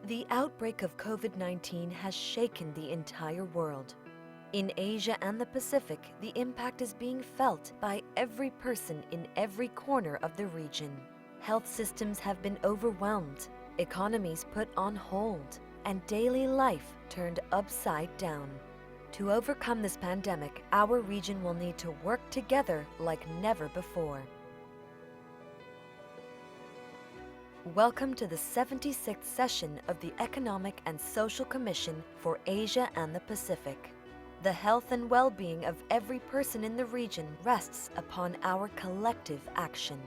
The outbreak of COVID-19 has shaken the entire world. In Asia and the Pacific, the impact is being felt by every person in every corner of the region. Health systems have been overwhelmed, economies put on hold, and daily life turned upside down. To overcome this pandemic, our region will need to work together like never before. Welcome to the 76th session of the Economic and Social Commission for Asia and the Pacific. The health and well-being of every person in the region rests upon our collective action.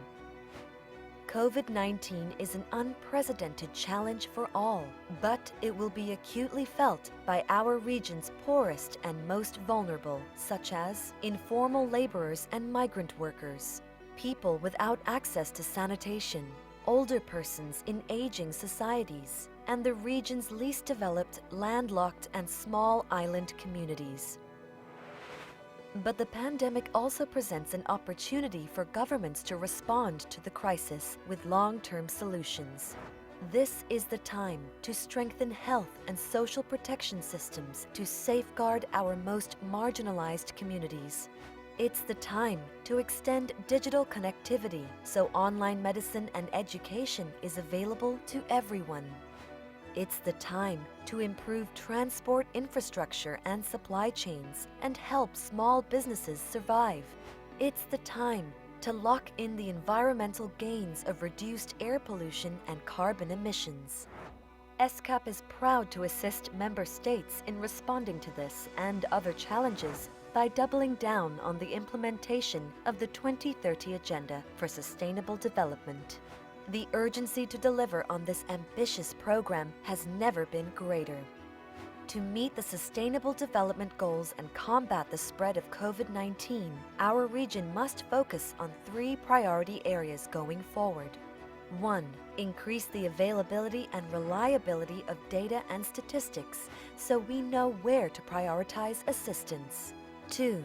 COVID-19 is an unprecedented challenge for all, but it will be acutely felt by our region's poorest and most vulnerable, such as informal laborers and migrant workers, people without access to sanitation, older persons in aging societies, and the region's least developed, landlocked, and small island communities. But the pandemic also presents an opportunity for governments to respond to the crisis with long-term solutions. This is the time to strengthen health and social protection systems to safeguard our most marginalized communities. It's the time to extend digital connectivity so online medicine and education is available to everyone. It's the time to improve transport infrastructure and supply chains and help small businesses survive. It's the time to lock in the environmental gains of reduced air pollution and carbon emissions. ESCAP is proud to assist member states in responding to this and other challenges by doubling down on the implementation of the 2030 Agenda for Sustainable Development. The urgency to deliver on this ambitious program has never been greater. To meet the Sustainable Development Goals and combat the spread of COVID-19, our region must focus on three priority areas going forward. 1. Increase the availability and reliability of data and statistics so we know where to prioritize assistance. 2.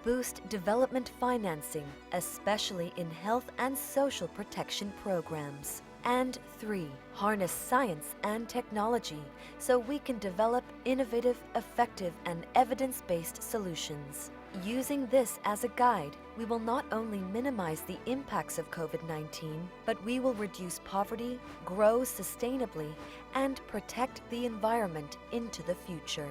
Boost development financing, especially in health and social protection programs. And 3. Harness science and technology so we can develop innovative, effective, and evidence-based solutions. Using this as a guide, we will not only minimize the impacts of COVID-19, but we will reduce poverty, grow sustainably, and protect the environment into the future.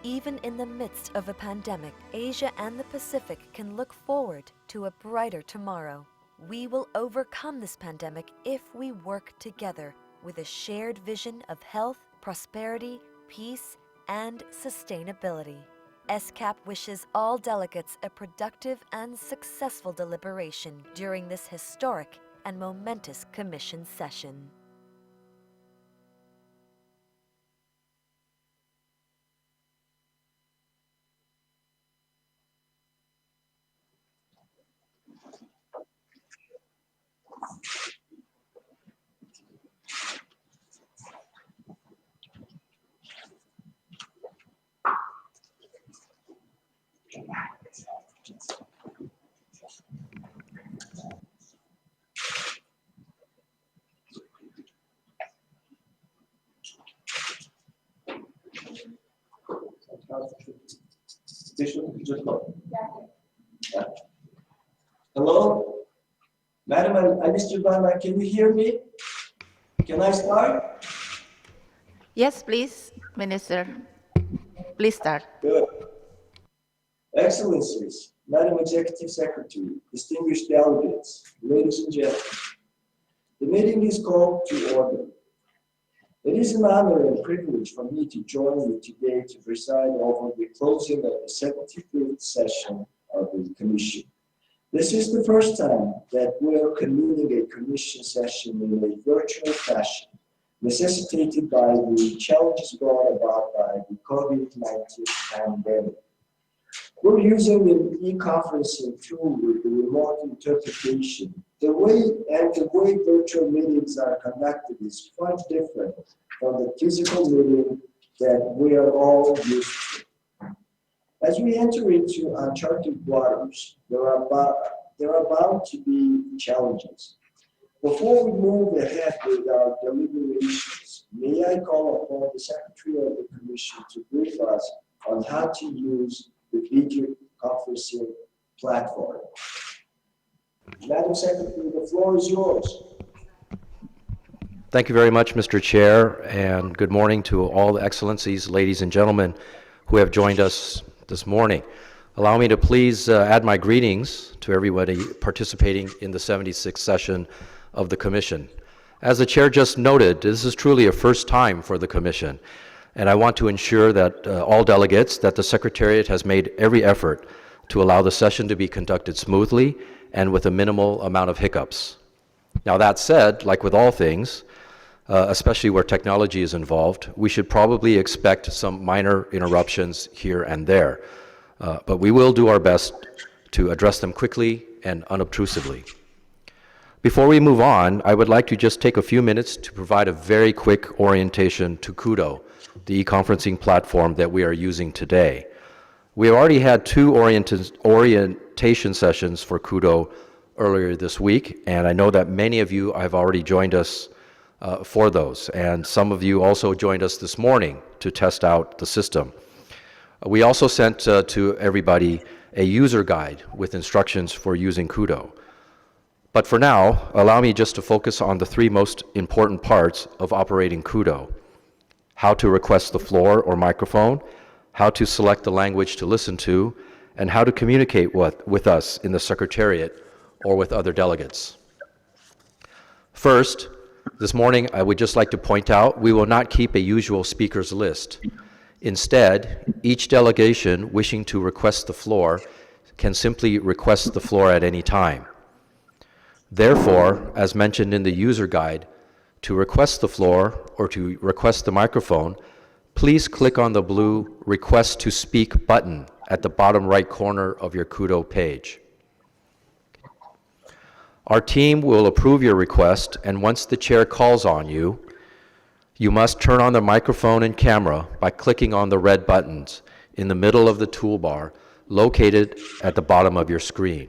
Even in the midst of a pandemic, Asia and the Pacific can look forward to a brighter tomorrow. We will overcome this pandemic if we work together with a shared vision of health, prosperity, peace, and sustainability. ESCAP wishes all delegates a productive and successful deliberation during this historic and momentous Commission session. Hello, Madam and Mr. Bana, can you hear me? Can I start? Yes, please, Minister. Please start. Good. Excellencies, Madam Executive Secretary, distinguished delegates, ladies and gentlemen, the meeting is called to order. It is an honor and privilege for me to join you today to preside over the closing of the 75th session of the Commission. This is the first time that we are convening a Commission session in a virtual fashion, necessitated by the challenges brought about by the COVID-19 pandemic. We're using the e-conferencing tool with the remote interpretation. The way virtual meetings are conducted is quite different from the physical meeting that we are all used to. As we enter into uncharted waters, there are bound to be challenges. Before we move ahead with our deliberations, may I call upon the Secretary of the Commission to brief us on how to use the video conferencing platform. Madam Secretary, the floor is yours. Thank you very much, Mr. Chair, and good morning to all the excellencies, ladies and gentlemen who have joined us this morning. Allow me to please add my greetings to everybody participating in the 76th session of the Commission. As the Chair just noted, this is truly a first time for the Commission, and I want to ensure that all delegates, that the Secretariat has made every effort to allow the session to be conducted smoothly and with a minimal amount of hiccups. Now that said, like with all things, especially where technology is involved, we should probably expect some minor interruptions here and there. But we will do our best to address them quickly and unobtrusively. Before we move on, I would like to just take a few minutes to provide a very quick orientation to Kudo, the e-conferencing platform that we are using today. We have already had two orientation sessions for Kudo earlier this week, and I know that many of you have already joined us for those, and some of you also joined us this morning to test out the system. We also sent to everybody a user guide with instructions for using Kudo. But for now, allow me just to focus on the three most important parts of operating Kudo: how to request the floor or microphone, how to select the language to listen to, and how to communicate with us in the Secretariat or with other delegates. First, this morning I would just like to point out we will not keep a usual speakers list. Instead, each delegation wishing to request the floor can simply request the floor at any time. Therefore, as mentioned in the user guide, to request the floor or to request the microphone, please click on the blue Request to Speak button at the bottom right corner of your Kudo page. Our team will approve your request, and once the chair calls on you, you must turn on the microphone and camera by clicking on the red buttons in the middle of the toolbar located at the bottom of your screen.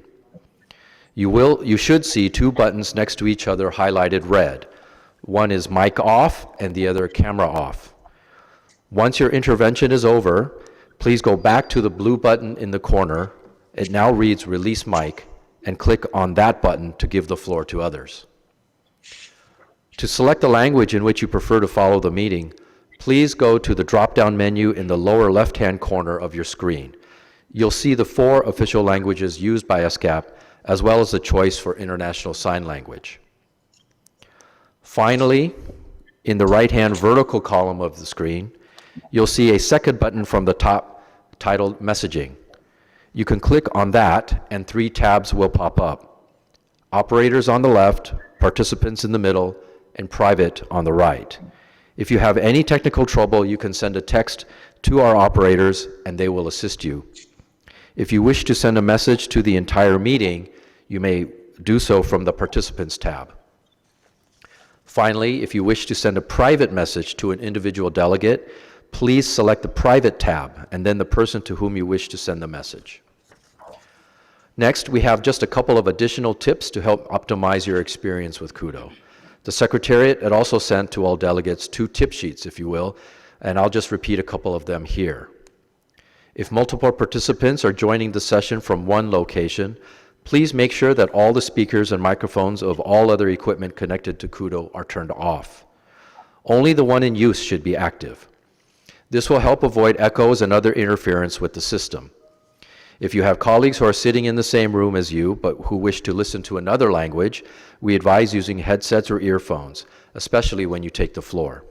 You should see two buttons next to each other highlighted red. One is mic off and the other camera off. Once your intervention is over, please go back to the blue button in the corner. It now reads Release Mic, and click on that button to give the floor to others. To select the language in which you prefer to follow the meeting, please go to the drop-down menu in the lower left-hand corner of your screen. You'll see the 4 official languages used by ESCAP, as well as the choice for International Sign Language. Finally, in the right-hand vertical column of the screen, you'll see a second button from the top titled Messaging. You can click on that and 3 tabs will pop up: Operators on the left, Participants in the middle, and Private on the right. If you have any technical trouble, you can send a text to our operators and they will assist you. If you wish to send a message to the entire meeting, you may do so from the Participants tab. Finally, if you wish to send a private message to an individual delegate, please select the Private tab and then the person to whom you wish to send the message. Next, we have just a couple of additional tips to help optimize your experience with Kudo. The Secretariat had also sent to all delegates 2 tip sheets, if you will, and I'll just repeat a couple of them here. If multiple participants are joining the session from one location, please make sure that all the speakers and microphones of all other equipment connected to Kudo are turned off. Only the one in use should be active. This will help avoid echoes and other interference with the system. If you have colleagues who are sitting in the same room as you, but who wish to listen to another language, we advise using headsets or earphones, especially when you take the floor.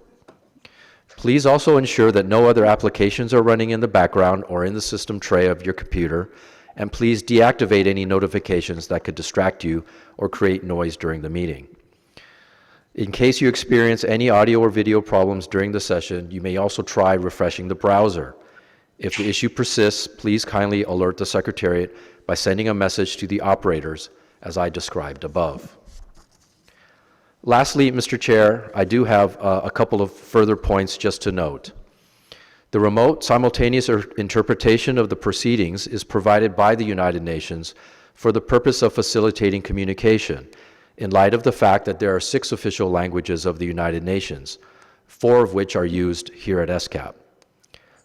Please also ensure that no other applications are running in the background or in the system tray of your computer, and please deactivate any notifications that could distract you or create noise during the meeting. In case you experience any audio or video problems during the session, you may also try refreshing the browser. If the issue persists, please kindly alert the Secretariat by sending a message to the operators, as I described above. Lastly, Mr. Chair, I do have a couple of further points just to note. The remote simultaneous interpretation of the proceedings is provided by the United Nations for the purpose of facilitating communication, in light of the fact that there are 6 official languages of the United Nations, 4 of which are used here at SCAP.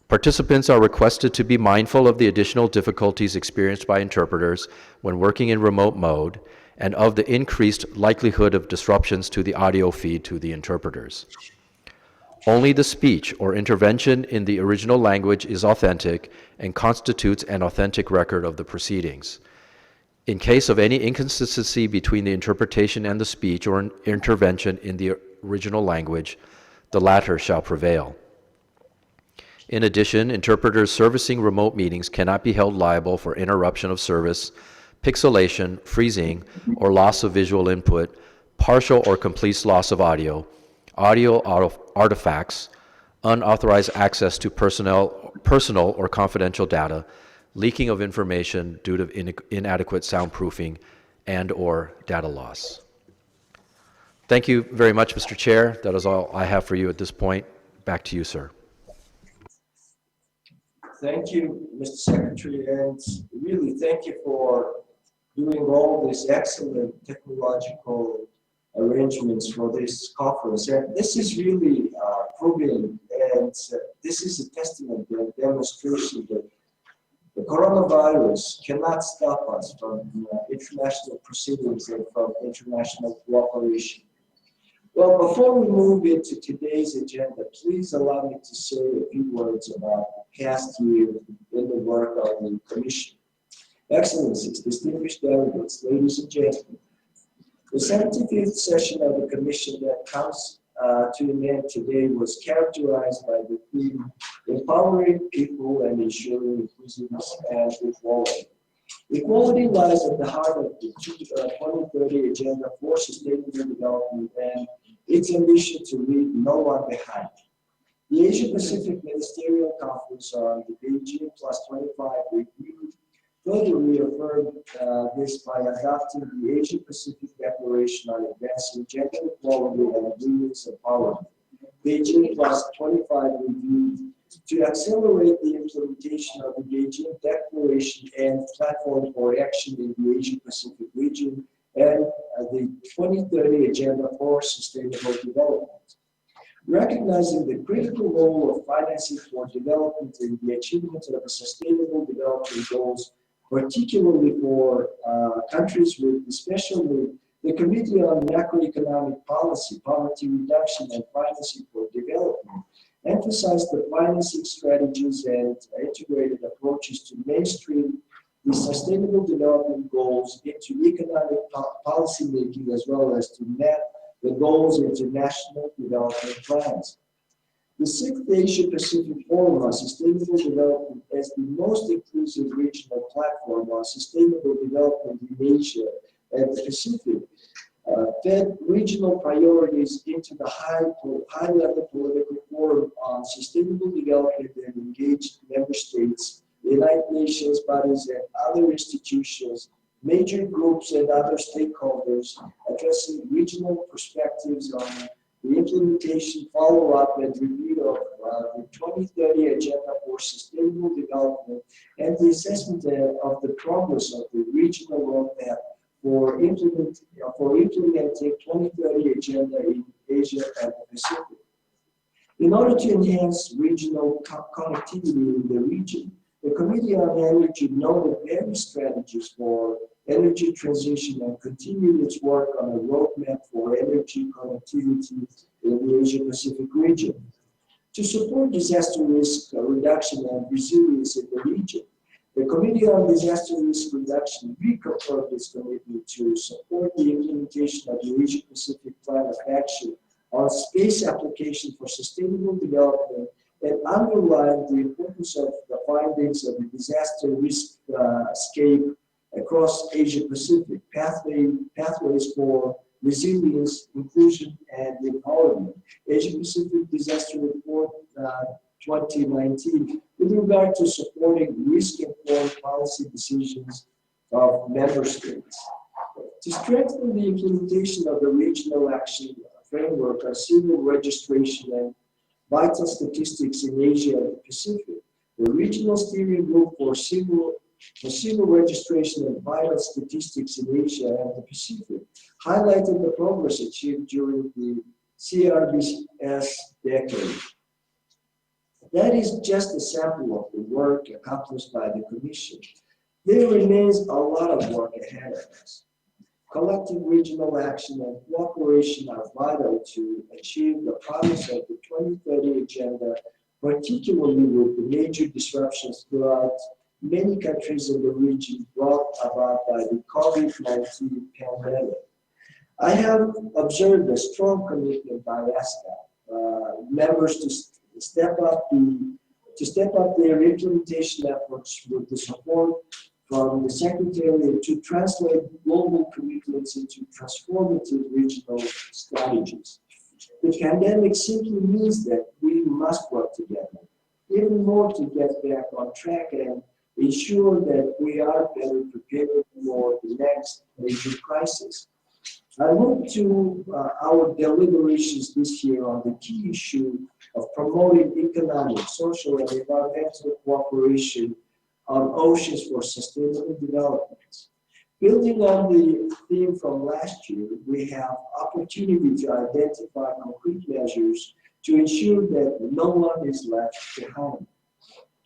Participants are requested to be mindful of the additional difficulties experienced by interpreters when working in remote mode and of the increased likelihood of disruptions to the audio feed to the interpreters. Only the speech or intervention in the original language is authentic and constitutes an authentic record of the proceedings. In case of any inconsistency between the interpretation and the speech or intervention in the original language, the latter shall prevail. In addition, interpreters servicing remote meetings cannot be held liable for interruption of service, pixelation, freezing, or loss of visual input, partial or complete loss of audio artifacts, unauthorized access to personal or confidential data, leaking of information due to inadequate soundproofing, and/or data loss. Thank you very much, Mr. Chair. That is all I have for you at this point. Back to you, sir. Thank you, Mr. Secretary, and really thank you for doing all these excellent technological arrangements for this conference. And this is really proving, and this is a testament and demonstration that the coronavirus cannot stop us from international proceedings and from international cooperation. Well, before we move into today's agenda, please allow me to say a few words about the past year in the work of the Commission. Excellencies, distinguished delegates, ladies and gentlemen, the 75th session of the Commission that comes to an end today was characterized by the theme, empowering people and ensuring inclusiveness and equality. Equality lies at the heart of the 2030 Agenda for Sustainable Development and its ambition to leave no one behind. The Asia-Pacific Ministerial Conference on the Beijing Plus 25 review further reaffirmed this by adopting the Asia-Pacific Declaration on Advancing Gender Equality and Women's Empowerment, Beijing Plus 25 review, to accelerate the implementation of the Beijing Declaration and Platform for Action in the Asia-Pacific region and the 2030 Agenda for Sustainable Development. Recognizing the critical role of financing for development in the achievement of the Sustainable Development Goals, particularly for countries with special need, the Committee on Macroeconomic Policy, Poverty Reduction, and Financing for Development emphasized the financing strategies and integrated approaches to mainstream the Sustainable Development Goals into economic policy making, as well as to map the goals into national development plans. The 6th Asia-Pacific Forum on Sustainable Development as the most inclusive regional platform on sustainable development in Asia and the Pacific fed regional priorities into the high-level political forum on sustainable development and engaged member states, United Nations bodies and other institutions, major groups and other stakeholders addressing regional perspectives on the implementation, follow-up, and review of the 2030 Agenda for Sustainable Development and the assessment of the progress of the regional roadmap for implementing 2030 Agenda in Asia and the Pacific. In order to enhance regional connectivity in the region, the Committee on Energy noted various strategies for energy transition and continued its work on a roadmap for energy connectivity in the Asia-Pacific region. To support disaster risk reduction and resilience in the region, the Committee on Disaster Risk Reduction reconfirmed its commitment to support the implementation of the Asia-Pacific Plan of Action on space application for sustainable development and underlined the importance of the findings of the disaster risk scape across Asia-Pacific, pathways for resilience, inclusion, and empowerment. Asia-Pacific Disaster Report 2019 with regard to supporting risk-informed policy decisions of member states. To strengthen the implementation of the regional action framework on civil registration and vital statistics in Asia and the Pacific, the Regional Steering Group for civil registration and vital statistics in Asia and the Pacific highlighted the progress achieved during the CRBS decade. That is just a sample of the work accomplished by the Commission. There remains a lot of work ahead of us. Collective regional action and cooperation are vital to achieve the promise of the 2030 Agenda, particularly with the major disruptions throughout many countries in the region brought about by the COVID-19 pandemic. I have observed a strong commitment by ASCA members to step up their implementation efforts with the support from the Secretary to translate global commitments into transformative regional strategies. The pandemic simply means that we must work together, even more to get back on track and ensure that we are better prepared for the next major crisis. I look to our deliberations this year on the key issue of promoting economic, social, and environmental cooperation on oceans for sustainable development. Building on the theme from last year, we have opportunity to identify concrete measures to ensure that no one is left behind.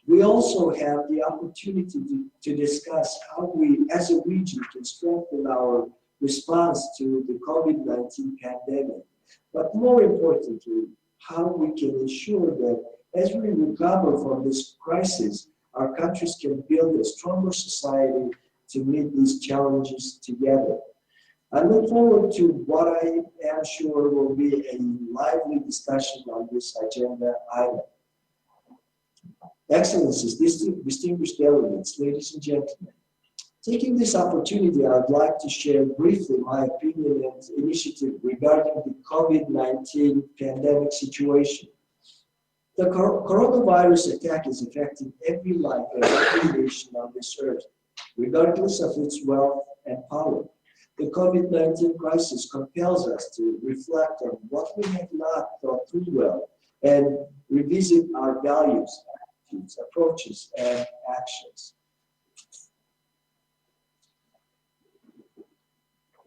We also have the opportunity to discuss how we as a region can strengthen our response to the COVID-19 pandemic, but more importantly, how we can ensure that as we recover from this crisis, our countries can build a stronger society to meet these challenges together. I look forward to what I am sure will be a lively discussion on this agenda item. Excellencies, distinguished delegates, ladies and gentlemen, taking this opportunity, I'd like to share briefly my opinion and initiative regarding the COVID-19 pandemic situation. The coronavirus attack is affecting every life and every nation on this earth, regardless of its wealth and power. The COVID-19 crisis compels us to reflect on what we have not thought through well and revisit our values, attitudes, approaches, and actions.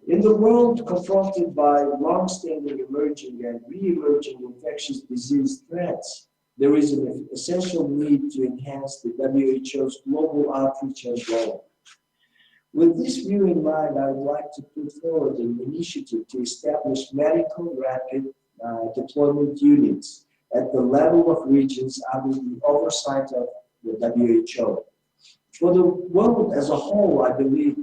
In the world confronted by long-standing emerging and re-emerging infectious disease threats, there is an essential need to enhance the WHO's global outreach and role. With this view in mind, I would like to put forward an initiative to establish medical rapid deployment units at the level of regions under the oversight of the WHO. For the world as a whole, I believe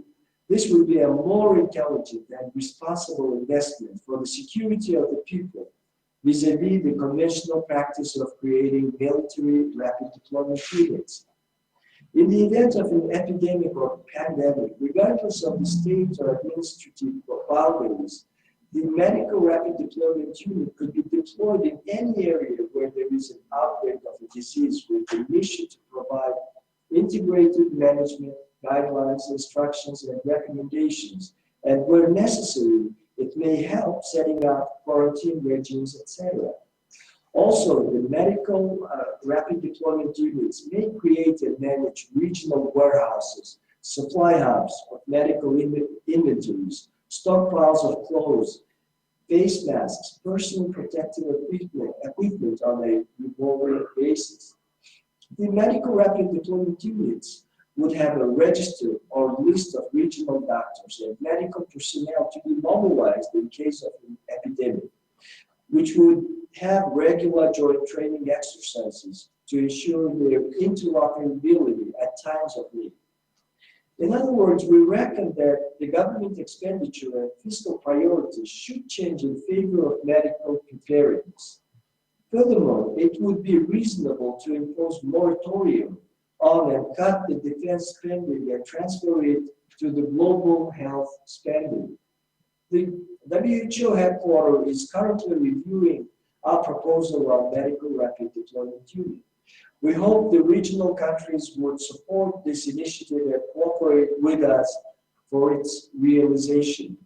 this would be a more intelligent and responsible investment for the security of the people, vis-a-vis the conventional practice of creating military rapid deployment units. In the event of an epidemic or pandemic, regardless of the state or administrative boundaries, the medical rapid deployment unit could be deployed in any area where there is an outbreak of a disease with the mission to provide integrated management, guidelines, instructions, and recommendations, and where necessary, it may help setting up quarantine regimes, etc. Also, the medical rapid deployment units may create and manage regional warehouses, supply hubs of medical inventories, stockpiles of clothes, face masks, personal protective equipment on a revolving basis. The medical rapid deployment units would have a register or list of regional doctors and medical personnel to be mobilized in case of an epidemic, which would have regular joint training exercises to ensure their interoperability at times of need. In other words, we reckon that the government expenditure and fiscal priorities should change in favor of medical preparedness. Furthermore, it would be reasonable to impose moratorium on and cut the defense spending and transfer it to the global health spending. The WHO headquarters is currently reviewing our proposal on medical rapid deployment unit. We hope the regional countries would support this initiative and cooperate with us for its realization.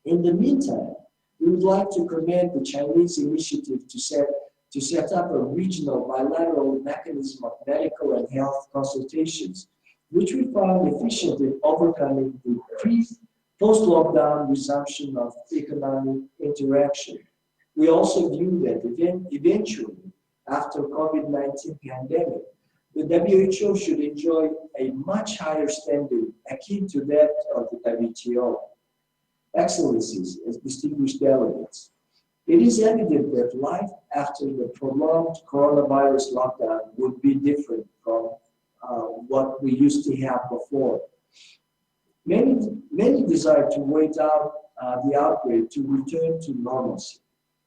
In the meantime, we would like to commend the Chinese initiative to set up a regional bilateral mechanism of medical and health consultations, which we found efficient in overcoming the post-lockdown resumption of economic interaction. We also view that eventually, after COVID-19 pandemic, the WHO should enjoy a much higher standing akin to that of the WTO. Excellencies, as distinguished delegates, it is evident that life after the prolonged coronavirus lockdown would be different from what we used to have before. Many desire to wait out the outbreak to return to normalcy.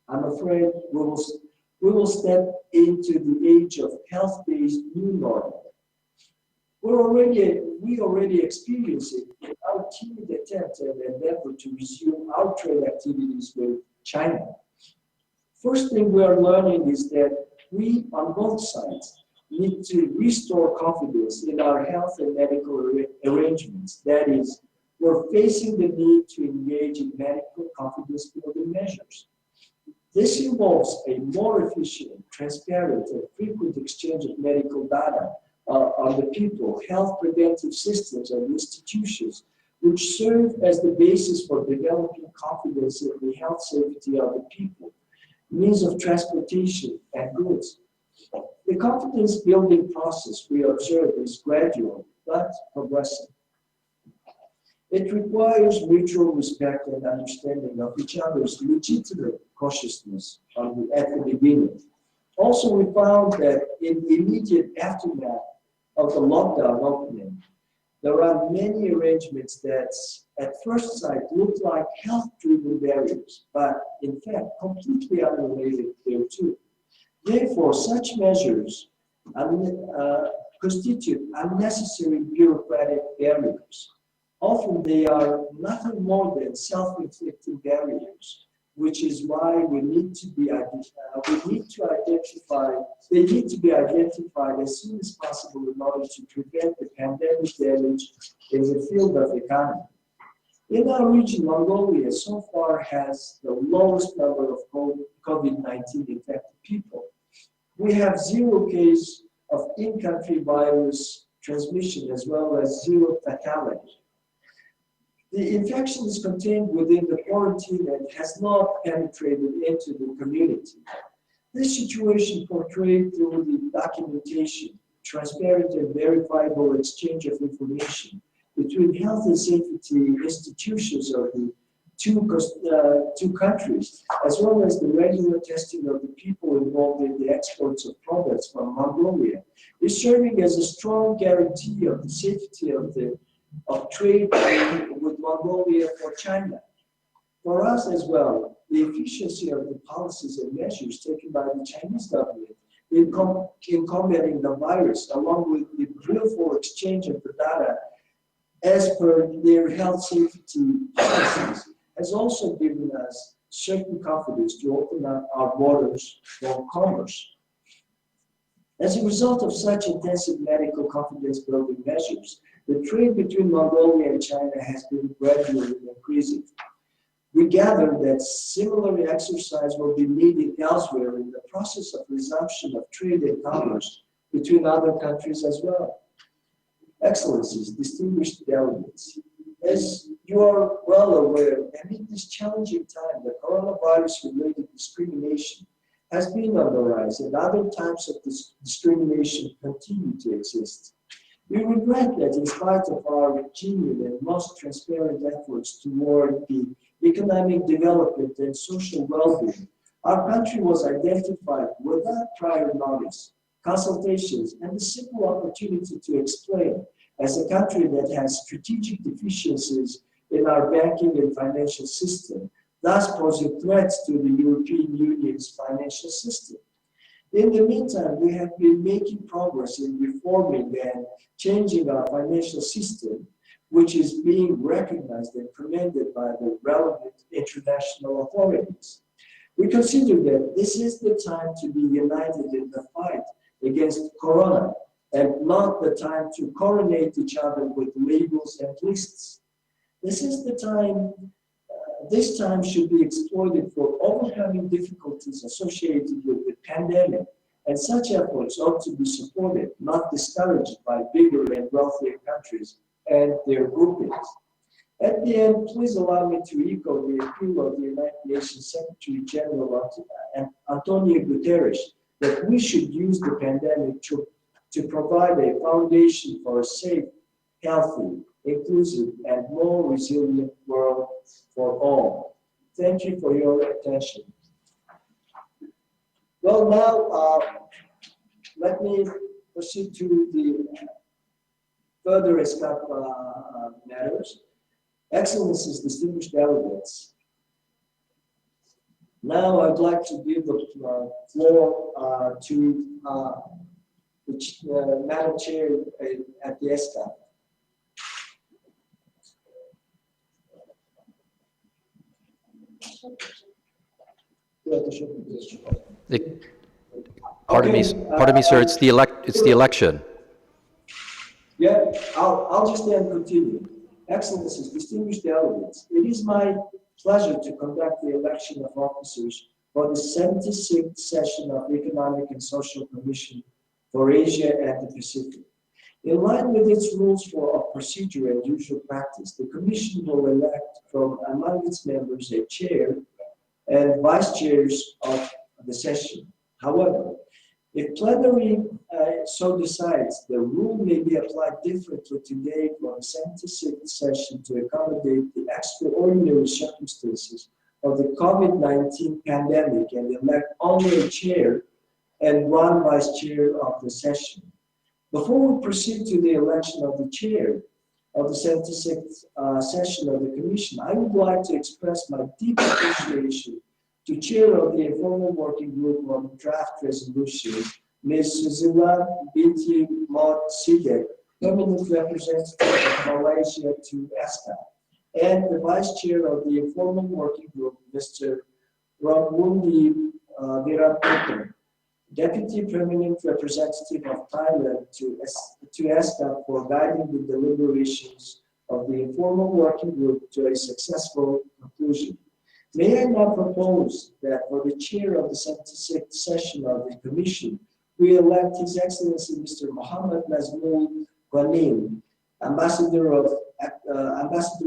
I'm afraid we will step into the age of health-based new normal. We already experience it in our timid attempt and endeavor to resume our trade activities with China. First thing we are learning is that we, on both sides, need to restore confidence in our health and medical arrangements. That is, we're facing the need to engage in medical confidence building measures. This involves a more efficient, transparent, and frequent exchange of medical data on the people, health preventive systems, and institutions, which serve as the basis for developing confidence in the health safety of the people, means of transportation, and goods. The confidence building process we observe is gradual but progressive. It requires mutual respect and understanding of each other's legitimate cautiousness at the beginning. Also, we found that in the immediate aftermath of the lockdown opening, there are many arrangements that at first sight look like health-driven barriers, but in fact completely unrelated thereto. Therefore, such measures constitute unnecessary bureaucratic barriers. Often they are nothing more than self-inflicting barriers, which is why they need to be identified as soon as possible in order to prevent the pandemic damage in the field of economy. In our region, Mongolia so far has the lowest number of COVID-19 infected people. We have 0 case of in-country virus transmission as well as 0 fatality. The infection is contained within the quarantine and has not penetrated into the community. This situation portrayed through the documentation, transparent and verifiable exchange of information between health and safety institutions of the two countries, as well as the regular testing of the people involved in the exports of products from Mongolia, is serving as a strong guarantee of the safety of trade with Mongolia for China. For us as well, the efficiency of the policies and measures taken by the Chinese government in combating the virus, along with the willful exchange of the data as per their health safety policies, has also given us certain confidence to open up our borders for commerce. As a result of such intensive medical confidence building measures, the trade between Mongolia and China has been gradually increasing. We gather that similar exercise will be needed elsewhere in the process of resumption of trade and commerce between other countries as well. Excellencies, distinguished delegates, as you are well aware, amid this challenging time, the coronavirus-related discrimination has been on the rise, and other types of discrimination continue to exist. We regret that in spite of our genuine and most transparent efforts toward the economic development and social well-being, our country was identified without prior notice, consultations, and the simple opportunity to explain as a country that has strategic deficiencies in our banking and financial system, thus posing threats to the European Union's financial system. In the meantime, we have been making progress in reforming and changing our financial system, which is being recognized and commended by the relevant international authorities. We consider that this is the time to be united in the fight against Corona, and not the time to coronate each other with labels and lists. This time should be exploited for overcoming difficulties associated with the pandemic, and such efforts ought to be supported, not discouraged by bigger and wealthier countries and their groupings. At the end, please allow me to echo the appeal of the United Nations Secretary General Antonio Guterres that we should use the pandemic to provide a foundation for a safe, healthy, inclusive, and more resilient world for all. Thank you for your attention. Well, now let me proceed to the further ESCAP matters. Excellencies, distinguished delegates. Now I'd like to give the floor to the Madam Chair at the ESCAP. Pardon me, sir. It's the election. Yeah, I'll just then continue. Excellencies, distinguished delegates, it is my pleasure to conduct the election of officers for the 76th session of Economic and Social Commission for Asia and the Pacific. In line with its rules of procedure and usual practice, the Commission will elect from among its members a chair and vice chairs of the session. However, if plenary so decides, the rule may be applied differently today for the 76th session to accommodate the extraordinary circumstances of the COVID-19 pandemic and elect only a chair and one vice chair of the session. Before we proceed to the election of the chair of the 76th session of the Commission, I would like to express my deep appreciation to chair of the informal working group on draft resolution, Ms. Suzila Binti Maud Sidek, permanent representative of Malaysia to ESCA, and the vice chair of the informal working group, Mr. Rambundi Viraputra, deputy permanent representative of Thailand to ESCA, for guiding the deliberations of the informal working group to a successful conclusion. May I now propose that for the chair of the 76th session of the Commission, we elect His Excellency Mr. Mohammed Nazmul Ghanim, Ambassador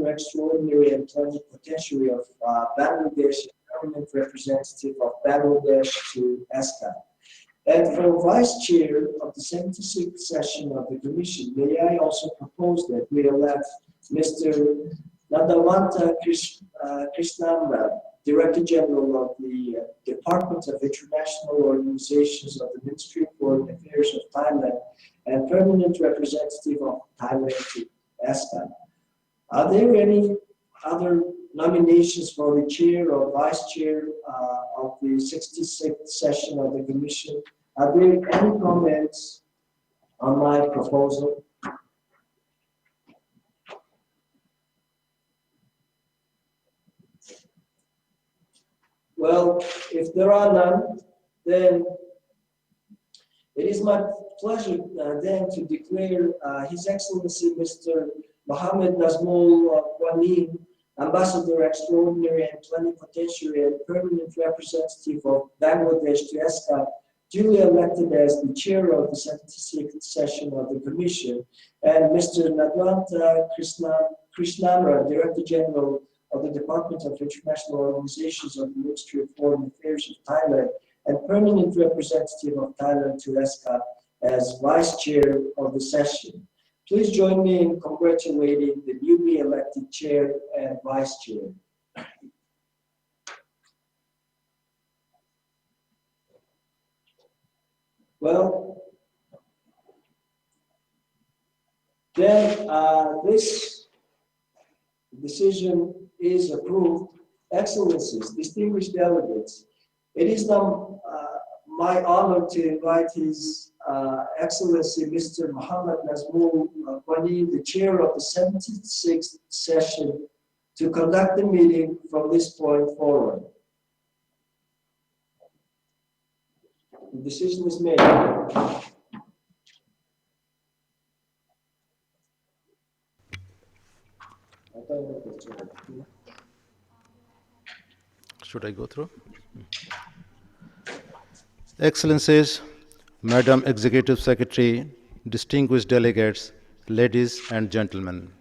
Extraordinary and Plenipotentiary of Bangladesh, permanent representative of Bangladesh to ESCA. And for Vice Chair of the 76th session of the Commission, may I also propose that we elect Mr. Nadawanta Krishnamra, Director General of the Department of International Organizations of the Ministry of Foreign Affairs of Thailand and permanent representative of Thailand to ESCA. Are there any other nominations for the chair or vice chair of the 66th session of the Commission? Are there any comments on my proposal? Well, if there are none, then it is my pleasure then to declare His Excellency Mr. Mohammed Nazmul Ghanim, Ambassador Extraordinary and Plenipotentiary and Permanent Representative of Bangladesh to ESCA, duly elected as the chair of the 76th session of the Commission, and Mr. Nadwanta Krishnamra, Director General of the Department of International Organizations of the Ministry of Foreign Affairs of Thailand and permanent representative of Thailand to ESCA as vice chair of the session. Please join me in congratulating the newly elected chair and vice chair. Well, then this decision is approved. Excellencies, distinguished delegates, it is now my honor to invite His Excellency Mr. Mohammed Nazmul Ghanim, the chair of the 76th session, to conduct the meeting from this point forward. The decision is made. Should I go through? Excellencies, Madam Executive Secretary, distinguished delegates, ladies and gentlemen.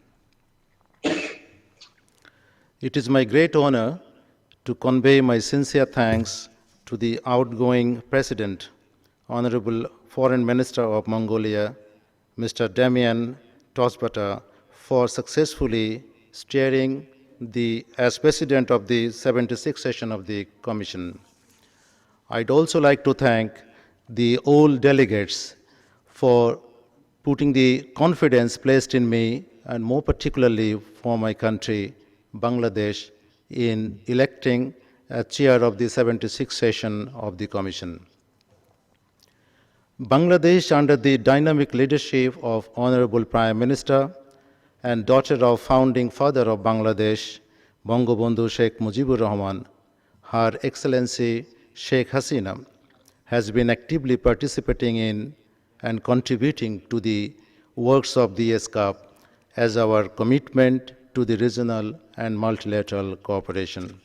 It is my great honor to convey my sincere thanks to the outgoing President, Honorable Foreign Minister of Mongolia, Mr. Damian Tosbata, for successfully steering as President of the 76th session of the Commission. I'd also like to thank the all delegates for putting the confidence placed in me, and more particularly for my country, Bangladesh, in electing a chair of the 76th session of the Commission. Bangladesh, under the dynamic leadership of Honorable Prime Minister and daughter of founding father of Bangladesh, Bangabandhu Sheikh Mujibur Rahman, Her Excellency Sheikh Hasina, has been actively participating in and contributing to the works of the ESCAP as our commitment to the regional and multilateral cooperation.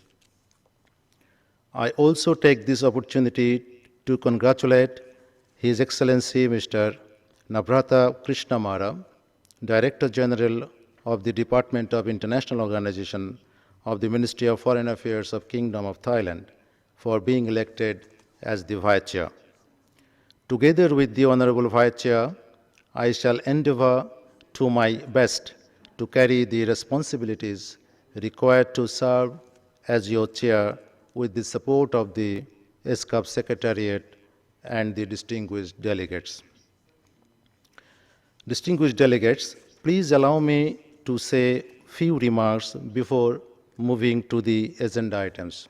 I also take this opportunity to congratulate His Excellency Mr. Nabrata Krishnamara, Director General of the Department of International Organization of the Ministry of Foreign Affairs of Kingdom of Thailand, for being elected as the Vice Chair. Together with the Honorable Vice Chair, I shall endeavor to my best to carry the responsibilities required to serve as your chair with the support of the ESCAP Secretariat and the distinguished delegates. Distinguished delegates, please allow me to say few remarks before moving to the agenda items.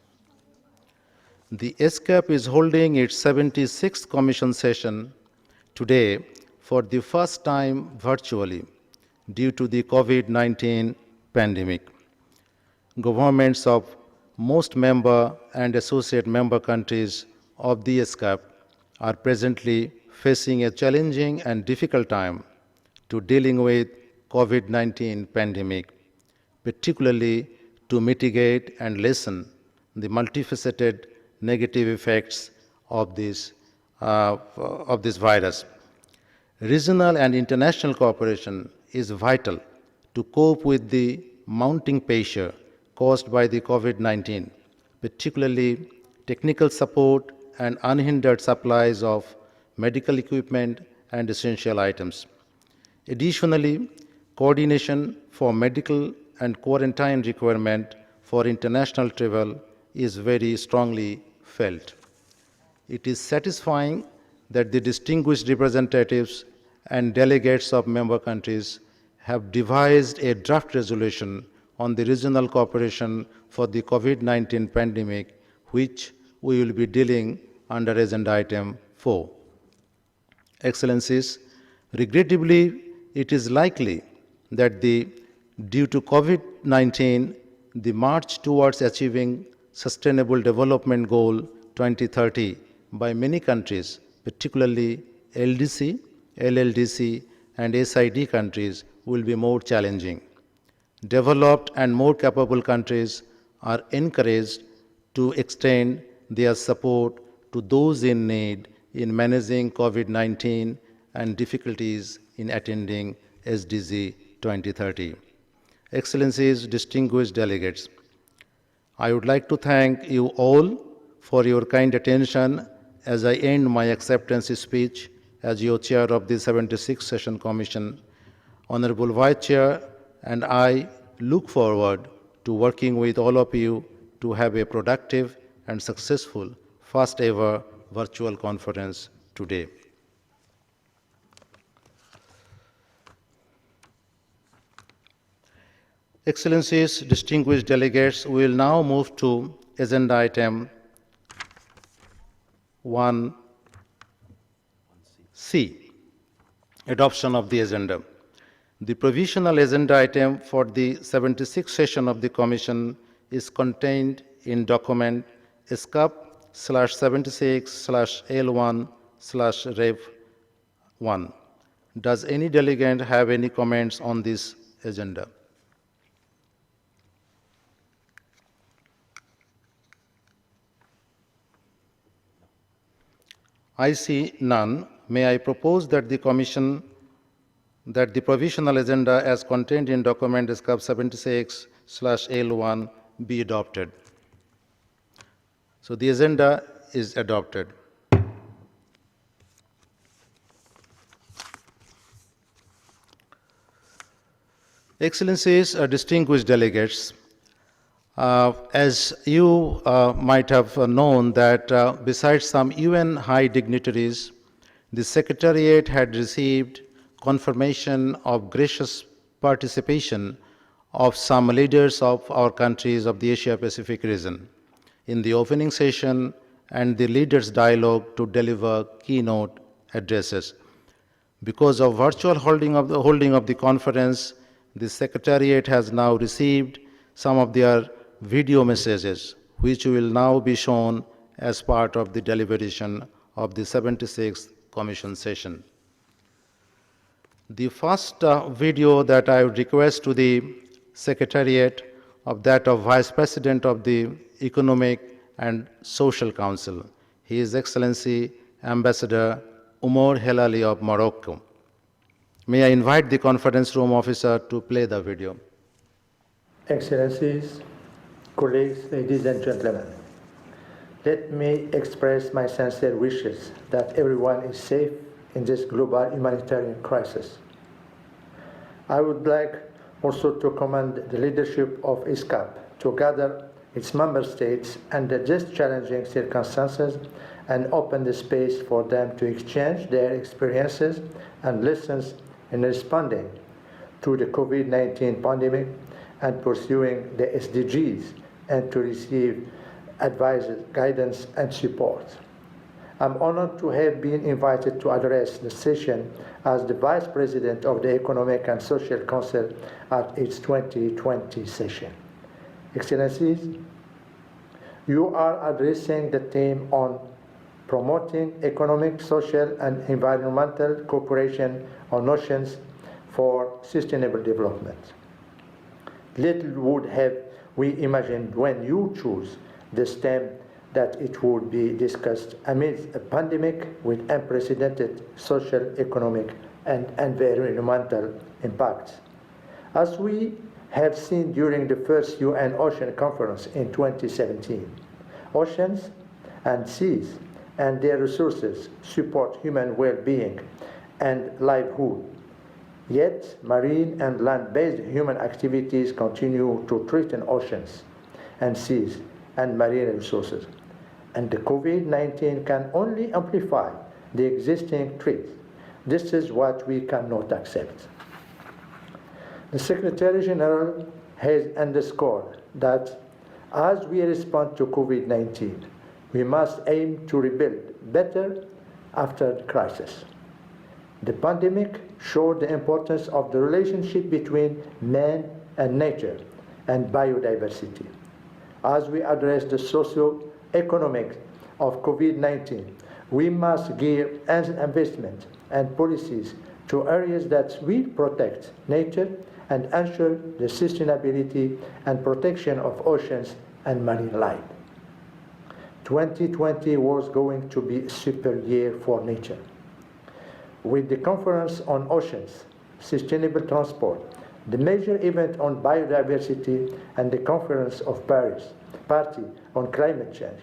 The ESCAP is holding its 76th Commission session today for the first time virtually due to the COVID-19 pandemic. Governments of most member and associate member countries of the ESCAP are presently facing a challenging and difficult time to dealing with COVID-19 pandemic, particularly to mitigate and lessen the multifaceted negative effects of this virus. Regional and international cooperation is vital to cope with the mounting pressure caused by the COVID-19, particularly technical support and unhindered supplies of medical equipment and essential items. Additionally, coordination for medical and quarantine requirement for international travel is very strongly felt. It is satisfying that the distinguished representatives and delegates of member countries have devised a draft resolution on the regional cooperation for the COVID-19 pandemic, which we will be dealing under agenda item 4. Excellencies, regrettably, it is likely that due to COVID-19, the march towards achieving Sustainable Development Goal 2030 by many countries, particularly LDC, LLDC, and SID countries, will be more challenging. Developed and more capable countries are encouraged to extend their support to those in need in managing COVID-19 and difficulties in attending SDG 2030. Excellencies, distinguished delegates, I would like to thank you all for your kind attention as I end my acceptance speech as your chair of the 76th Session Commission. Honorable Vice Chair and I look forward to working with all of you to have a productive and successful first ever virtual conference today. Excellencies, distinguished delegates, we will now move to agenda item 1C, adoption of the agenda. The provisional agenda item for the 76th session of the Commission is contained in document SCAP/76/L1/Rev1. Does any delegate have any comments on this agenda? I see none. May I propose that the provisional agenda as contained in document SCAP/76/L1 be adopted. So the agenda is adopted. Excellencies, distinguished delegates, as you might have known that besides some UN high dignitaries, the Secretariat had received confirmation of gracious participation of some leaders of our countries of the Asia-Pacific region in the opening session and the leaders' dialogue to deliver keynote addresses. Because of virtual holding of the conference, the Secretariat has now received some of their video messages, which will now be shown as part of the deliberation of the 76th Commission session. The first video that I would request to the Secretariat of that of Vice President of the Economic and Social Council, His Excellency Ambassador Umar Helali of Morocco. May I invite the conference room officer to play the video. Excellencies, colleagues, ladies and gentlemen, let me express my sincere wishes that everyone is safe in this global humanitarian crisis. I would like also to commend the leadership of ISCAP to gather its member states under these challenging circumstances and open the space for them to exchange their experiences and lessons in responding to the COVID-19 pandemic and pursuing the SDGs and to receive advice, guidance, and support. I'm honored to have been invited to address the session as the Vice President of the Economic and Social Council at its 2020 session. Excellencies, you are addressing the theme on promoting economic, social, and environmental cooperation on notions for sustainable development. Little would have we imagined when you chose this theme that it would be discussed amidst a pandemic with unprecedented social, economic, and environmental impacts. As we have seen during the first UN Ocean Conference in 2017, oceans and seas and their resources support human well-being and livelihood. Yet, marine and land-based human activities continue to threaten oceans and seas and marine resources. And the COVID-19 can only amplify the existing threats. This is what we cannot accept. The Secretary General has underscored that as we respond to COVID-19, we must aim to rebuild better after the crisis. The pandemic showed the importance of the relationship between man and nature and biodiversity. As we address the socio-economic of COVID-19, we must gear investment and policies to areas that will protect nature and ensure the sustainability and protection of oceans and marine life. 2020 was going to be a super year for nature. With the Conference on Oceans, Sustainable Transport, the major event on biodiversity, and the Conference of Paris, Party on Climate Change.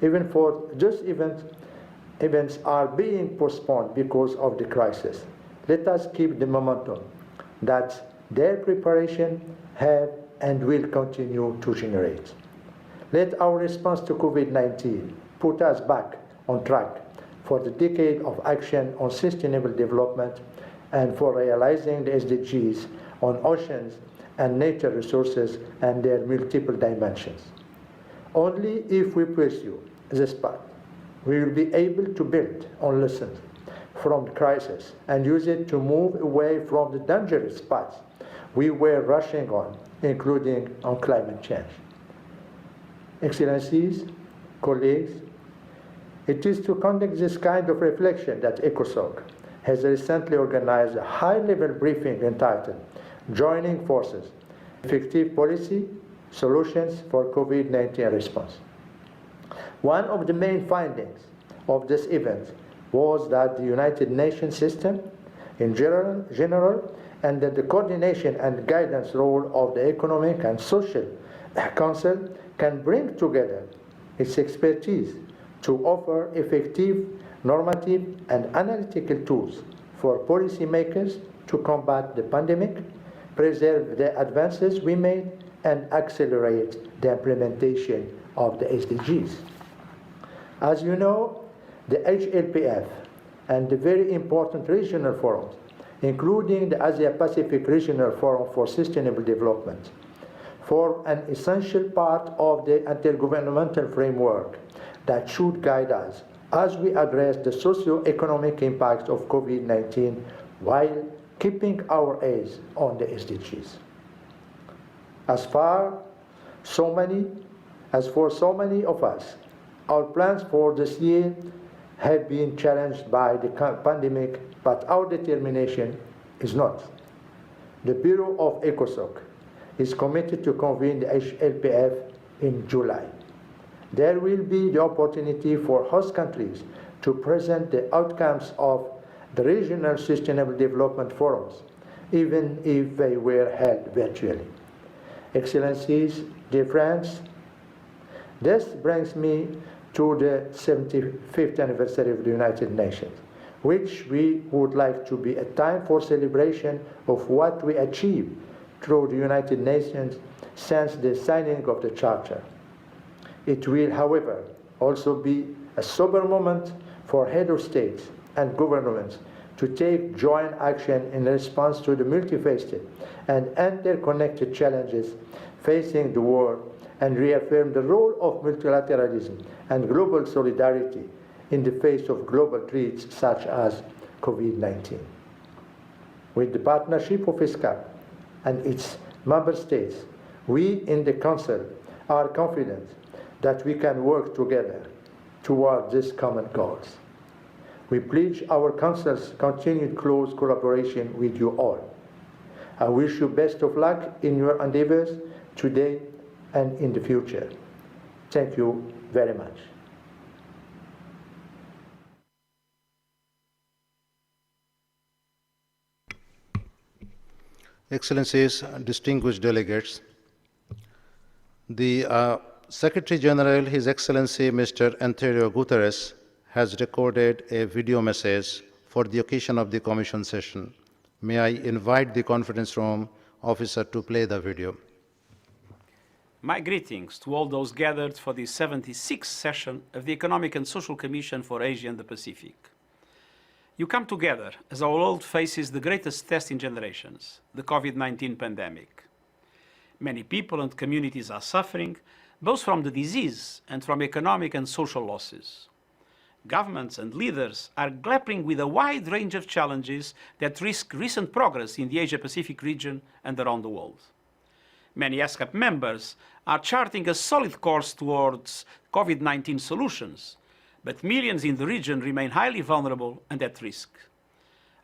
Even for those events are being postponed because of the crisis. Let us keep the momentum that their preparation have and will continue to generate. Let our response to COVID-19 put us back on track for the decade of action on sustainable development and for realizing the SDGs on oceans and nature resources and their multiple dimensions. Only if we pursue this path, we will be able to build on lessons from the crisis and use it to move away from the dangerous paths we were rushing on, including on climate change. Excellencies, colleagues, it is to conduct this kind of reflection that ECOSOC has recently organized a high-level briefing entitled Joining Forces, Effective Policy Solutions for COVID-19 Response. One of the main findings of this event was that the United Nations system in general and that the coordination and guidance role of the economic and social Council can bring together its expertise to offer effective normative and analytical tools for policymakers to combat the pandemic, preserve the advances we made, and accelerate the implementation of the SDGs. As you know, the HLPF and the very important regional forums, including the Asia-Pacific Regional Forum for Sustainable Development, form an essential part of the intergovernmental framework that should guide us as we address the socio-economic impacts of COVID-19 while keeping our eyes on the SDGs. As for so many of us, our plans for this year have been challenged by the pandemic, but our determination is not. The Bureau of ECOSOC is committed to convene the HLPF in July. There will be the opportunity for host countries to present the outcomes of the regional sustainable development forums, even if they were held virtually. Excellencies, dear friends, this brings me to the 75th anniversary of the United Nations, which we would like to be a time for celebration of what we achieved through the United Nations since the signing of the Charter. It will, however, also be a sober moment for heads of states and governments to take joint action in response to the multifaceted and interconnected challenges facing the world and reaffirm the role of multilateralism and global solidarity in the face of global threats such as COVID-19. With the partnership of ESCAP and its member states, we in the Council are confident that we can work together toward these common goals. We pledge our Council's continued close collaboration with you all. I wish you best of luck in your endeavors today and in the future. Thank you very much. Excellencies, distinguished delegates, the Secretary General, His Excellency Mr. Antonio Guterres, has recorded a video message for the occasion of the Commission session. May I invite the conference room officer to play the video. My greetings to all those gathered for the 76th session of the Economic and Social Commission for Asia and the Pacific. You come together as our world faces the greatest test in generations, the COVID-19 pandemic. Many people and communities are suffering, both from the disease and from economic and social losses. Governments and leaders are grappling with a wide range of challenges that risk recent progress in the Asia-Pacific region and around the world. Many ESCAP members are charting a solid course towards COVID-19 solutions, but millions in the region remain highly vulnerable and at risk.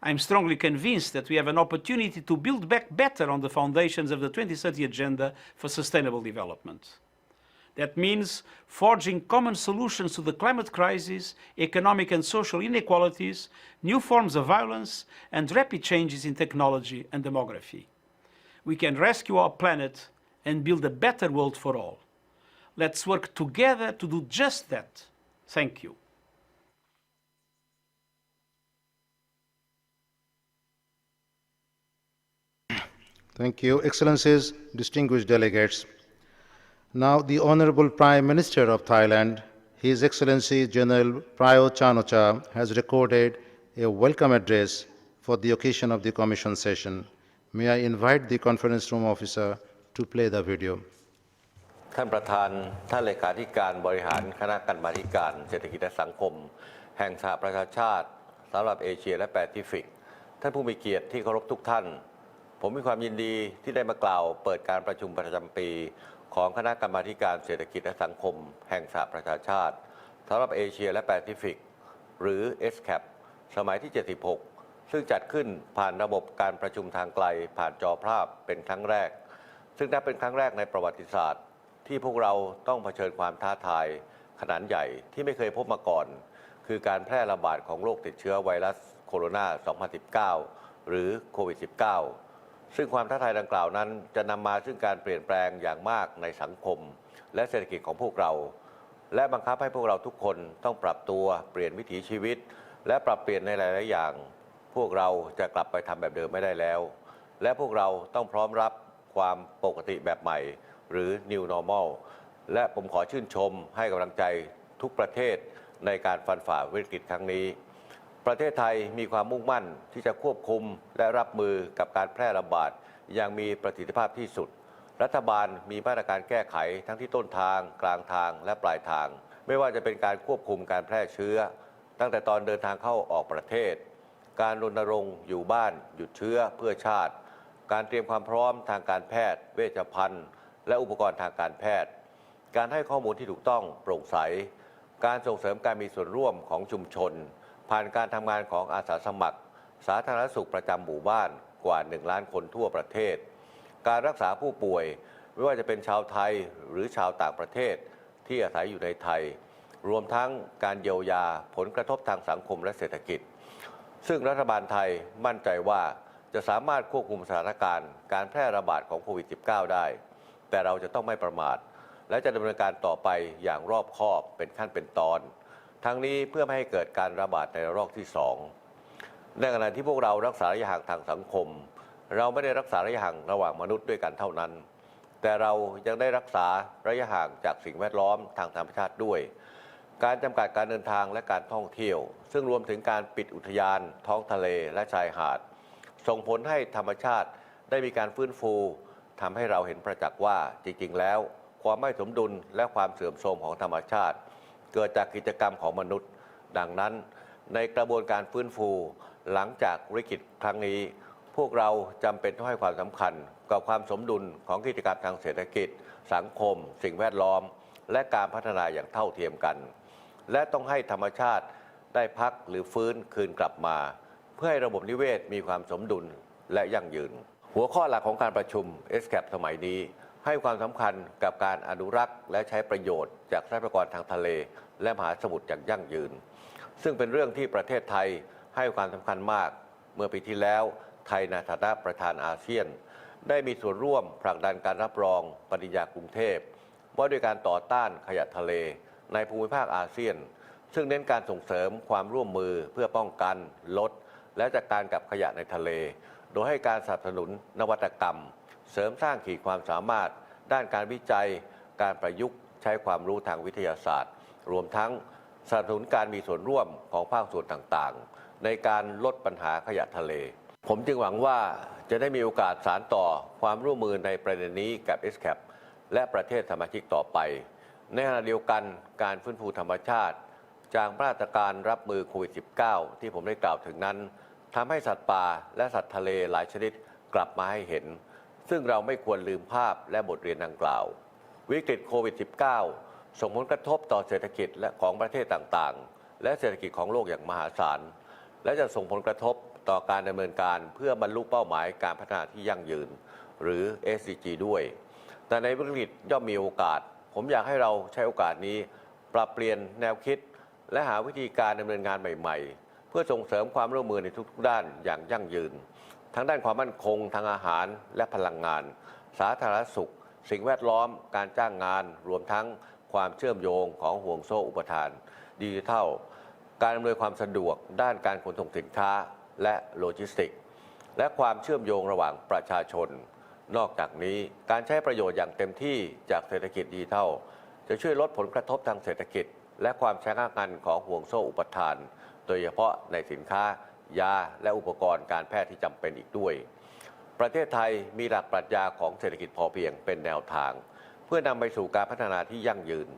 I am strongly convinced that we have an opportunity to build back better on the foundations of the 2030 Agenda for Sustainable Development. That means forging common solutions to the climate crisis, economic and social inequalities, new forms of violence, and rapid changes in technology and demography. We can rescue our planet and build a better world for all. Let's work together to do just that. Thank you. Thank you. Excellencies, distinguished delegates. Now, the Honorable Prime Minister of Thailand, His Excellency General Prayut Chan-o-cha, has recorded a welcome address for the occasion of the Commission session. May I invite the conference room officer to play the video. ท่านประธานท่านเลขาธิการบริหารคณะกรรมาธิการเศรษฐกิจและสังคมแห่งสหประชาชาติสำหรับเอเชียและแปซิฟิกท่านผู้มีเกียรติที่เคารพทุกท่านผมมีความยินดีที่ได้มากล่าวเปิดการประชุมประจำปีของคณะกรรมาธิการเศรษฐกิจและสังคมแห่งสหประชาชาติสำหรับเอเชียและแปซิฟิกหรือ ESCAP สมัยที่ 76 ซึ่งจัดขึ้นผ่านระบบการประชุมทางไกลผ่านจอภาพเป็นครั้งแรกซึ่งนับเป็นครั้งแรกในประวัติศาสตร์ที่พวกเราต้องเผชิญความท้าทายขนาดใหญ่ที่ไม่เคยพบมาก่อนคือการแพร่ระบาดของโรคติดเชื้อไวรัสโคโรนา 2019 หรือโควิด -19 ซึ่งความท้าทายดังกล่าวนั้นจะนำมาซึ่งการเปลี่ยนแปลงอย่างมากในสังคมและเศรษฐกิจของพวกเราและบังคับให้พวกเราทุกคนต้องปรับตัวเปลี่ยนวิถีชีวิตและปรับเปลี่ยนในหลายๆอย่างพวกเราจะกลับไปทำแบบเดิมไม่ได้แล้วและพวกเราต้องพร้อมรับความปกติแบบใหม่หรือ New Normal และผมขอชื่นชมให้กำลังใจทุกประเทศในการฟันฝ่าวิกฤตครั้งนี้ประเทศไทยมีความมุ่งมั่นที่จะควบคุมและรับมือกับการแพร่ระบาดอย่างมีประสิทธิภาพที่สุดรัฐบาลมีมาตรการแก้ไขทั้งที่ต้นทางกลางทางและปลายทางไม่ว่าจะเป็นการควบคุมการแพร่เชื้อตั้งแต่ตอนเดินทางเข้าออกประเทศการรณรงค์อยู่บ้านหยุดเชื้อเพื่อชาติการเตรียมความพร้อมทางการแพทย์เวชภัณฑ์และอุปกรณ์ทางการแพทย์การให้ข้อมูลที่ถูกต้องโปร่งใสการส่งเสริมการมีส่วนร่วมของชุมชนผ่านการทำงานของอาสาสมัครสาธารณสุขประจำหมู่บ้านกว่า1 ล้านคนทั่วประเทศการรักษาผู้ป่วยไม่ว่าจะเป็นชาวไทยหรือชาวต่างประเทศที่อาศัยอยู่ในไทยรวมทั้งการเยียวยาผลกระทบทางสังคมและเศรษฐกิจซึ่งรัฐบาลไทยมั่นใจว่าจะสามารถควบคุมสถานการณ์การแพร่ระบาดของโควิด -19 ได้แต่เราจะต้องไม่ประมาทและจะดำเนินการต่อไปอย่างรอบคอบเป็นขั้นเป็นตอนทั้งนี้เพื่อไม่ให้เกิดการระบาดในระลอกที่ 2ในขณะที่พวกเรารักษาระยะห่างทางสังคมเราไม่ได้รักษาระยะห่างระหว่างมนุษย์ด้วยกันเท่านั้นแต่เรายังได้รักษาระยะห่างจากสิ่งแวดล้อมทางธรรมชาติด้วยการจำกัดการเดินทางและการท่องเที่ยวซึ่งรวมถึงการปิดอุทยานท้องทะเลและชายหาดส่งผลให้ธรรมชาติได้มีการฟื้นฟูทำให้เราเห็นประจักษ์ว่าจริงๆแล้วความไม่สมดุลและความเสื่อมโทรมของธรรมชาติเกิดจากกิจกรรมของมนุษย์ดังนั้นในกระบวนการฟื้นฟูหลังจากวิกฤตครั้งนี้พวกเราจำเป็นต้องให้ความสำคัญกับความสมดุลของกิจกรรมทางเศรษฐกิจสังคมสิ่งแวดล้อมและการพัฒนาอย่างเท่าเทียมกันและต้องให้ธรรมชาติได้พักหรือฟื้นคืนกลับมาเพื่อให้ระบบนิเวศมีความสมดุลและยั่งยืนหัวข้อหลักของการประชุม SCAP สมัยนี้ให้ความสำคัญกับการอนุรักษ์และใช้ประโยชน์จากทรัพยากรทางทะเลและมหาสมุทรอย่างยั่งยืนซึ่งเป็นเรื่องที่ประเทศไทยให้ความสำคัญมากเมื่อปีที่แล้วไทยในฐานะประธานอาเซียนได้มีส่วนร่วมผลักดันการรับรองปฏิญญากรุงเทพว่าด้วยการต่อต้านขยะทะเลในภูมิภาคอาเซียนซึ่งเน้นการส่งเสริมความร่วมมือเพื่อป้องกันลดและจัดการกับขยะในทะเลโดยให้การสนับสนุนนวัตกรรมเสริมสร้างขีดความสามารถด้านการวิจัยการประยุกต์ใช้ความรู้ทางวิทยาศาสตร์รวมทั้งสนับสนุนการมีส่วนร่วมของภาคส่วนต่างๆในการลดปัญหาขยะทะเลผมจึงหวังว่าจะได้มีโอกาสสานต่อความร่วมมือในประเด็นนี้กับ SCAP และประเทศสมาชิกต่อไปในขณะเดียวกันการฟื้นฟูธรรมชาติจากมาตรการรับมือโควิด -19 ที่ผมได้กล่าวถึงนั้นทำให้สัตว์ป่าและสัตว์ทะเลหลายชนิดกลับมาให้เห็นซึ่งเราไม่ควรลืมภาพและบทเรียนดังกล่าววิกฤตโควิด -19 ส่งผลกระทบต่อเศรษฐกิจและของประเทศต่างๆและเศรษฐกิจของโลกอย่างมหาศาลและจะส่งผลกระทบต่อการดำเนินการเพื่อบรรลุเป้าหมายการพัฒนาที่ยั่งยืนหรือ SDG ด้วยแต่ในวิกฤตย่อมมีโอกาสผมอยากให้เราใช้โอกาสนี้ปรับเปลี่ยนแนวคิดและหาวิธีการดำเนินงานใหม่ๆเพื่อส่งเสริมความร่วมมือในทุกๆด้านอย่างยั่งยืนทั้งด้านความมั่นคงทางอาหารและพลังงานสาธารณสุขสิ่งแวดล้อมการจ้างงานรวมทั้งความเชื่อมโยงของห่วงโซ่อุปทานดิจิทัลการอำนวยความสะดวกด้านการขนส่งสินค้าและโลจิสติกส์และความเชื่อมโยงระหว่างประชาชนนอกจากนี้การใช้ประโยชน์อย่างเต็มที่จากเศรษฐกิจดิจิทัลจะช่วยลดผลกระทบทางเศรษฐกิจและความชะงักงันของห่วงโซ่อุปทานโดยเฉพาะในสินค้ายาและอุปกรณ์การแพทย์ที่จำเป็นอีกด้วยประเทศไทยมีหลักปรัชญาของเศรษฐกิจพอเพียงเป็นแนวทางเพื่อนำไปสู่การพัฒนาที่ยั่งยืน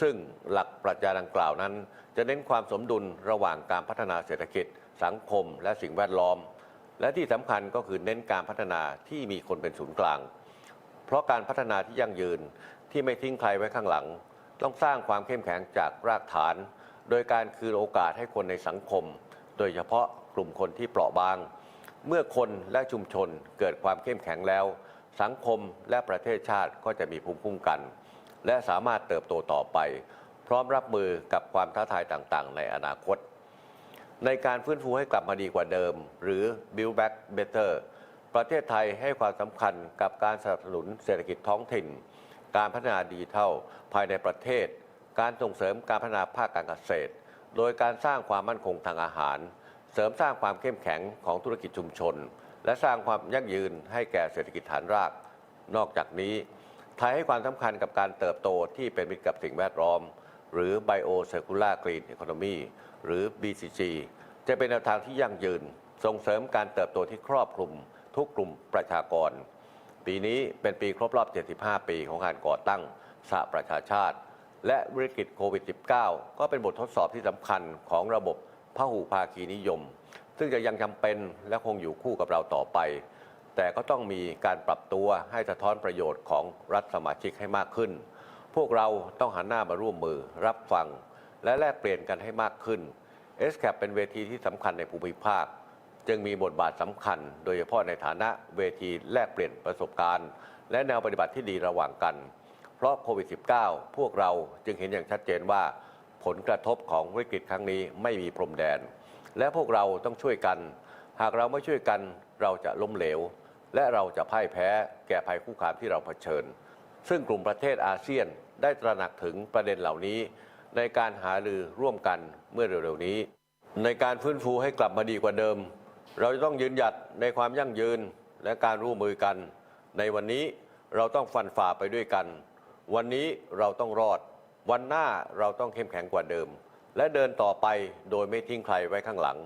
ซึ่งหลักปรัชญาดังกล่าวนั้นจะเน้นความสมดุลระหว่างการพัฒนาเศรษฐกิจสังคมและสิ่งแวดล้อมและที่สำคัญก็คือเน้นการพัฒนาที่มีคนเป็นศูนย์กลางเพราะการพัฒนาที่ยั่งยืนที่ไม่ทิ้งใครไว้ข้างหลังต้องสร้างความเข้มแข็งจากรากฐานโดยการคืนโอกาสให้คนในสังคมโดยเฉพาะกลุ่มคนที่เปราะบางเมื่อคนและชุมชนเกิดความเข้มแข็งแล้วสังคมและประเทศชาติก็จะมีภูมิคุ้มกันและสามารถเติบโตต่อไปพร้อมรับมือกับความท้าทายต่างๆในอนาคตในการฟื้นฟูให้กลับมาดีกว่าเดิมหรือ Build Back Better ประเทศไทยให้ความสำคัญกับการสนับสนุนเศรษฐกิจท้องถิ่น การพัฒนาดิจิทัลภายในประเทศ การส่งเสริมการพัฒนาภาคการเกษตร โดยการสร้างความมั่นคงทางอาหาร เสริมสร้างความเข้มแข็งของธุรกิจชุมชน และสร้างความยั่งยืนให้แก่เศรษฐกิจฐานราก นอกจากนี้ ไทยให้ความสำคัญกับการเติบโตที่เป็นมิตรกับสิ่งแวดล้อม หรือ Bio Circular Green Economy หรือ BCG จะเป็นแนวทางที่ยั่งยืน ส่งเสริมการเติบโตที่ครอบคลุมทุกกลุ่มประชากร ปีนี้เป็นปีครบรอบ 75 ปีของการก่อตั้งสหประชาชาติ และวิกฤตโควิด -19 ก็เป็นบททดสอบที่สำคัญของระบบพหุภาคีนิยม ซึ่งจะยังจำเป็นและคงอยู่คู่กับเราต่อไป แต่ก็ต้องมีการปรับตัวให้สะท้อนประโยชน์ของรัฐสมาชิกให้มากขึ้น พวกเราต้องหันหน้ามาร่วมมือรับฟัง และแลกเปลี่ยนกันให้มากขึ้น SCAP เป็นเวทีที่สำคัญในภูมิภาค จึงมีบทบาทสำคัญ โดยเฉพาะในฐานะเวทีแลกเปลี่ยนประสบการณ์ และแนวปฏิบัติที่ดีระหว่างกัน เพราะโควิด -19 พวกเราจึงเห็นอย่างชัดเจนว่าผลกระทบของวิกฤตครั้งนี้ไม่มีพรมแดน และพวกเราต้องช่วยกัน หากเราไม่ช่วยกันเราจะล้มเหลว และเราจะพ่ายแพ้แก่ภัยคุกคามที่เราเผชิญ ซึ่งกลุ่มประเทศอาเซียนได้ตระหนักถึงประเด็นเหล่านี้ ในการหารือร่วมกันเมื่อเร็วๆนี้ ในการฟื้นฟูให้กลับมาดีกว่าเดิม เราจะต้องยืนหยัดในความยั่งยืนและการร่วมมือกัน ในวันนี้เราต้องฟันฝ่าไปด้วยกัน วันนี้เราต้องรอด วันหน้าเราต้องเข้มแข็งกว่าเดิม และเดินต่อไปโดยไม่ทิ้งใครไว้ข้างหลัง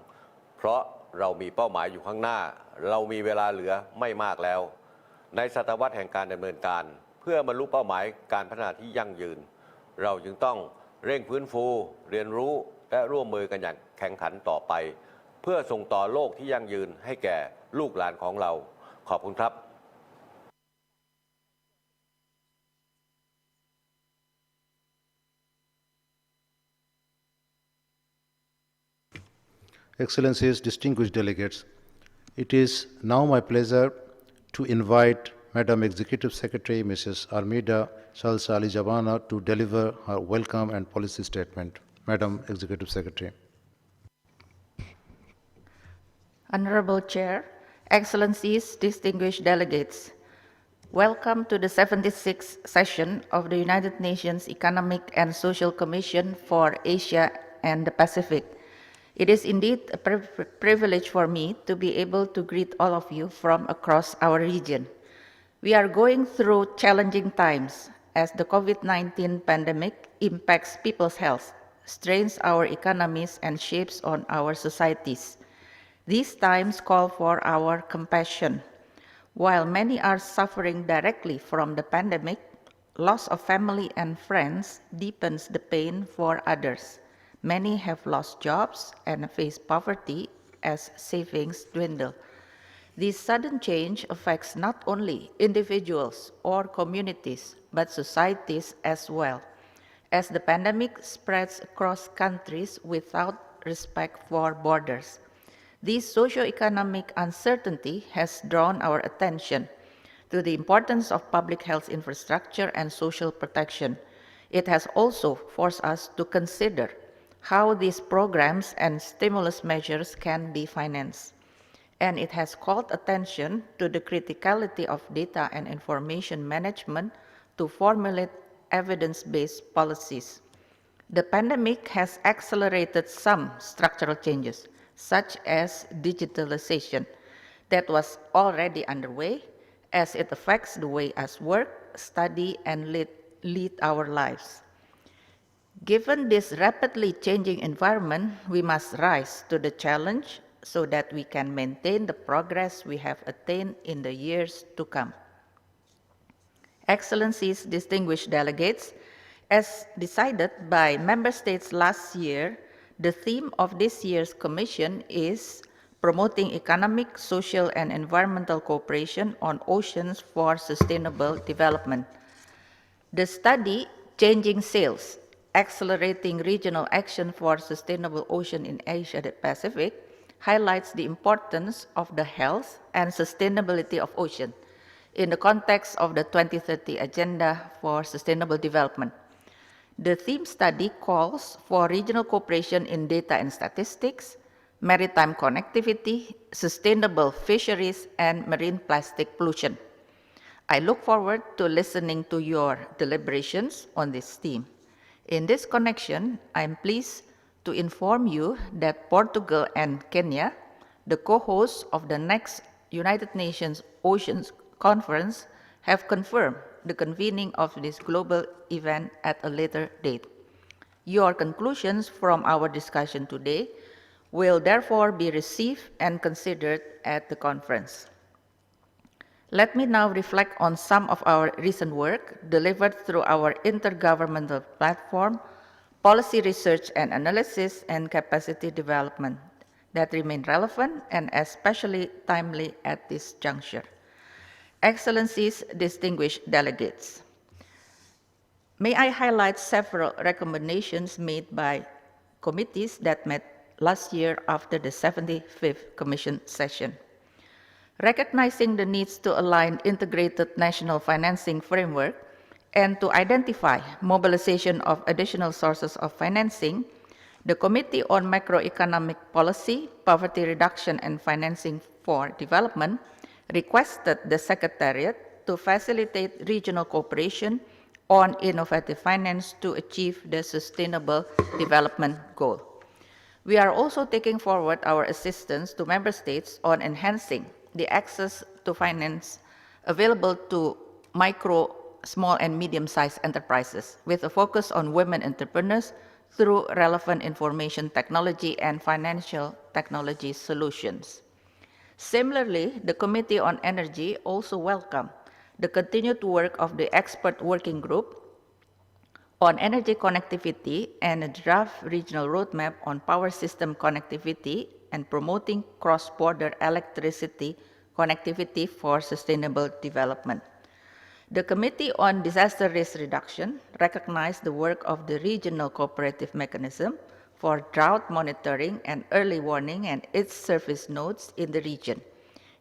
เพราะเรามีเป้าหมายอยู่ข้างหน้า เรามีเวลาเหลือไม่มากแล้ว ในศตวรรษแห่งการดำเนินการ เพื่อบรรลุเป้าหมายการพัฒนาที่ยั่งยืน เราจึงต้องเร่งฟื้นฟูเรียนรู้และร่วมมือกันอย่างแข่งขันต่อไป เพื่อส่งต่อโลกที่ยั่งยืนให้แก่ลูกหลานของเรา ขอบคุณครับ Excellencies, distinguished delegates, it is now my pleasure to invite Madam Executive Secretary Mrs. Armida Shalsali Jabana to deliver her welcome and policy statement. Madam Executive Secretary. Honorable Chair, Excellencies, distinguished delegates, welcome to the 76th session of the United Nations Economic and Social Commission for Asia and the Pacific. It is indeed a privilege for me to be able to greet all of you from across our region. We are going through challenging times as the COVID-19 pandemic impacts people's health, strains our economies, and shapes on our societies. These times call for our compassion. While many are suffering directly from the pandemic, loss of family and friends deepens the pain for others. Many have lost jobs and face poverty as savings dwindle. This sudden change affects not only individuals or communities, but societies as well, as the pandemic spreads across countries without respect for borders. This socio-economic uncertainty has drawn our attention to the importance of public health infrastructure and social protection. It has also forced us to consider how these programs and stimulus measures can be financed. And it has called attention to the criticality of data and information management to formulate evidence-based policies. The pandemic has accelerated some structural changes, such as digitalization, that was already underway as it affects the way us work, study, and lead our lives. Given this rapidly changing environment, we must rise to the challenge so that we can maintain the progress we have attained in the years to come. Excellencies, distinguished delegates, as decided by member states last year, the theme of this year's Commission is promoting economic, social, and environmental cooperation on oceans for sustainable development. The study, Changing Sails, Accelerating Regional Action for Sustainable Ocean in Asia and Pacific, highlights the importance of the health and sustainability of ocean in the context of the 2030 Agenda for Sustainable Development. The theme study calls for regional cooperation in data and statistics, maritime connectivity, sustainable fisheries, and marine plastic pollution. I look forward to listening to your deliberations on this theme. In this connection, I am pleased to inform you that Portugal and Kenya, the co-hosts of the next United Nations Oceans Conference, have confirmed the convening of this global event at a later date. Your conclusions from our discussion today will therefore be received and considered at the conference. Let me now reflect on some of our recent work delivered through our intergovernmental platform, policy research and analysis, and capacity development that remain relevant and especially timely at this juncture. Excellencies, distinguished delegates, may I highlight several recommendations made by committees that met last year after the 75th Commission session. Recognizing the needs to align integrated national financing framework and to identify mobilization of additional sources of financing, the Committee on Macroeconomic Policy, Poverty Reduction and Financing for Development requested the Secretariat to facilitate regional cooperation on innovative finance to achieve the Sustainable Development Goal. We are also taking forward our assistance to Member States on enhancing the access to finance available to micro, small, and medium-sized enterprises with a focus on women entrepreneurs through relevant information technology and financial technology solutions. Similarly, the Committee on Energy also welcomed the continued work of the expert working group on energy connectivity and a draft regional roadmap on power system connectivity and promoting cross-border electricity connectivity for sustainable development. The Committee on Disaster Risk Reduction recognized the work of the Regional Cooperative Mechanism for Drought Monitoring and Early Warning and its service nodes in the region.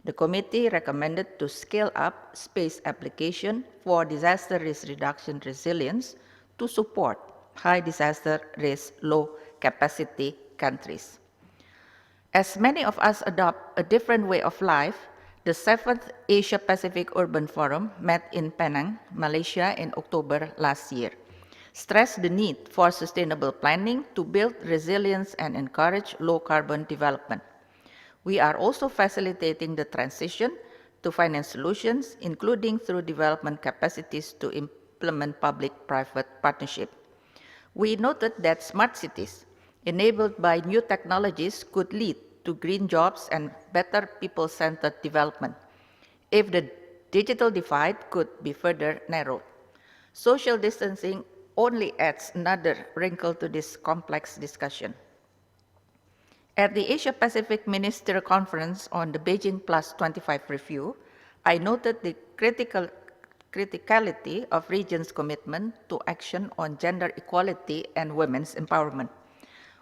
The committee recommended to scale up space application for disaster risk reduction resilience to support high disaster risk, low capacity countries. As many of us adopt a different way of life, the 7th Asia-Pacific Urban Forum met in Penang, Malaysia in October last year, stressed the need for sustainable planning to build resilience and encourage low-carbon development. We are also facilitating the transition to finance solutions, including through development capacities to implement public-private partnership. We noted that smart cities, enabled by new technologies, could lead to green jobs and better people-centered development if the digital divide could be further narrowed. Social distancing only adds another wrinkle to this complex discussion. At the Asia-Pacific Ministerial Conference on the Beijing Plus 25 review, I noted the criticality of region's commitment to action on gender equality and women's empowerment.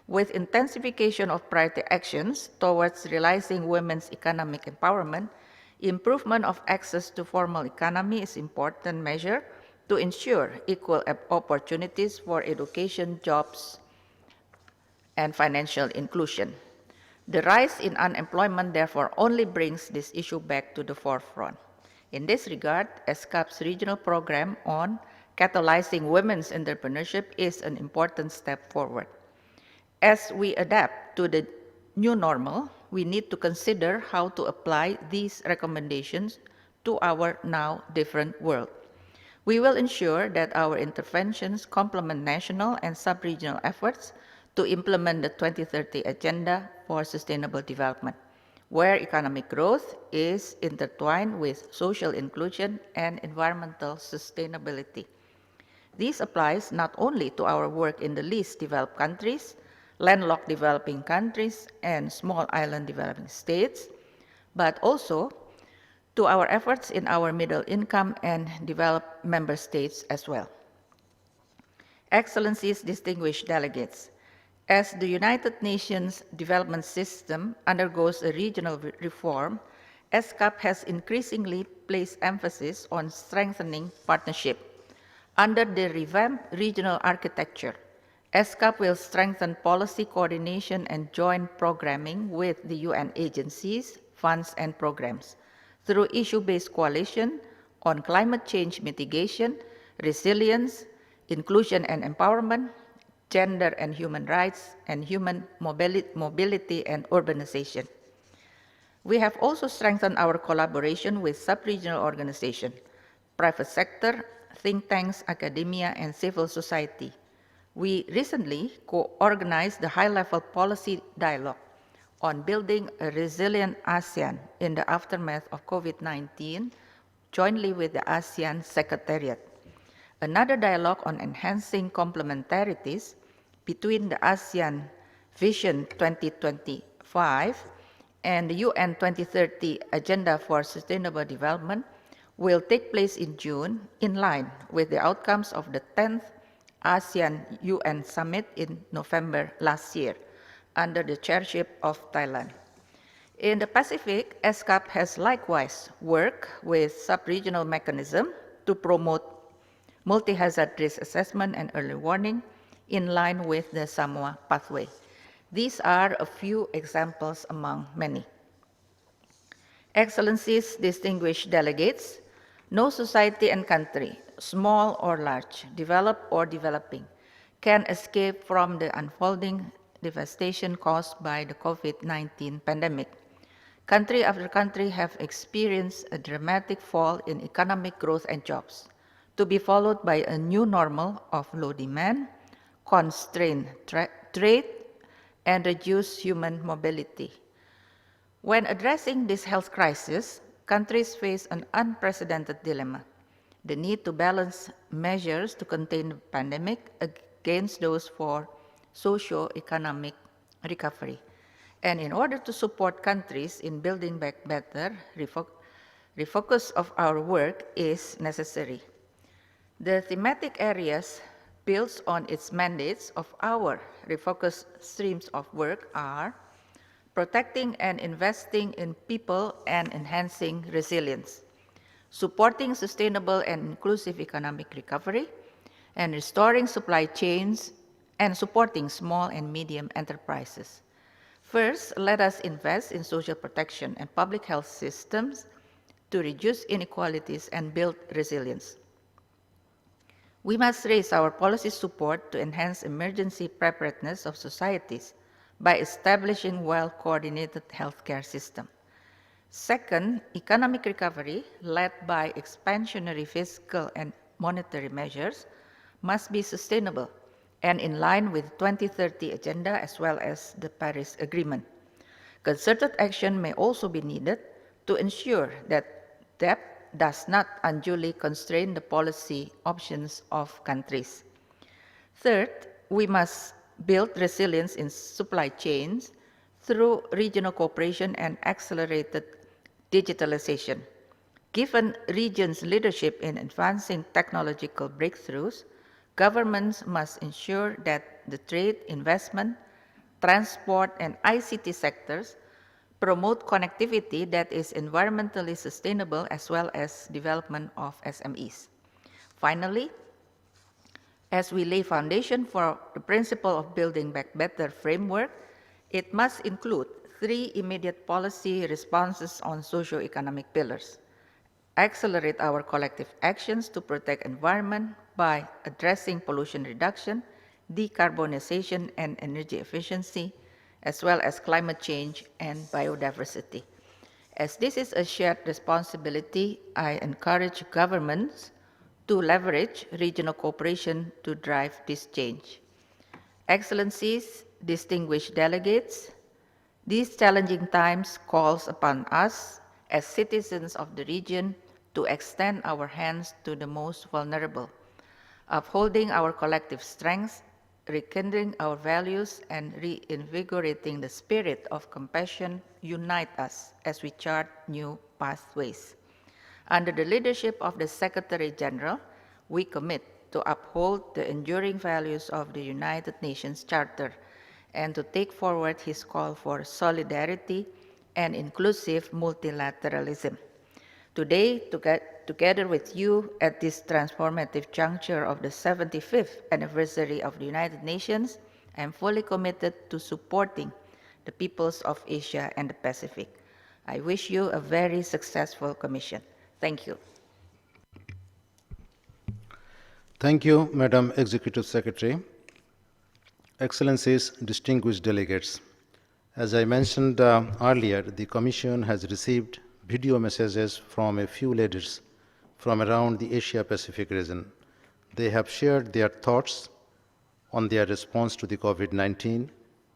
With intensification of priority actions towards realizing women's economic empowerment, improvement of access to formal economy is an important measure to ensure equal opportunities for education, jobs, and financial inclusion. The rise in unemployment therefore only brings this issue back to the forefront. In this regard, ESCAP's regional program on catalyzing women's entrepreneurship is an important step forward. As we adapt to the new normal, we need to consider how to apply these recommendations to our now different world. We will ensure that our interventions complement national and sub-regional efforts to implement the 2030 Agenda for Sustainable Development, where economic growth is intertwined with social inclusion and environmental sustainability. This applies not only to our work in the least developed countries, landlocked developing countries, and small island developing states, but also to our efforts in our middle income and developed member states as well. Excellencies, distinguished delegates, as the United Nations development system undergoes a regional reform, ESCAP has increasingly placed emphasis on strengthening partnership. Under the revamped regional architecture, ESCAP will strengthen policy coordination and joint programming with the UN agencies, funds, and programs through issue-based coalition on climate change mitigation, resilience, inclusion and empowerment, gender and human rights, and human mobility and urbanization. We have also strengthened our collaboration with sub-regional organizations, private sector, think tanks, academia, and civil society. We recently co-organized the high-level policy dialogue on building a resilient ASEAN in the aftermath of COVID-19, jointly with the ASEAN Secretariat. Another dialogue on enhancing complementarities between the ASEAN Vision 2025 and the UN 2030 Agenda for Sustainable Development will take place in June, in line with the outcomes of the 10th ASEAN-UN Summit in November last year, under the chairship of Thailand. In the Pacific, ESCAP has likewise worked with sub-regional mechanisms to promote multi-hazard risk assessment and early warning in line with the Samoa pathway. These are a few examples among many. Excellencies, distinguished delegates, no society and country, small or large, developed or developing, can escape from the unfolding devastation caused by the COVID-19 pandemic. Country after country have experienced a dramatic fall in economic growth and jobs, to be followed by a new normal of low demand, constrained trade, and reduced human mobility. When addressing this health crisis, countries face an unprecedented dilemma: the need to balance measures to contain the pandemic against those for socio-economic recovery. And in order to support countries in building back better, refocus of our work is necessary. The thematic areas built on its mandates of our refocused streams of work are protecting and investing in people and enhancing resilience, supporting sustainable and inclusive economic recovery, and restoring supply chains and supporting small and medium enterprises. First, let us invest in social protection and public health systems to reduce inequalities and build resilience. We must raise our policy support to enhance emergency preparedness of societies by establishing well-coordinated healthcare system. Second, economic recovery, led by expansionary fiscal and monetary measures, must be sustainable and in line with the 2030 Agenda as well as the Paris Agreement. Concerted action may also be needed to ensure that debt does not unduly constrain the policy options of countries. Third, we must build resilience in supply chains through regional cooperation and accelerated digitalization. Given regions' leadership in advancing technological breakthroughs, governments must ensure that the trade, investment, transport, and ICT sectors promote connectivity that is environmentally sustainable as well as development of SMEs. Finally, as we lay foundation for the principle of building back better framework, it must include 3 immediate policy responses on socio-economic pillars. Accelerate our collective actions to protect environment by addressing pollution reduction, decarbonization, and energy efficiency, as well as climate change and biodiversity. As this is a shared responsibility, I encourage governments to leverage regional cooperation to drive this change. Excellencies, distinguished delegates, these challenging times calls upon us as citizens of the region to extend our hands to the most vulnerable, upholding our collective strengths, rekindling our values, and reinvigorating the spirit of compassion unite us as we chart new pathways. Under the leadership of the Secretary General, we commit to uphold the enduring values of the United Nations Charter and to take forward his call for solidarity and inclusive multilateralism. Today, that together with you at this transformative juncture of the 75th anniversary of the United Nations, I am fully committed to supporting the peoples of Asia and the Pacific. I wish you a very successful Commission. Thank you. Thank you, Madam Executive Secretary. Excellencies, distinguished delegates. As I mentioned earlier, the Commission has received video messages from a few leaders from around the Asia-Pacific region. They have shared their thoughts on their response to the COVID-19,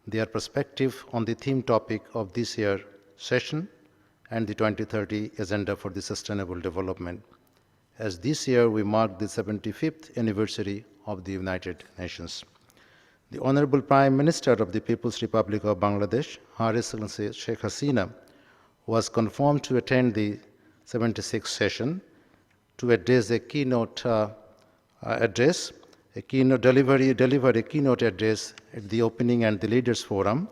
their perspective on the theme topic of this year's session, and the 2030 Agenda for the Sustainable Development, as this year we mark the 75th anniversary of the United Nations. The Honorable Prime Minister of the People's Republic of Bangladesh, Her Excellency Sheikh Hasina, was confirmed to attend the 76th session to address a keynote deliver a keynote address at the opening and the Leaders Forum.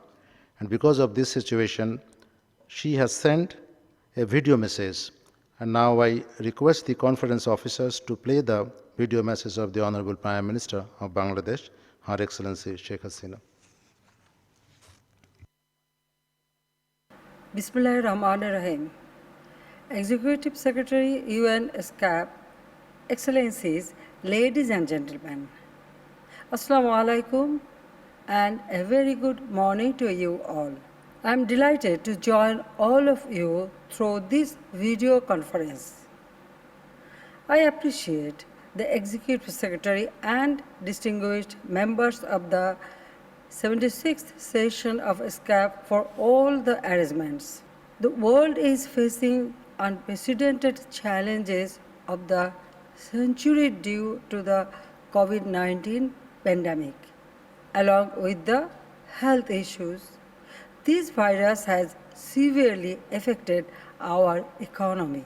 And because of this situation, she has sent a video message. And now I request the conference officers to play the video message of the Honorable Prime Minister of Bangladesh, Her Excellency Sheikh Hasina. Bismillahir Rahmanir Rahim. Executive Secretary UN SCAP, Excellencies, ladies and gentlemen, Assalamu alaikum and a very good morning to you all. I am delighted to join all of you through this video conference. I appreciate the Executive Secretary and distinguished members of the 76th session of SCAP for all the arrangements. The world is facing unprecedented challenges of the century due to the COVID-19 pandemic. Along with the health issues, this virus has severely affected our economy.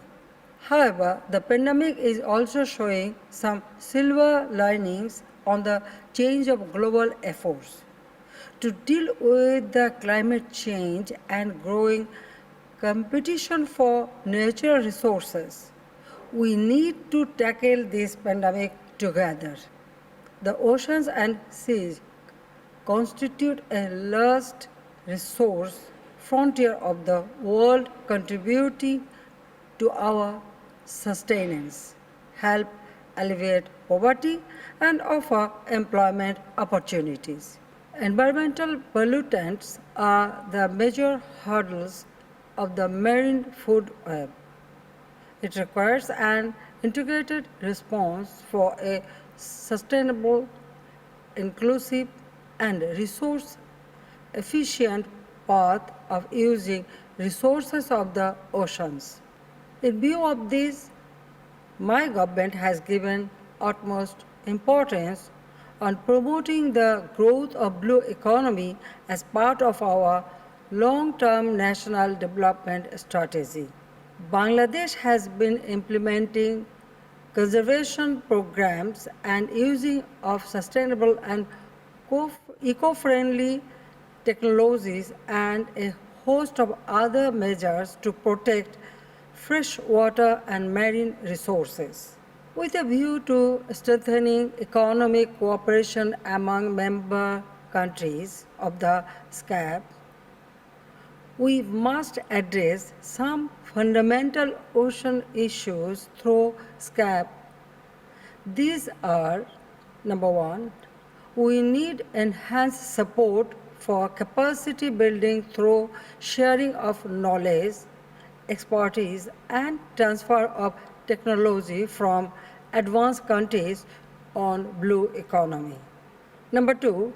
However, the pandemic is also showing some silver linings on the change of global efforts. To deal with the climate change and growing competition for natural resources, we need to tackle this pandemic together. The oceans and seas constitute a last resource frontier of the world, contributing to our sustenance, help alleviate poverty, and offer employment opportunities. Environmental pollutants are the major hurdles of the marine food web. It requires an integrated response for a sustainable, inclusive, and resource-efficient path of using resources of the oceans. In view of this, my government has given utmost importance on promoting the growth of blue economy as part of our long-term national development strategy. Bangladesh has been implementing conservation programs and using of sustainable and eco-friendly technologies and a host of other measures to protect fresh water and marine resources. With a view to strengthening economic cooperation among member countries of the SCAP, we must address some fundamental ocean issues through SCAP. These are, number one, we need enhanced support for capacity building through sharing of knowledge, expertise, and transfer of technology from advanced countries on blue economy. Number two,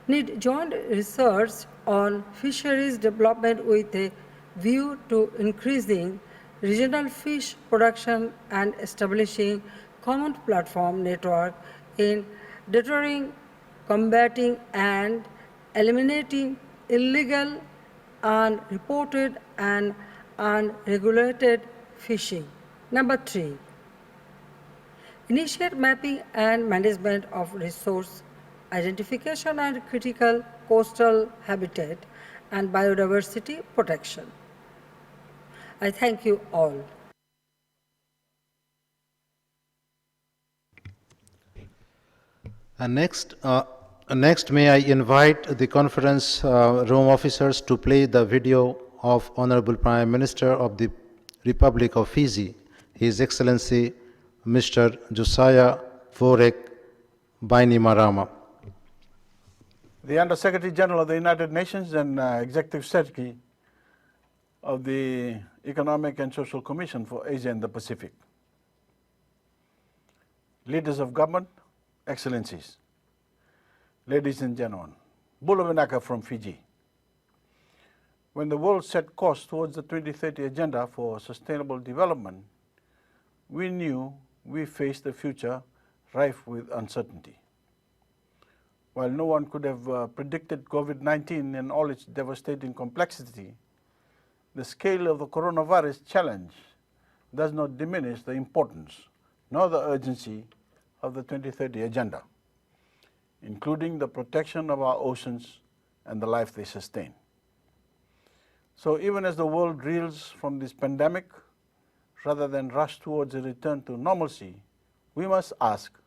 need joint research on fisheries development with a view to increasing regional fish production and establishing common platform network in deterring, combating, and eliminating illegal, unreported, and unregulated fishing. Number three, initiate mapping and management of resource identification and critical coastal habitat and biodiversity protection. I thank you all. Next, may I invite the conference room officers to play the video of Honorable Prime Minister of the Republic of Fiji, His Excellency Mr. Josiah Vorek Bainimarama. The Under-Secretary General of the United Nations and Executive Secretary of the Economic and Social Commission for Asia and the Pacific. Leaders of government, Excellencies, ladies and gentlemen, Bulavinaka from Fiji. When the world set course towards the 2030 Agenda for Sustainable Development, we knew we faced a future rife with uncertainty. While no one could have predicted COVID-19 and all its devastating complexity, the scale of the coronavirus challenge does not diminish the importance nor the urgency of the 2030 Agenda, including the protection of our oceans and the life they sustain. So even as the world reels from this pandemic, rather than rush towards a return to normalcy, we must ask,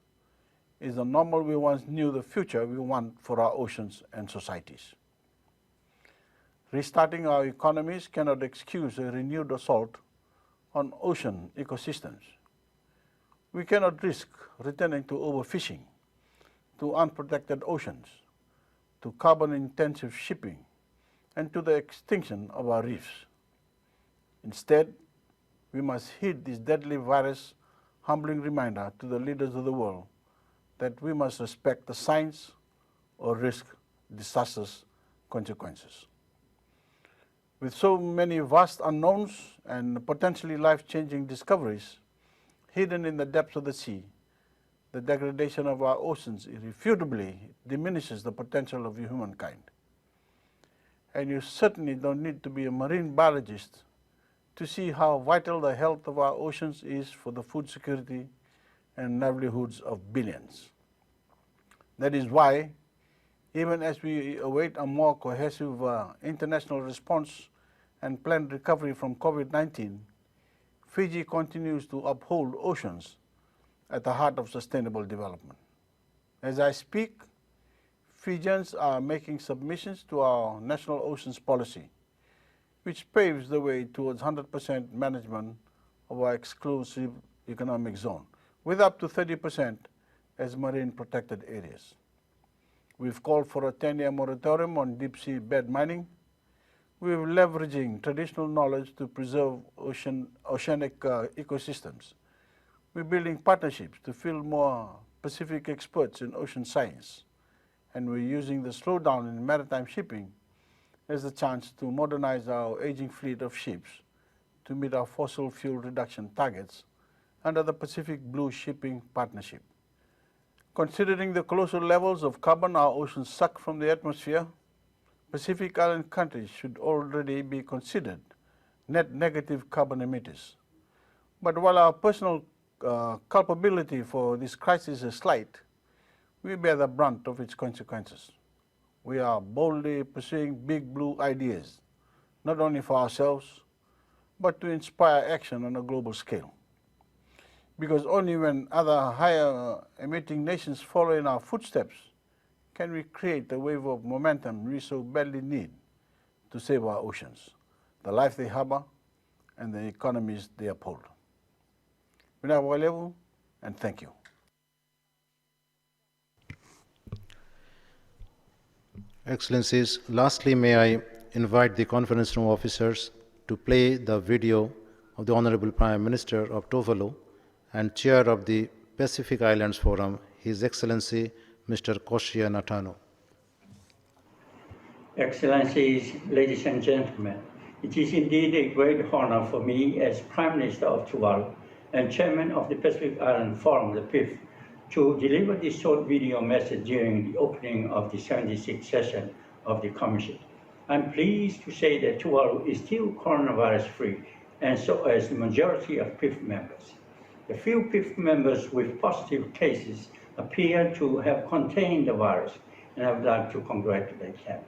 is the normal we once knew the future we want for our oceans and societies? Restarting our economies cannot excuse a renewed assault on ocean ecosystems. We cannot risk returning to overfishing, to unprotected oceans, to carbon-intensive shipping, and to the extinction of our reefs. Instead, we must heed this deadly virus' humbling reminder to the leaders of the world that we must respect the science or risk disastrous consequences. With so many vast unknowns and potentially life-changing discoveries hidden in the depths of the sea, the degradation of our oceans irrefutably diminishes the potential of humankind. And you certainly don't need to be a marine biologist to see how vital the health of our oceans is for the food security and livelihoods of billions. That is why, even as we await a more cohesive international response and planned recovery from COVID-19, Fiji continues to uphold oceans at the heart of sustainable development. As I speak, Fijians are making submissions to our National Oceans Policy, which paves the way towards 100% management of our exclusive economic zone, with up to 30% as marine protected areas. We've called for a 10-year moratorium on deep-sea bed mining. We're leveraging traditional knowledge to preserve oceanic ecosystems. We're building partnerships to field more Pacific experts in ocean science. And we're using the slowdown in maritime shipping as a chance to modernize our aging fleet of ships to meet our fossil fuel reduction targets under the Pacific Blue Shipping Partnership. Considering the colossal levels of carbon our oceans suck from the atmosphere, Pacific Island countries should already be considered net negative carbon emitters. But while our personal culpability for this crisis is slight, we bear the brunt of its consequences. We are boldly pursuing big blue ideas, not only for ourselves, but to inspire action on a global scale. Because only when other higher emitting nations follow in our footsteps can we create a wave of momentum we so badly need to save our oceans, the life they harbor, and the economies they uphold. And thank you. Excellencies, lastly, may I invite the conference room officers to play the video of the Honorable Prime Minister of Tuvalu and Chair of the Pacific Islands Forum, His Excellency Mr. Koshia Natano. Excellencies, ladies and gentlemen, it is indeed a great honor for me as Prime Minister of Tuvalu and Chairman of the Pacific Island Forum, the PIF, to deliver this short video message during the opening of the 76th session of the Commission. I'm pleased to say that Tuvalu is still coronavirus-free, and so is the majority of PIF members. The few PIF members with positive cases appear to have contained the virus, and I would like to congratulate them.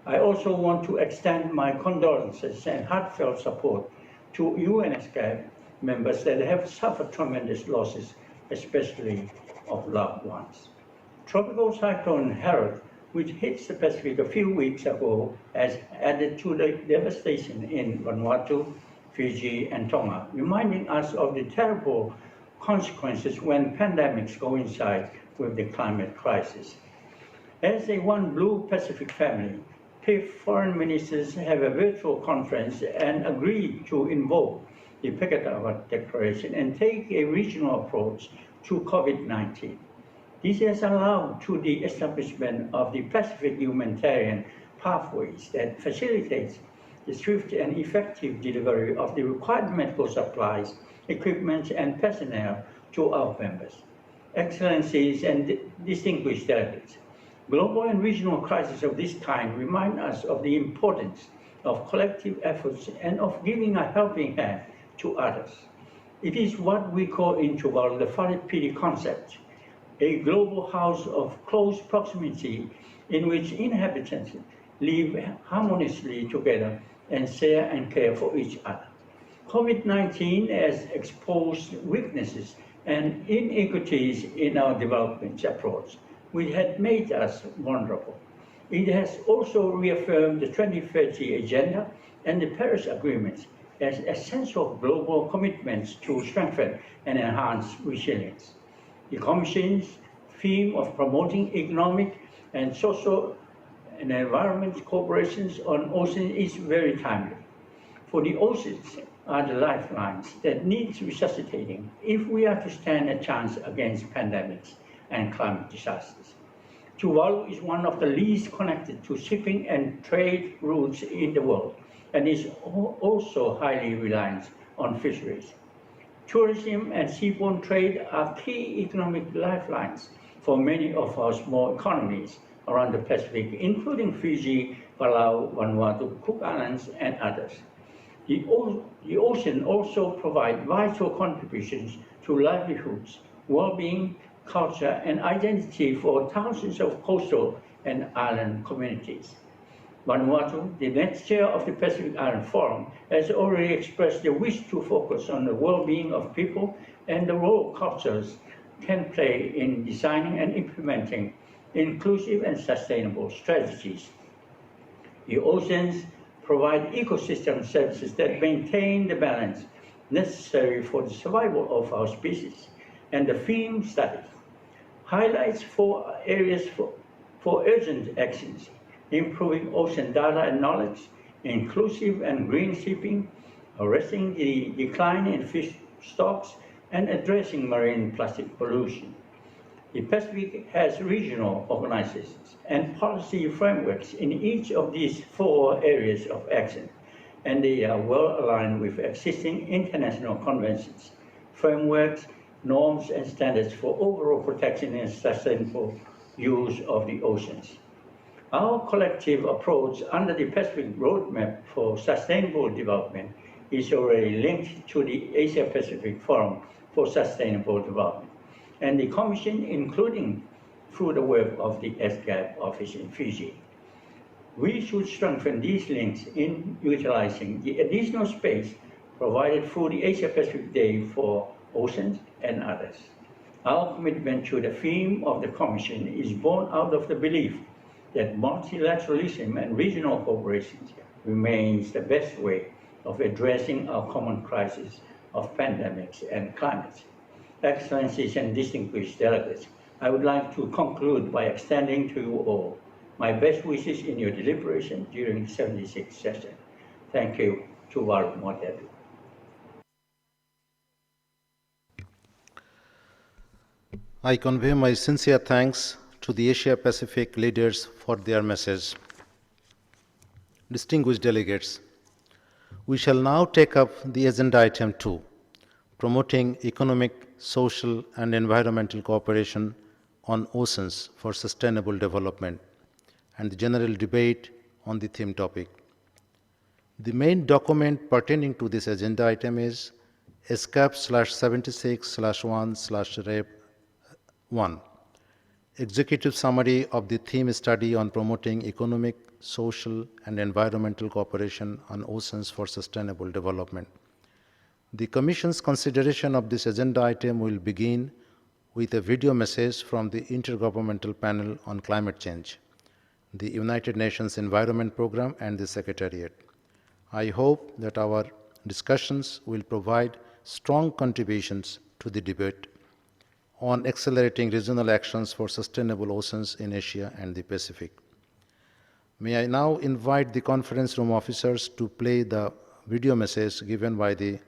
I also want to extend my condolences and heartfelt support to UNSCAP members that have suffered tremendous losses, especially of loved ones. Tropical cyclone Harold, which hit the Pacific a few weeks ago, has added to the devastation in Vanuatu, Fiji, and Tonga, reminding us of the terrible consequences when pandemics coincide with the climate crisis. As a One Blue Pacific family, PIF foreign ministers have a virtual conference and agreed to invoke the Pekatawa Declaration and take a regional approach to COVID-19. This has allowed to the establishment of the Pacific humanitarian pathways that facilitates the swift and effective delivery of the required medical supplies, equipment, and personnel to our members. Excellencies and distinguished delegates, global and regional crises of this kind remind us of the importance of collective efforts and of giving a helping hand to others. It is what we call in Tuvalu the Faripiri concept, a global house of close proximity in which inhabitants live harmoniously together and share and care for each other. COVID-19 has exposed weaknesses and inequities in our development approach, which had made us vulnerable. It has also reaffirmed the 2030 Agenda and the Paris Agreement as essential global commitments to strengthen and enhance resilience. The Commission's theme of promoting economic and social and environment cooperations on oceans is very timely. For the oceans are the lifelines that need resuscitating if we are to stand a chance against pandemics and climate disasters. Tuvalu is one of the least connected to shipping and trade routes in the world and is also highly reliant on fisheries. Tourism and seaborne trade are key economic lifelines for many of our small economies around the Pacific, including Fiji, Palau, Vanuatu, Cook Islands, and others. The ocean also provides vital contributions to livelihoods, well-being, culture, and identity for thousands of coastal and island communities. Vanuatu, the next chair of the Pacific Island Forum, has already expressed the wish to focus on the well-being of people and the role cultures can play in designing and implementing inclusive and sustainable strategies. The oceans provide ecosystem services that maintain the balance necessary for the survival of our species, and the theme study highlights 4 areas for urgent actions: improving ocean data and knowledge, inclusive and green shipping, arresting the decline in fish stocks, and addressing marine plastic pollution. The Pacific has regional organizations and policy frameworks in each of these 4 areas of action, and they are well aligned with existing international conventions, frameworks, norms, and standards for overall protection and sustainable use of the oceans. Our collective approach under the Pacific Roadmap for Sustainable Development is already linked to the Asia-Pacific Forum for Sustainable Development, and the Commission, including through the work of the SGAP office in Fiji. We should strengthen these links in utilizing the additional space provided through the Asia-Pacific Day for Oceans and others. Our commitment to the theme of the Commission is born out of the belief that multilateralism and regional cooperation remains the best way of addressing our common crisis of pandemics and climate. Excellencies and distinguished delegates, I would like to conclude by extending to you all my best wishes in your deliberation during the 76th session. Thank you. Tuvalu Motedu. I convey my sincere thanks to the Asia-Pacific leaders for their message. Distinguished delegates, we shall now take up the agenda item 2, promoting economic, social, and environmental cooperation on oceans for sustainable development, and the general debate on the theme topic. The main document pertaining to this agenda item is SCAP/76/1/Rep1, Executive Summary of the Theme Study on Promoting Economic, Social, and Environmental Cooperation on Oceans for Sustainable Development. The Commission's consideration of this agenda item will begin with a video message from the Intergovernmental Panel on Climate Change, the United Nations Environment Programme, and the Secretariat. I hope that our discussions will provide strong contributions to the debate on accelerating regional actions for sustainable oceans in Asia and the Pacific. May I now invite the conference room officers to play the video message given by the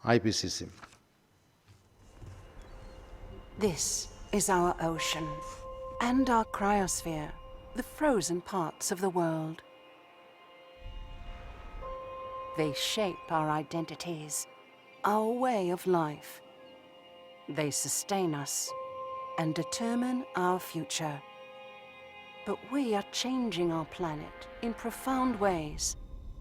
IPCC. This is our ocean and our cryosphere, the frozen parts of the world. They shape our identities, our way of life. They sustain us and determine our future. But we are changing our planet in profound ways.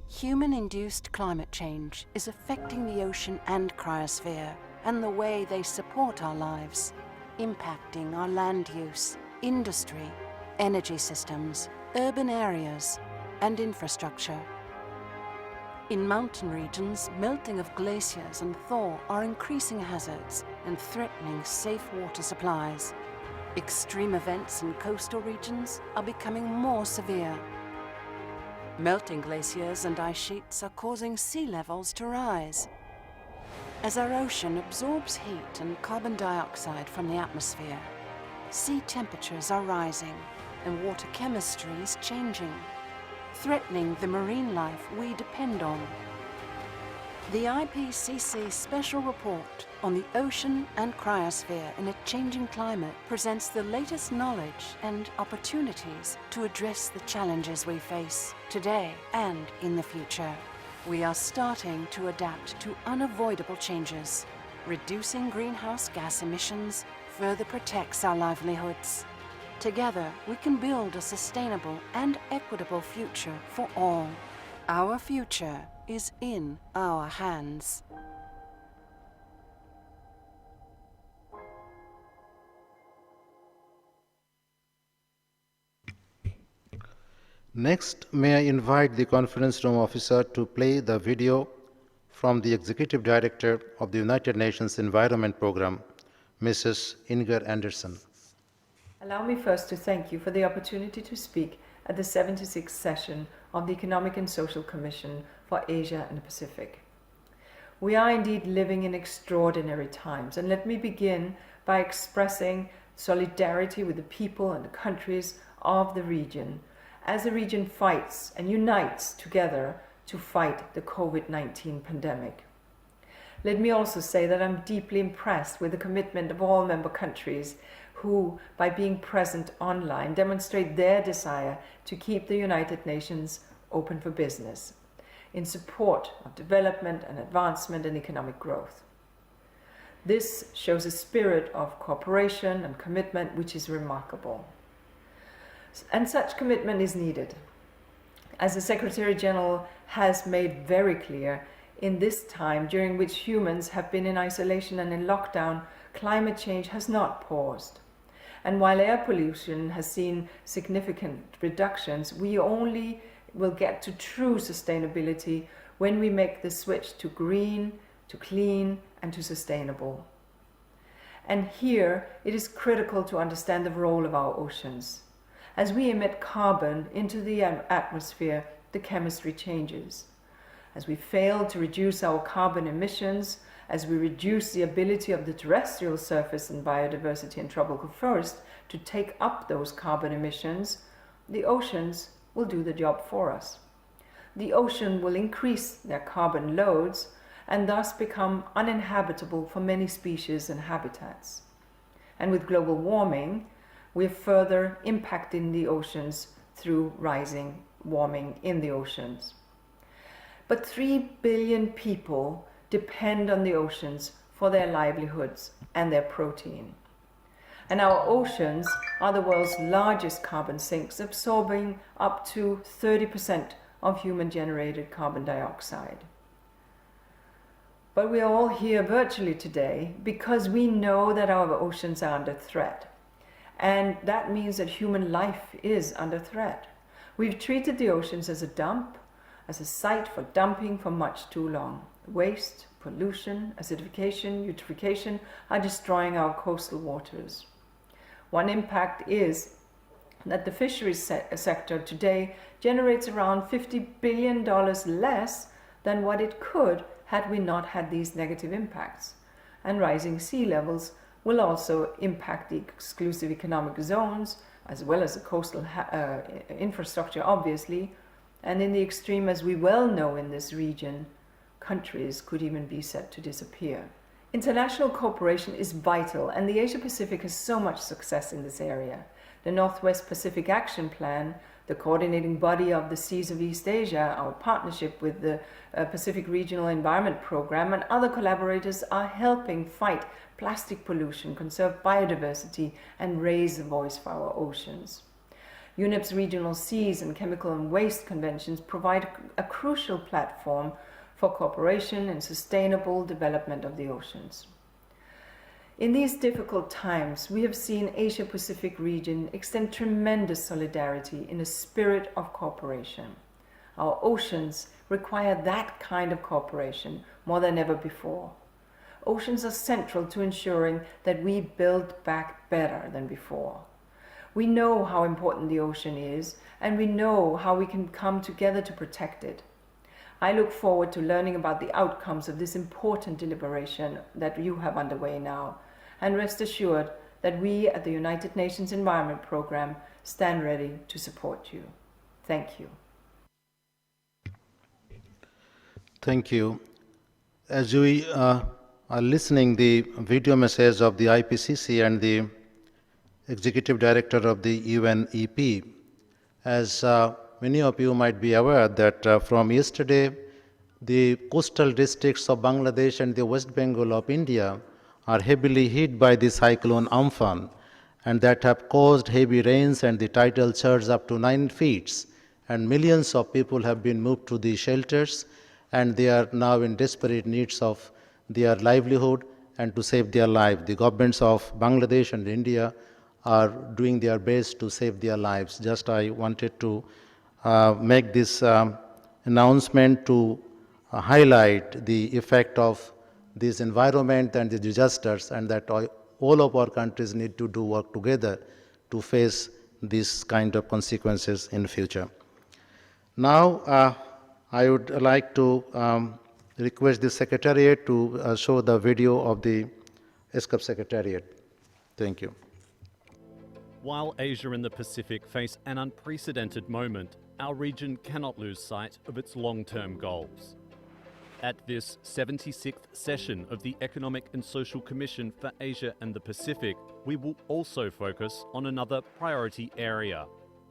Human-induced climate change is affecting the ocean and cryosphere and the way they support our lives, impacting our land use, industry, energy systems, urban areas, and infrastructure. In mountain regions, melting of glaciers and thaw are increasing hazards and threatening safe water supplies. Extreme events in coastal regions are becoming more severe. Melting glaciers and ice sheets are causing sea levels to rise. As our ocean absorbs heat and carbon dioxide from the atmosphere, sea temperatures are rising and water chemistry is changing, threatening the marine life we depend on. The IPCC Special Report on the Ocean and Cryosphere in a Changing Climate presents the latest knowledge and opportunities to address the challenges we face today and in the future. We are starting to adapt to unavoidable changes. Reducing greenhouse gas emissions further protects our livelihoods. Together, we can build a sustainable and equitable future for all. Our future is in our hands. Next, may I invite the conference room officer to play the video from the Executive Director of the United Nations Environment Programme, Mrs. Inger Anderson. Allow me first to thank you for the opportunity to speak at the 76th session of the Economic and Social Commission for Asia and the Pacific. We are indeed living in extraordinary times, and let me begin by expressing solidarity with the people and the countries of the region as the region fights and unites together to fight the COVID-19 pandemic. Let me also say that I'm deeply impressed with the commitment of all member countries who, by being present online, demonstrate their desire to keep the United Nations open for business in support of development and advancement and economic growth. This shows a spirit of cooperation and commitment which is remarkable. And such commitment is needed. As the Secretary General has made very clear, in this time during which humans have been in isolation and in lockdown, climate change has not paused. And while air pollution has seen significant reductions, we only will get to true sustainability when we make the switch to green, to clean, and to sustainable. And here it is critical to understand the role of our oceans. As we emit carbon into the atmosphere, the chemistry changes. As we fail to reduce our carbon emissions, as we reduce the ability of the terrestrial surface and biodiversity and tropical forest to take up those carbon emissions, the oceans will do the job for us. The ocean will increase their carbon loads and thus become uninhabitable for many species and habitats. And with global warming, we're further impacting the oceans through rising warming in the oceans. But 3 billion people depend on the oceans for their livelihoods and their protein. And our oceans are the world's largest carbon sinks, absorbing up to 30% of human-generated carbon dioxide. But we are all here virtually today because we know that our oceans are under threat. And that means that human life is under threat. We've treated the oceans as a dump, as a site for dumping for much too long. Waste, Pollution, acidification, eutrophication are destroying our coastal waters. One impact is that the fisheries sector today generates around $50 billion less than what it could had we not had these negative impacts. And rising sea levels will also impact the exclusive economic zones, as well as the coastal infrastructure, obviously. And in the extreme, as we well know in this region, countries could even be said to disappear. International cooperation is vital, and the Asia-Pacific has so much success in this area. The Northwest Pacific Action Plan, the coordinating body of the Seas of East Asia, our partnership with the Pacific Regional Environment Program, and other collaborators are helping fight plastic pollution, conserve biodiversity, and raise the voice for our oceans. UNEP's regional seas and chemical and waste conventions provide a crucial platform for cooperation and sustainable development of the oceans. In these difficult times, we have seen Asia-Pacific region extend tremendous solidarity in a spirit of cooperation. Our oceans require that kind of cooperation more than ever before. Oceans are central to ensuring that we build back better than before. We know how important the ocean is, and we know how we can come together to protect it. I look forward to learning about the outcomes of this important deliberation that you have underway now, and rest assured that we at the United Nations Environment Programme stand ready to support you. Thank you. Thank you. As we are listening the video message of the IPCC and the Executive Director of the UNEP, as many of you might be aware that from yesterday, the coastal districts of Bangladesh and the West Bengal of India are heavily hit by the cyclone Amphan, and that have caused heavy rains and the tidal surge up to 9 feet, and millions of people have been moved to the shelters, and they are now in desperate needs of their livelihood and to save their life. The governments of Bangladesh and India are doing their best to save their lives. Just I wanted to make this announcement to highlight the effect of this environment and the disasters, and that all of our countries need to do work together to face this kind of consequences in future. Now, I would like to request the Secretariat to show the video of the ESCAP Secretariat. Thank you. While Asia and the Pacific face an unprecedented moment, our region cannot lose sight of its long-term goals. At this 76th session of the Economic and Social Commission for Asia and the Pacific, we will also focus on another priority area,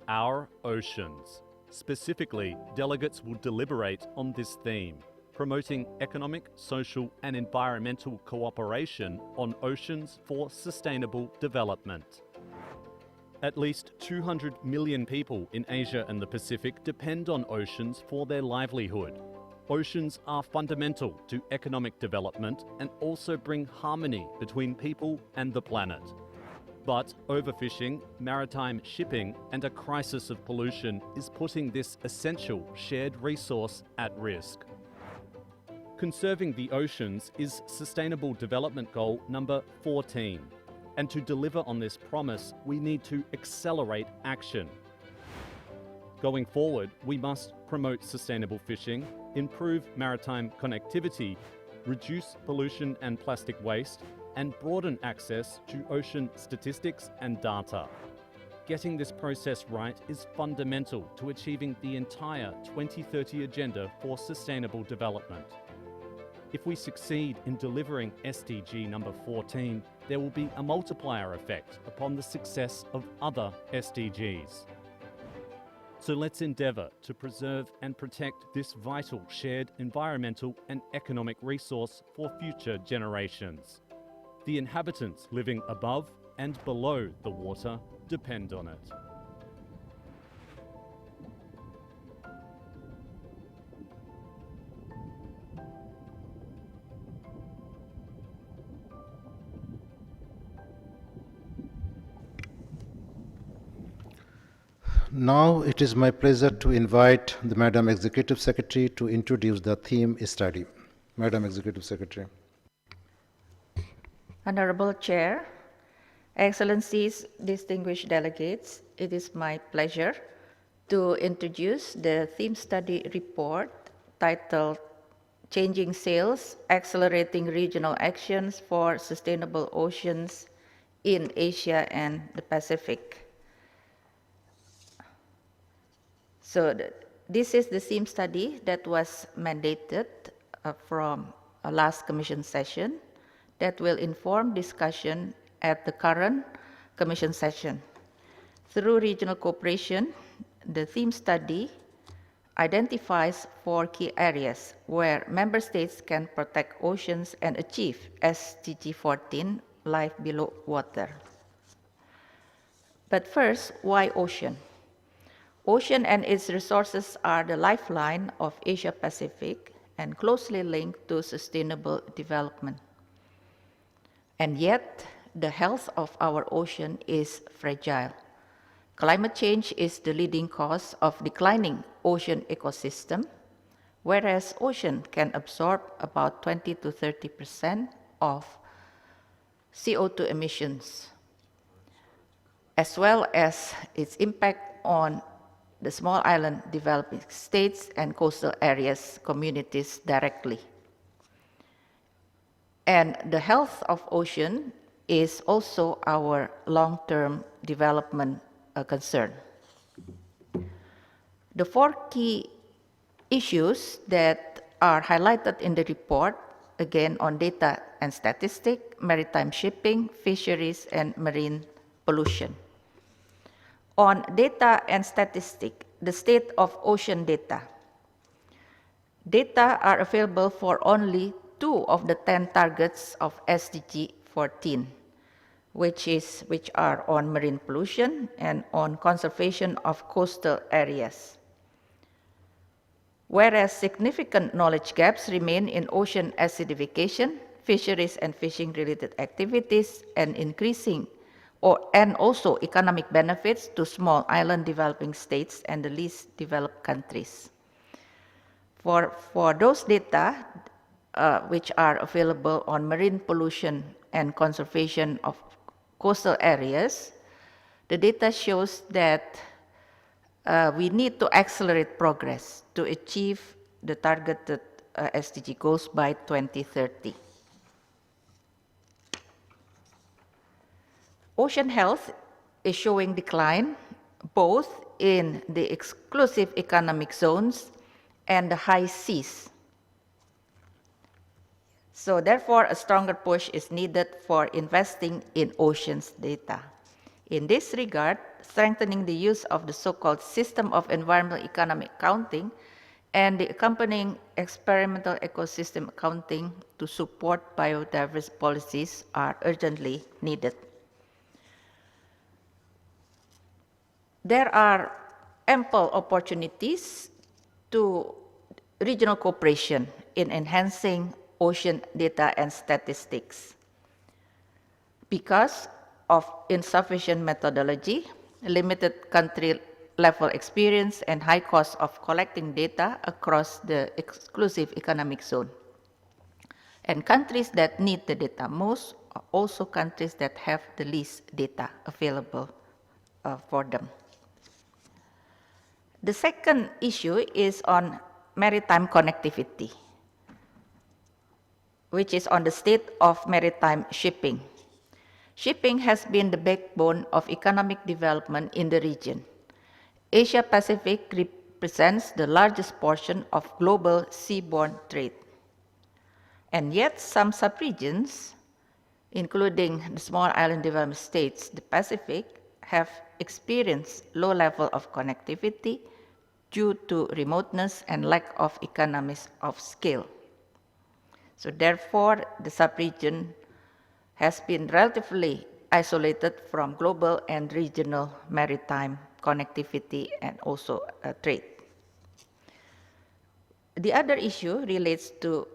our oceans. Specifically, delegates will deliberate on this theme, promoting economic, social and environmental cooperation on oceans for sustainable development. At least 200 million people in Asia and the Pacific depend on oceans for their livelihood. Oceans are fundamental to economic development and also bring harmony between people and the planet. But overfishing, maritime shipping, and a crisis of pollution is putting this essential shared resource at risk. Conserving the oceans is Sustainable Development Goal number 14. And to deliver on this promise, we need to accelerate action. Going forward, we must promote sustainable fishing, improve maritime connectivity, reduce pollution and plastic waste, and broaden access to ocean statistics and data. Getting this process right is fundamental to achieving the entire 2030 Agenda for Sustainable Development. If we succeed in delivering SDG number 14, there will be a multiplier effect upon the success of other SDGs. So let's endeavour to preserve and protect this vital shared environmental and economic resource for future generations. The inhabitants living above and below the water depend on it. Now it is my pleasure to invite the Madam Executive Secretary to introduce the theme study. Madam Executive Secretary. Honorable Chair, Excellencies, distinguished delegates, it is my pleasure to introduce the theme study report titled Changing Sails, Accelerating Regional Actions for Sustainable Oceans in Asia and the Pacific. So this is the theme study that was mandated from a last Commission session that will inform discussion at the current Commission session. Through regional cooperation, the theme study identifies 4 key areas where member states can protect oceans and achieve SDG 14, life below water. But first, why ocean? Ocean and its resources are the lifeline of Asia Pacific and closely linked to sustainable development. And yet, the health of our ocean is fragile. Climate change is the leading cause of declining ocean ecosystem, whereas ocean can absorb about 20 to 30% of CO2 emissions, as well as its impact on the small island developing states and coastal areas communities directly. And the health of ocean is also our long-term development concern. The 4 key issues that are highlighted in the report, again on data and statistics, maritime shipping, fisheries, and marine pollution. On data and statistics, the state of ocean data. Data are available for only 2 of the 10 targets of SDG 14, which are on marine pollution and on conservation of coastal areas. Whereas significant knowledge gaps remain in ocean acidification, fisheries and fishing-related activities, and and also economic benefits to small island developing states and the least developed countries. For those data which are available on marine pollution and conservation of coastal areas, the data shows that we need to accelerate progress to achieve the targeted SDG goals by 2030. Ocean health is showing decline both in the exclusive economic zones and the high seas. So therefore, a stronger push is needed for investing in oceans data. In this regard, strengthening the use of the so-called system of environmental economic accounting and the accompanying experimental ecosystem accounting to support biodiversity policies are urgently needed. There are ample opportunities to regional cooperation in enhancing ocean data and statistics. Because of insufficient methodology, limited country-level experience, and high cost of collecting data across the exclusive economic zone. And countries that need the data most are also countries that have the least data available for them. The second issue is on maritime connectivity, which is on the state of maritime shipping. Shipping has been the backbone of economic development in the region. Asia Pacific represents the largest portion of global seaborne trade. And yet some subregions, including the small island developed states, the Pacific, have experienced low level of connectivity due to remoteness and lack of economies of scale. So therefore, the subregion has been relatively isolated from global and regional maritime connectivity and also trade. The other issue relates to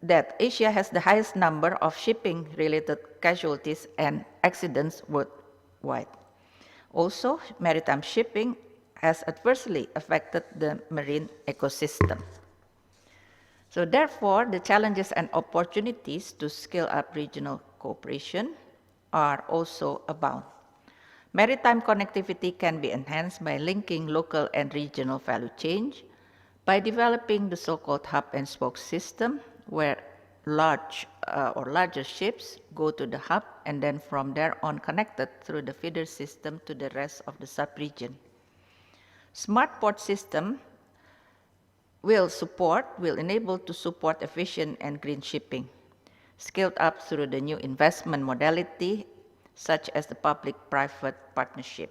that Asia has the highest number of shipping-related casualties and accidents worldwide. Also, maritime shipping has adversely affected the marine ecosystem. So therefore, the challenges and opportunities to scale up regional cooperation are also abound. Maritime connectivity can be enhanced by linking local and regional value chain, by developing the so-called hub and spoke system, where larger ships go to the hub and then from there on connected through the feeder system to the rest of the sub-region. Smart port system will enable to support efficient and green shipping, scaled up through the new investment modality, such as the public-private partnership.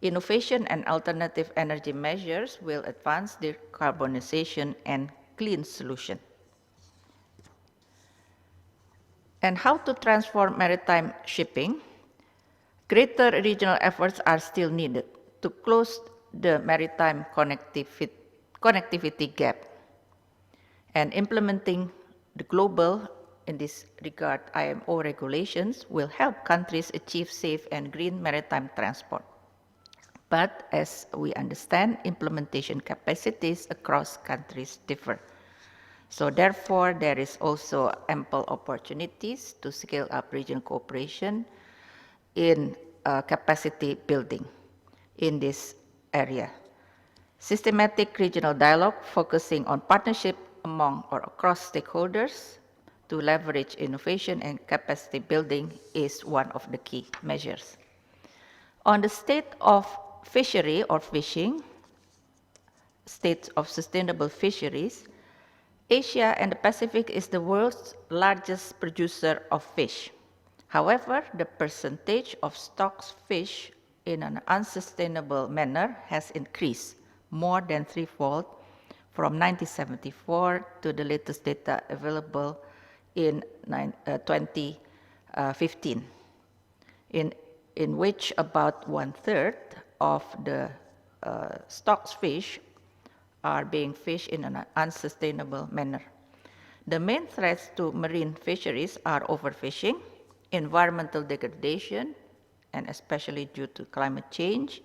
Innovation and alternative energy measures will advance decarbonization and clean solution. And how to transform maritime shipping? Greater regional efforts are still needed to close the maritime connectivity gap. And implementing the global, in this regard, IMO regulations will help countries achieve safe and green maritime transport. But as we understand, implementation capacities across countries differ. So therefore, there is also ample opportunities to scale up regional cooperation in capacity building in this area. Systematic regional dialogue focusing on partnership among or across stakeholders to leverage innovation and capacity building is one of the key measures. On the state of fishery or fishing, states of sustainable fisheries, Asia and the Pacific is the world's largest producer of fish. However, the percentage of stocks fish in an unsustainable manner has increased more than threefold from 1974 to the latest data available in 2015, in which about 1/3 of the stocks fish are being fished in an unsustainable manner. The main threats to marine fisheries are overfishing, environmental degradation, and especially due to climate change,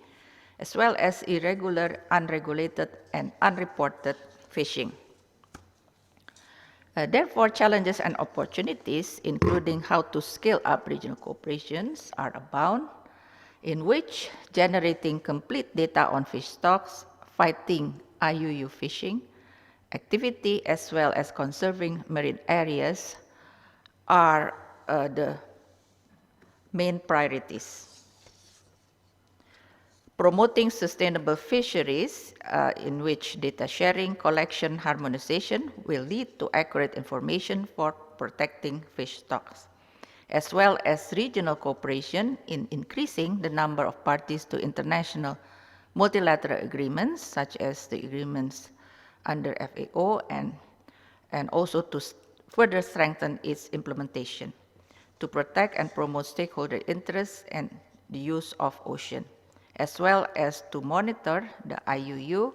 as well as irregular, unregulated, and unreported fishing. Therefore, challenges and opportunities, including how to scale up regional cooperations, are abound, in which generating complete data on fish stocks, fighting IUU fishing activity, as well as conserving marine areas are the main priorities. Promoting sustainable fisheries, in which data sharing, collection, harmonization will lead to accurate information for protecting fish stocks, as well as regional cooperation in increasing the number of parties to international multilateral agreements, such as the agreements under FAO, and also to further strengthen its implementation, to protect and promote stakeholder interests and the use of ocean, as well as to monitor the IUU,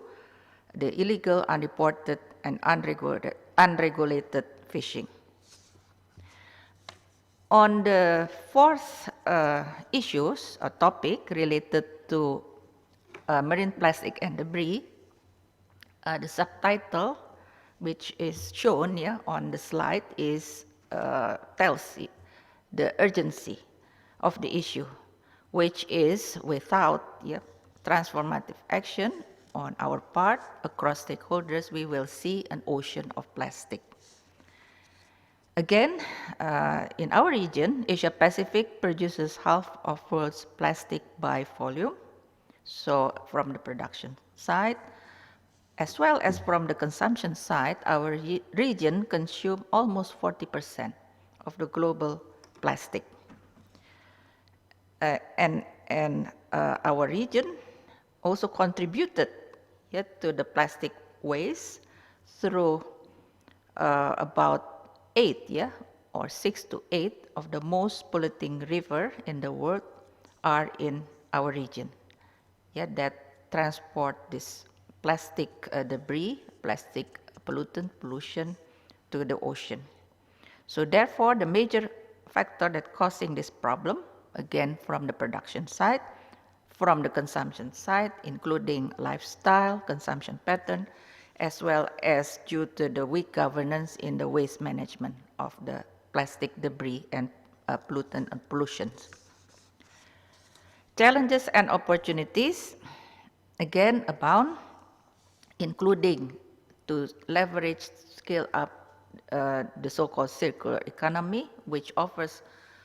the illegal, unreported, and unregulated fishing. On the fourth issues or topic related to marine plastic and debris, the subtitle, which is shown here on the slide, tells the urgency of the issue, which is without transformative action on our part across stakeholders, we will see an ocean of plastic. Again, in our region, Asia Pacific produces half of world's plastic by volume. So from the production side, as well as from the consumption side, our region consumes almost 40% of the global plastic. And our region also contributed to the plastic waste through about 6 to 8 of the most polluting river in the world are in our region. That transport this plastic debris, plastic pollution to the ocean. So therefore, the major factor that causing this problem, again from the production side, from the consumption side, including lifestyle, consumption pattern, as well as due to the weak governance in the waste management of the plastic debris and pollutant and pollutions. Challenges and opportunities, again, abound, including to leverage, scale up the so-called circular economy, which offers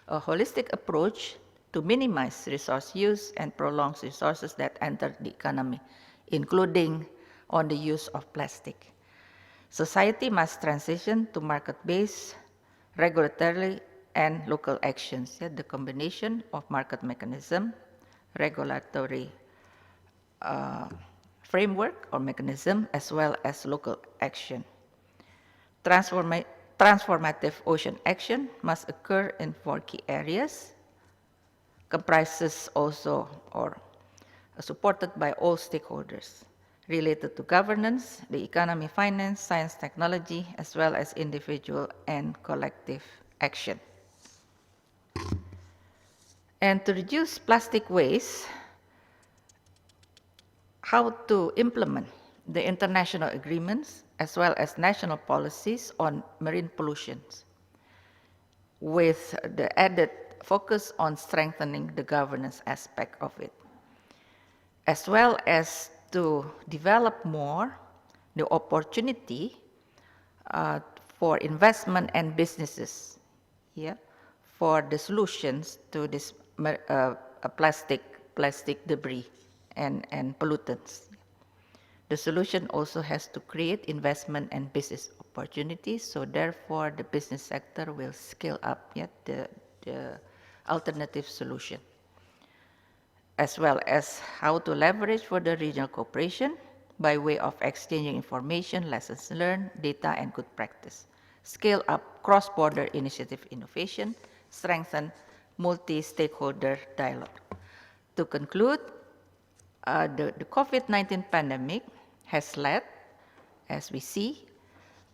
a holistic approach to minimize resource use and prolongs resources that enter the economy, including on the use of plastic. Society must transition to market-based, regulatory, and local actions. The combination of market mechanism, regulatory framework or mechanism, as well as local action. Transformative ocean action must occur in 4 key areas, comprises also or supported by all stakeholders related to governance, the economy, finance, science, technology, as well as individual and collective action. And to reduce plastic waste, how to implement the international agreements as well as national policies on marine pollutions with the added focus on strengthening the governance aspect of it, as well as to develop more the opportunity for investment and businesses for the solutions to this plastic debris and pollutants. The solution also has to create investment and business opportunities, so therefore the business sector will scale up the alternative solution, as well as how to leverage for the regional cooperation by way of exchanging information, lessons learned, data, and good practice. Scale up cross-border initiative innovation, strengthen multi-stakeholder dialogue. To conclude, the COVID-19 pandemic has led, as we see,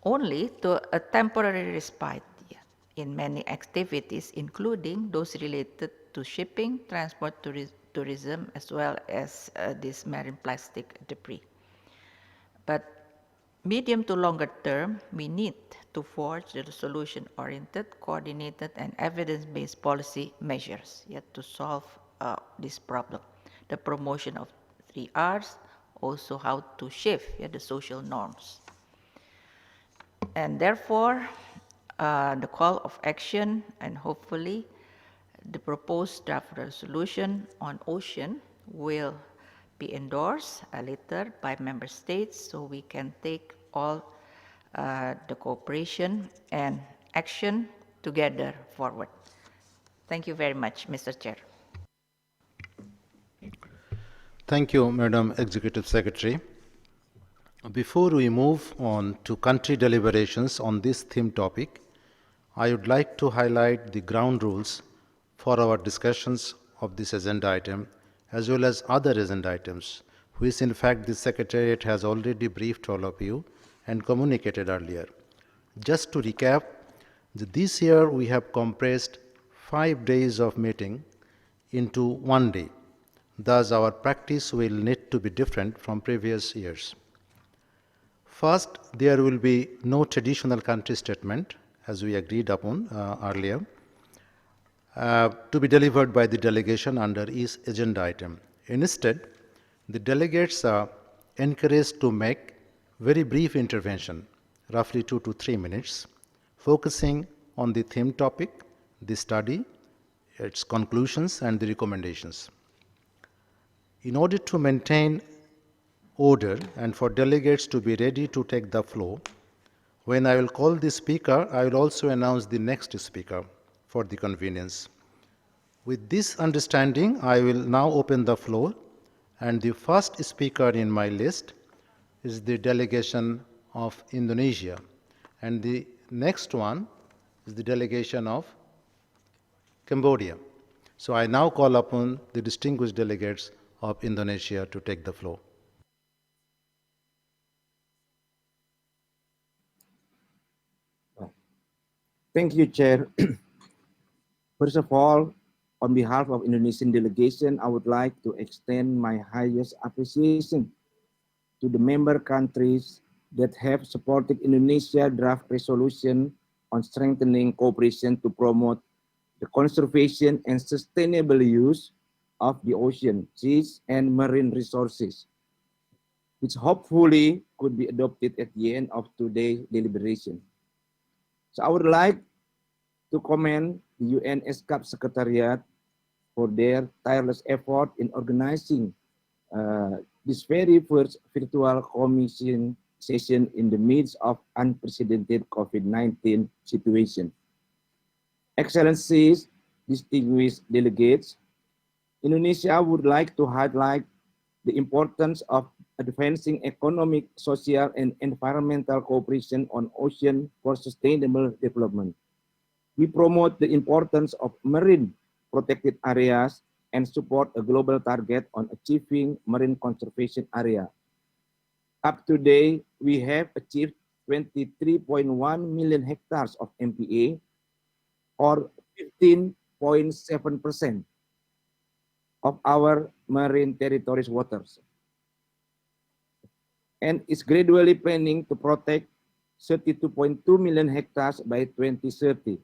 only to a temporary respite in many activities, including those related to shipping, transport, tourism, as well as this marine plastic debris. But medium to longer term, we need to forge the solution-oriented, coordinated, and evidence-based policy measures to solve this problem. The promotion of 3 Rs, also how to shift the social norms. And therefore, the call of action and hopefully the proposed draft resolution on ocean will be endorsed later by member states so we can take all the cooperation and action together forward. Thank you very much, Mr. Chair. Thank you, Madam Executive Secretary. Before we move on to country deliberations on this theme topic, I would like to highlight the ground rules for our discussions of this agenda item as well as other agenda items, which in fact the Secretariat has already briefed all of you and communicated earlier. Just to recap, this year we have compressed 5 days of meeting into 1 day. Thus, our practice will need to be different from previous years. First, there will be no traditional country statement, as we agreed upon earlier, to be delivered by the delegation under each agenda item. Instead, the delegates are encouraged to make very brief intervention, roughly 2 to 3 minutes, focusing on the theme topic, the study, its conclusions, and the recommendations. In order to maintain order and for delegates to be ready to take the floor, when I will call the speaker, I will also announce the next speaker for the convenience. With this understanding, I will now open the floor, and the first speaker in my list is the delegation of Indonesia, and the next one is the delegation of Cambodia. So I now call upon the distinguished delegates of Indonesia to take the floor. Thank you, Chair. First of all, on behalf of Indonesian delegation, I would like to extend my highest appreciation to the member countries that have supported Indonesia draft resolution on strengthening cooperation to promote the conservation and sustainable use of the ocean, seas, and marine resources, which hopefully could be adopted at the end of today's deliberation. So I would like to commend the UN ESCAP Secretariat for their tireless effort in organizing this very first virtual commission session in the midst of unprecedented COVID-19 situation. Excellencies, distinguished delegates, Indonesia would like to highlight the importance of advancing economic, social, and environmental cooperation on ocean for sustainable development. We promote the importance of marine protected areas and support a global target on achieving marine conservation area. Up to date, we have achieved 23.1 million hectares of MPA, or 15.7% of our marine territories waters, and is gradually planning to protect 32.2 million hectares by 2030.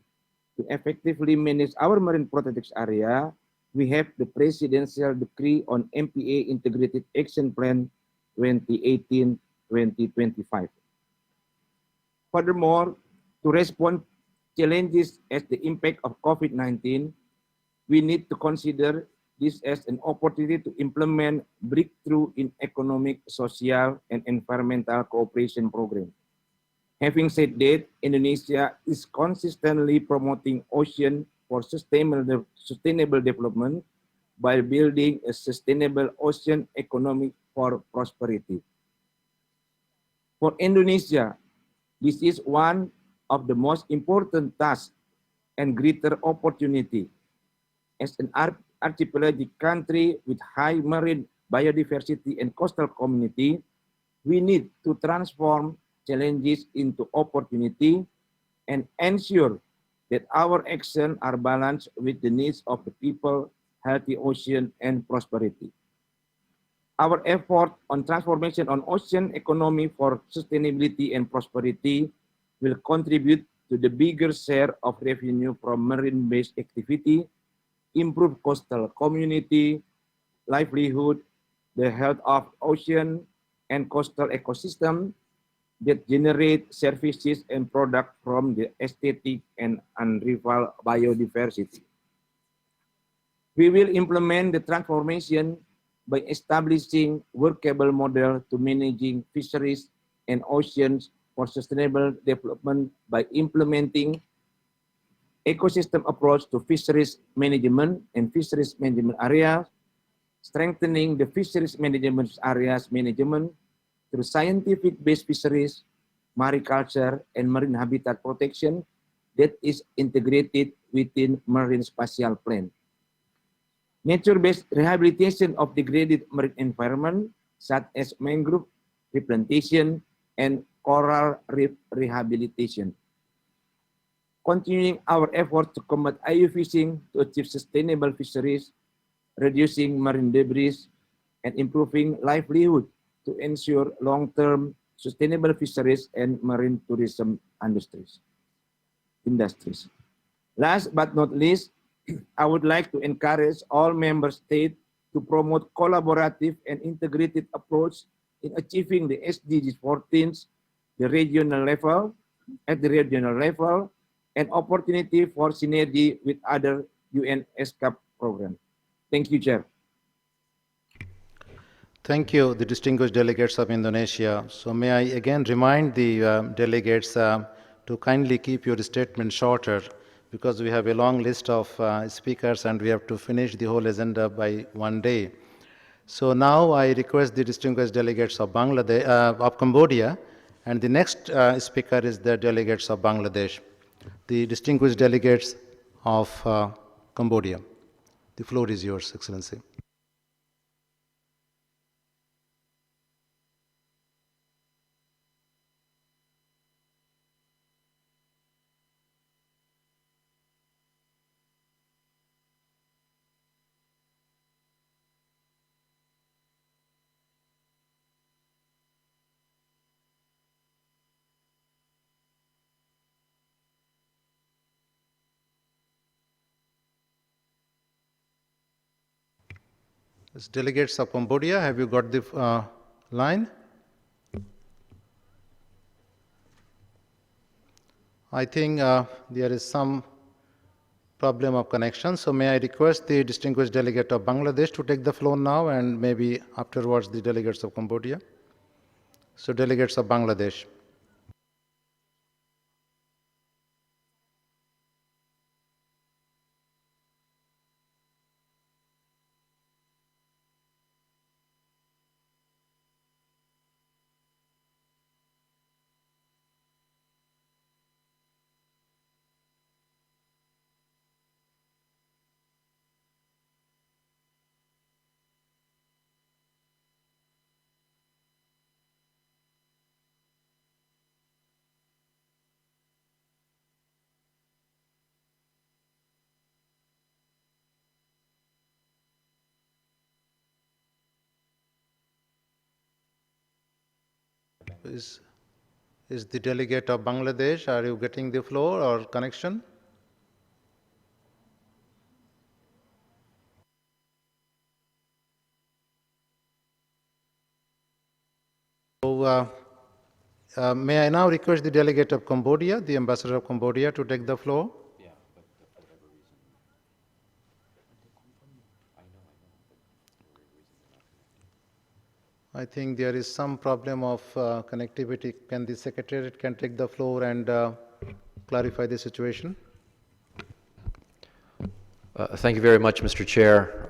To effectively manage our marine protected area, we have the Presidential Decree on MPA Integrated Action Plan 2018-2025. Furthermore, to respond challenges as the impact of COVID-19, we need to consider this as an opportunity to implement breakthrough in economic, social, and environmental cooperation programs. Having said that, Indonesia is consistently promoting ocean for sustainable development by building a sustainable ocean economy for prosperity. For Indonesia, this is one of the most important tasks and greater opportunity. As an archipelagic country with high marine biodiversity and coastal community, we need to transform challenges into opportunity and ensure that our actions are balanced with the needs of the people, healthy ocean, and prosperity. Our effort on transformation on ocean economy for sustainability and prosperity will contribute to the bigger share of revenue from marine-based activity, improve coastal community, livelihood, the health of ocean and coastal ecosystem that generate services and products from the aesthetic and unrivaled biodiversity. We will implement the transformation by establishing workable model to managing fisheries and oceans for sustainable development by implementing ecosystem approach to fisheries management and fisheries management areas, strengthening the fisheries management areas management through scientific-based fisheries, mariculture, and marine habitat protection that is integrated within marine spatial plan. Nature-based rehabilitation of degraded marine environment, such as mangrove replantation and coral reef rehabilitation. Continuing our efforts to combat IUU fishing to achieve sustainable fisheries, reducing marine debris, and improving livelihood to ensure long-term sustainable fisheries and marine tourism industries. Last but not least, I would like to encourage all member states to promote collaborative and integrated approach in achieving the SDGs 14, the regional level, at the regional level, and opportunity for synergy with other UN ESCAP programs. Thank you, Chair. Thank you, the distinguished delegates of Indonesia. So may I again remind the delegates to kindly keep your statement shorter, because we have a long list of speakers and we have to finish the whole agenda by one day. So now I request the distinguished delegates of Cambodia, and the next speaker is the delegates of Bangladesh. The distinguished delegates of Cambodia. The floor is yours, Excellency. Delegates of Cambodia, have you got the line? I think there is some problem of connection. So may I request the distinguished delegate of Bangladesh to take the floor now, and maybe afterwards the delegates of Cambodia. So delegates of Bangladesh. Is the delegate of Bangladesh, are you getting the floor or connection? So may I now request the delegate of Cambodia, the ambassador of Cambodia, to take the floor? I think there is some problem of connectivity. Can the secretariat take the floor and clarify the situation? Thank you very much, Mr. Chair.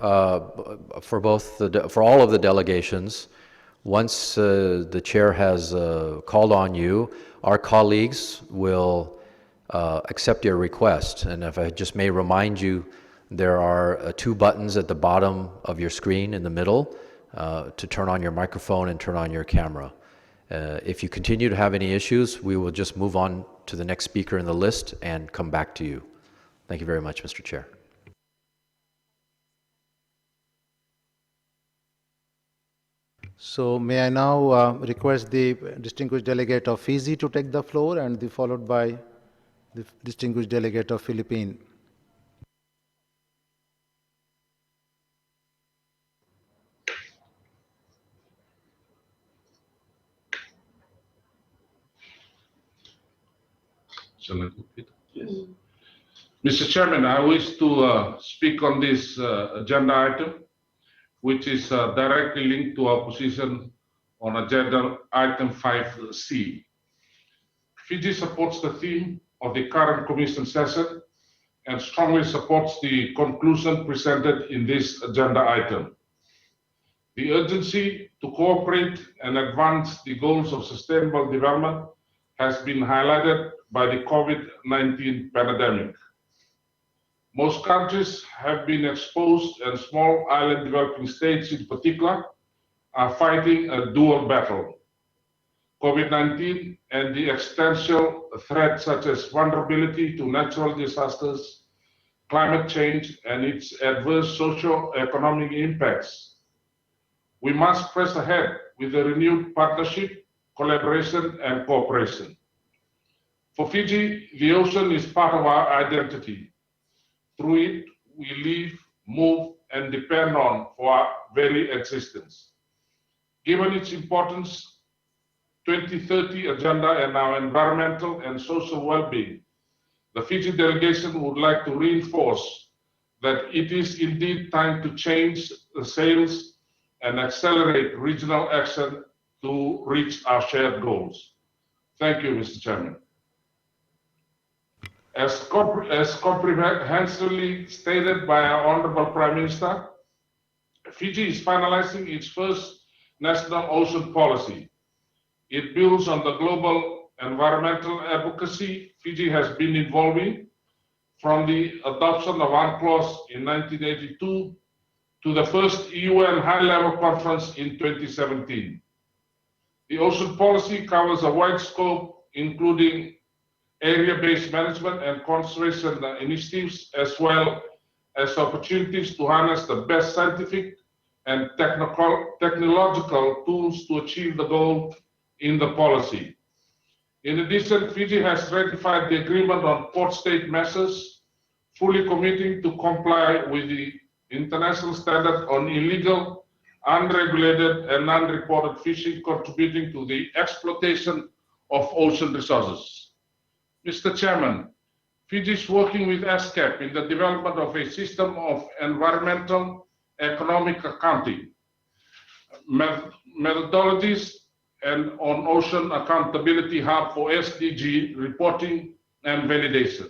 For all of the delegations, once the chair has called on you, our colleagues will accept your request. And if I just may remind you, there are two buttons at the bottom of your screen in the middle to turn on your microphone and turn on your camera. If you continue to have any issues, we will just move on to the next speaker in the list and come back to you. Thank you very much, Mr. Chair. So may I now request the distinguished delegate of Fiji to take the floor, and followed by the distinguished delegate of Philippines. Shall I repeat? Yes. Mr. Chairman, I wish to speak on this agenda item, which is directly linked to our position on agenda item 5C. Fiji supports the theme of the current Commission session and strongly supports the conclusion presented in this agenda item. The urgency to cooperate and advance the goals of sustainable development has been highlighted by the COVID-19 pandemic. Most countries have been exposed, and small island developing states in particular are fighting a dual battle. COVID-19 and the existential threats such as vulnerability to natural disasters, climate change, and its adverse socio-economic impacts. We must press ahead with a renewed partnership, collaboration, and cooperation. For Fiji, the ocean is part of our identity. Through it, we live, move, and depend on for our very existence. Given its importance, 2030 agenda and our environmental and social well-being, the Fiji delegation would like to reinforce that it is indeed time to change the sails and accelerate regional action to reach our shared goals. Thank you, Mr. Chairman. As comprehensively stated by our Honorable Prime Minister, Fiji is finalizing its first national ocean policy. It builds on the global environmental advocacy Fiji has been involving, from the adoption of UNCLOS in 1982 to the first UN high-level conference in 2017. The ocean policy covers a wide scope, including area-based management and conservation initiatives, as well as opportunities to harness the best scientific and technological tools to achieve the goal in the policy. In addition, Fiji has ratified the agreement on port state measures, fully committing to comply with the international standard on illegal, unregulated, and non-reported fishing contributing to the exploitation of ocean resources. Mr. Chairman, Fiji is working with ESCAP in the development of a system of environmental economic accounting methodologies and on ocean accountability hub for SDG reporting and validation.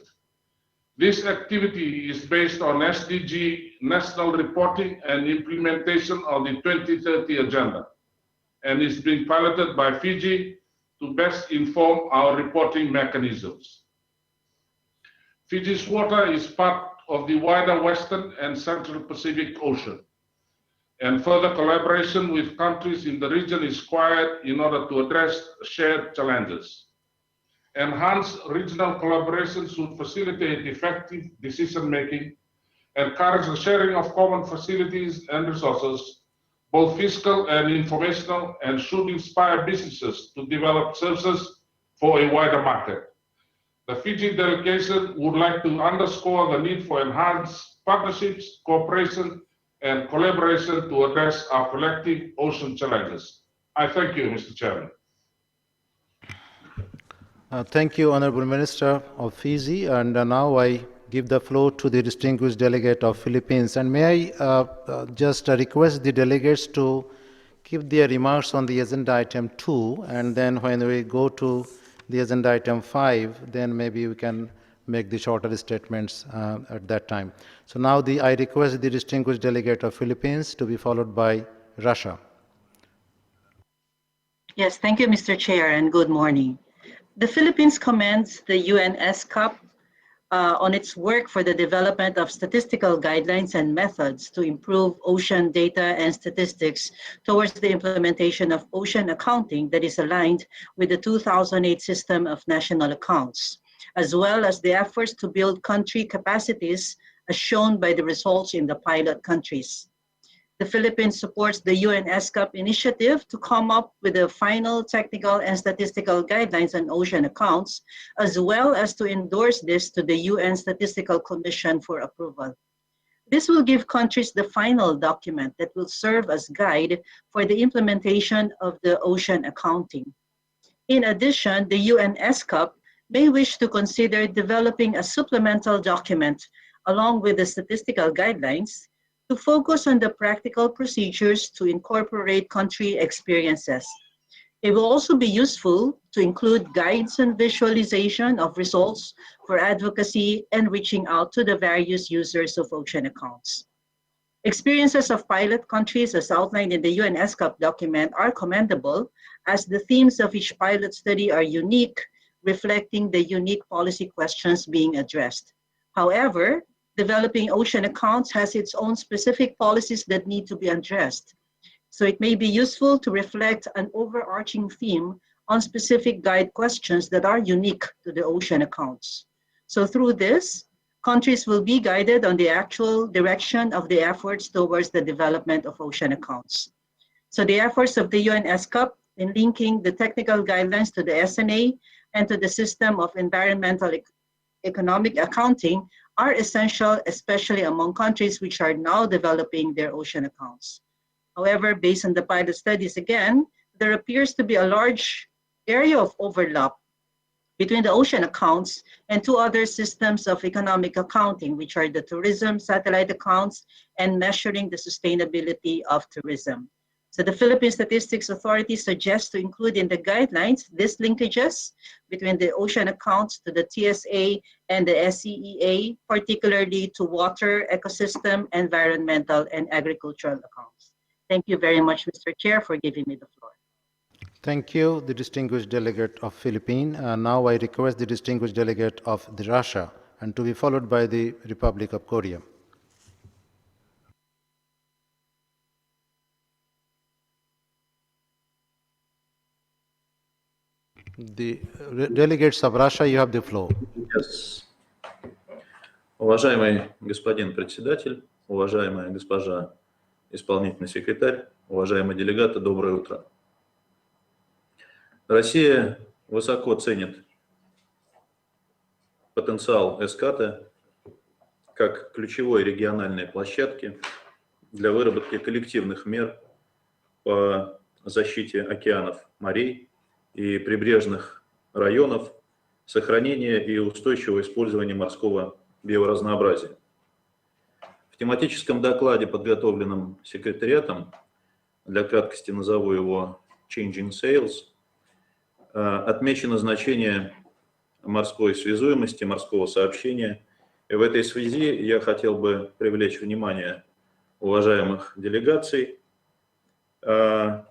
This activity is based on SDG national reporting and implementation of the 2030 agenda and is being piloted by Fiji to best inform our reporting mechanisms. Fiji's water is part of the wider Western and Central Pacific Ocean, and further collaboration with countries in the region is required in order to address shared challenges. Enhanced regional collaboration should facilitate effective decision-making, encourage the sharing of common facilities and resources, both fiscal and informational, and should inspire businesses to develop services for a wider market. The Fiji delegation would like to underscore the need for enhanced partnerships, cooperation, and collaboration to address our collective ocean challenges. I thank you, Mr. Chairman. Thank you, Honorable Minister of Fiji. And now I give the floor to the distinguished delegate of Philippines. And may I just request the delegates to keep their remarks on the agenda item 2, and then when we go to the agenda item 5, then maybe we can make the shorter statements at that time. So now I request the distinguished delegate of Philippines to be followed by Russia. Yes, thank you, Mr. Chair, and good morning. The Philippines commends the UN ESCAP on its work for the development of statistical guidelines and methods to improve ocean data and statistics towards the implementation of ocean accounting that is aligned with the 2008 system of national accounts, as well as the efforts to build country capacities as shown by the results in the pilot countries. The Philippines supports the UN ESCAP initiative to come up with the final technical and statistical guidelines on ocean accounts, as well as to endorse this to the UN Statistical Commission for approval. This will give countries the final document that will serve as guide for the implementation of the ocean accounting. In addition, the UN ESCAP may wish to consider developing a supplemental document along with the statistical guidelines to focus on the practical procedures to incorporate country experiences. It will also be useful to include guides and visualization of results for advocacy and reaching out to the various users of ocean accounts. Experiences of pilot countries as outlined in the UN ESCAP document are commendable, as the themes of each pilot study are unique, reflecting the unique policy questions being addressed. However, developing ocean accounts has its own specific policies that need to be addressed. So it may be useful to reflect an overarching theme on specific guide questions that are unique to the ocean accounts. So through this, countries will be guided on the actual direction of the efforts towards the development of ocean accounts. So the efforts of the UN ESCAP in linking the technical guidelines to the SNA and to the system of environmental economic accounting are essential, especially among countries which are now developing their ocean accounts. However, based on the pilot studies again, there appears to be a large area of overlap between the ocean accounts and two other systems of economic accounting, which are the tourism satellite accounts and measuring the sustainability of tourism. So the Philippine Statistics Authority suggests to include in the guidelines these linkages between the ocean accounts to the TSA and the SCEA, particularly to water, ecosystem, environmental, and agricultural accounts. Thank you very much, Mr. Chair, for giving me the floor. Thank you, the distinguished delegate of Philippines. Now I request the distinguished delegate of Russia, and to be followed by the Republic of Korea. The delegates of Russia, you have the floor. Yes. Уважаемый господин председатель, уважаемая госпожа исполнительный секретарь, уважаемые делегаты, доброе утро. Россия высоко ценит потенциал ЭСКАТа как ключевой региональной площадки для выработки коллективных мер по защите океанов, морей и прибрежных районов, сохранения и устойчивого использования морского биоразнообразия. В тематическом докладе, подготовленном секретариатом, для краткости назову его Changing Sails, отмечено значение морской связуемости, морского сообщения. И в этой связи я хотел бы привлечь внимание уважаемых делегаций к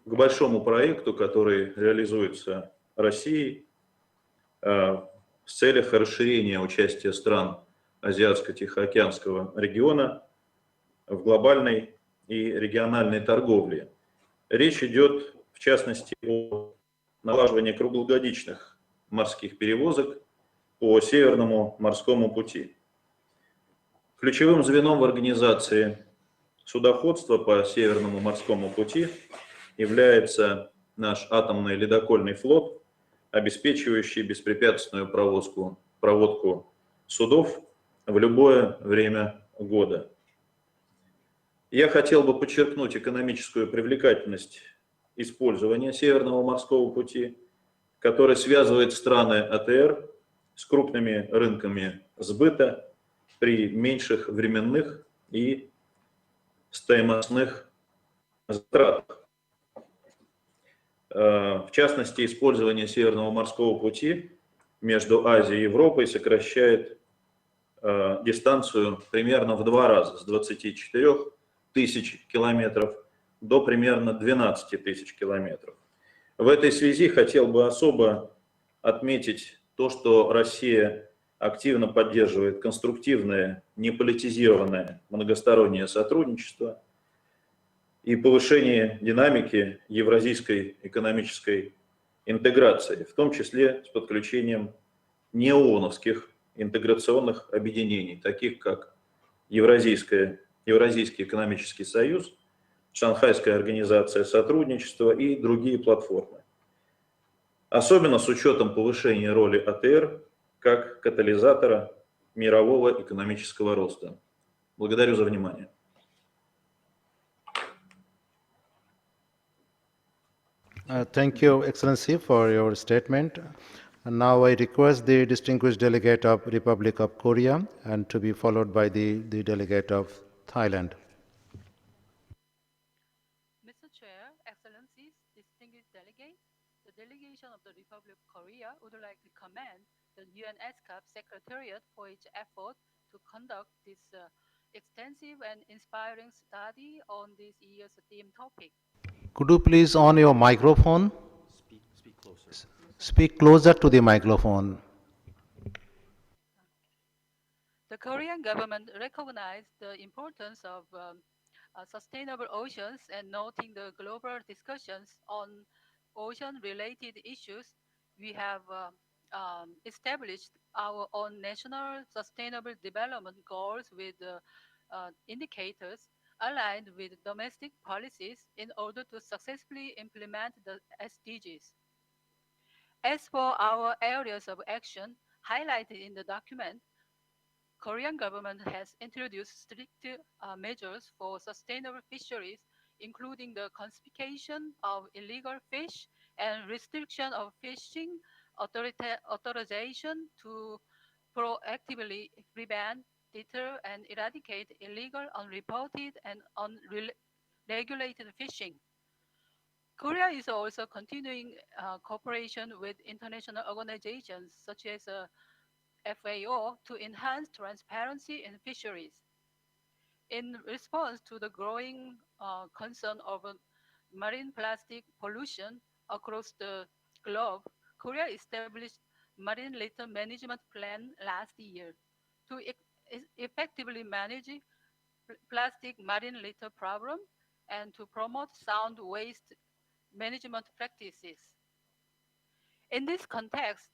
большому проекту, который реализуется Россией в целях расширения участия стран Азиатско-Тихоокеанского региона в глобальной и региональной торговле. Речь идет, в частности, о налаживании круглогодичных морских перевозок по Северному морскому пути. Ключевым звеном в организации судоходства по Северному морскому пути является наш атомный ледокольный флот, обеспечивающий беспрепятственную проводку судов в любое время года. Я хотел бы подчеркнуть экономическую привлекательность использования Северного морского пути, который связывает страны АТР с крупными рынками сбыта при меньших временных и стоимостных затратах. В частности, использование Северного морского пути между Азией и Европой сокращает дистанцию примерно в 2 раза, с 24 тысяч километров до примерно 12 тысяч километров. В этой связи хотел бы особо отметить то, что Россия активно поддерживает конструктивное, неполитизированное многостороннее сотрудничество и повышение динамики евразийской экономической интеграции, в том числе с подключением неооновских интеграционных объединений, таких как Евразийский экономический союз, Шанхайская организация сотрудничества и другие платформы. Особенно с учетом повышения роли АТР как катализатора мирового экономического роста. Благодарю за внимание. Thank you, Excellency, for your statement. And now I request the distinguished delegate of Republic of Korea and to be followed by the delegate of Thailand. Mr. Chair, Excellencies, distinguished delegates, the delegation of the Republic of Korea would like to commend the UNESCAP Secretariat for its effort to conduct this extensive and inspiring study on this year's theme topic. Could you please on your microphone? Speak closer. Speak closer to the microphone. The Korean government recognized the importance of sustainable oceans and noting the global discussions on ocean-related issues, we have established our own national sustainable development goals with indicators aligned with domestic policies in order to successfully implement the SDGs. As for our areas of action highlighted in the document, Korean government has introduced strict measures for sustainable fisheries, including the confiscation of illegal fish and restriction of fishing authorization to proactively prevent, deter, and eradicate illegal, unreported, and unregulated fishing. Korea is also continuing cooperation with international organizations such as FAO to enhance transparency in fisheries. In response to the growing concern over marine plastic pollution across the globe, Korea established Marine Litter Management Plan last year to effectively manage plastic marine litter problem and to promote sound waste management practices. In this context,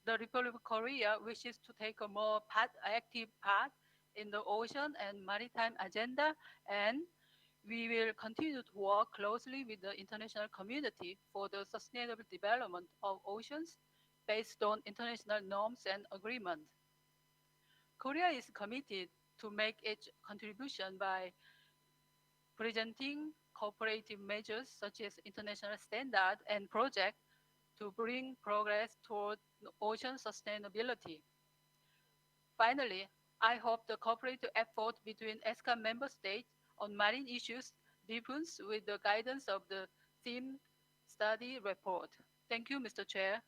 the Republic of Korea wishes to take a more active part in the ocean and maritime agenda, and we will continue to work closely with the international community for the sustainable development of oceans based on international norms and agreements. Korea is committed to make its contribution by presenting cooperative measures such as international standards and projects to bring progress toward ocean sustainability. Finally, I hope the cooperative effort between ESCA member states on marine issues deepens with the guidance of the theme study report. Thank you, Mr. Chair.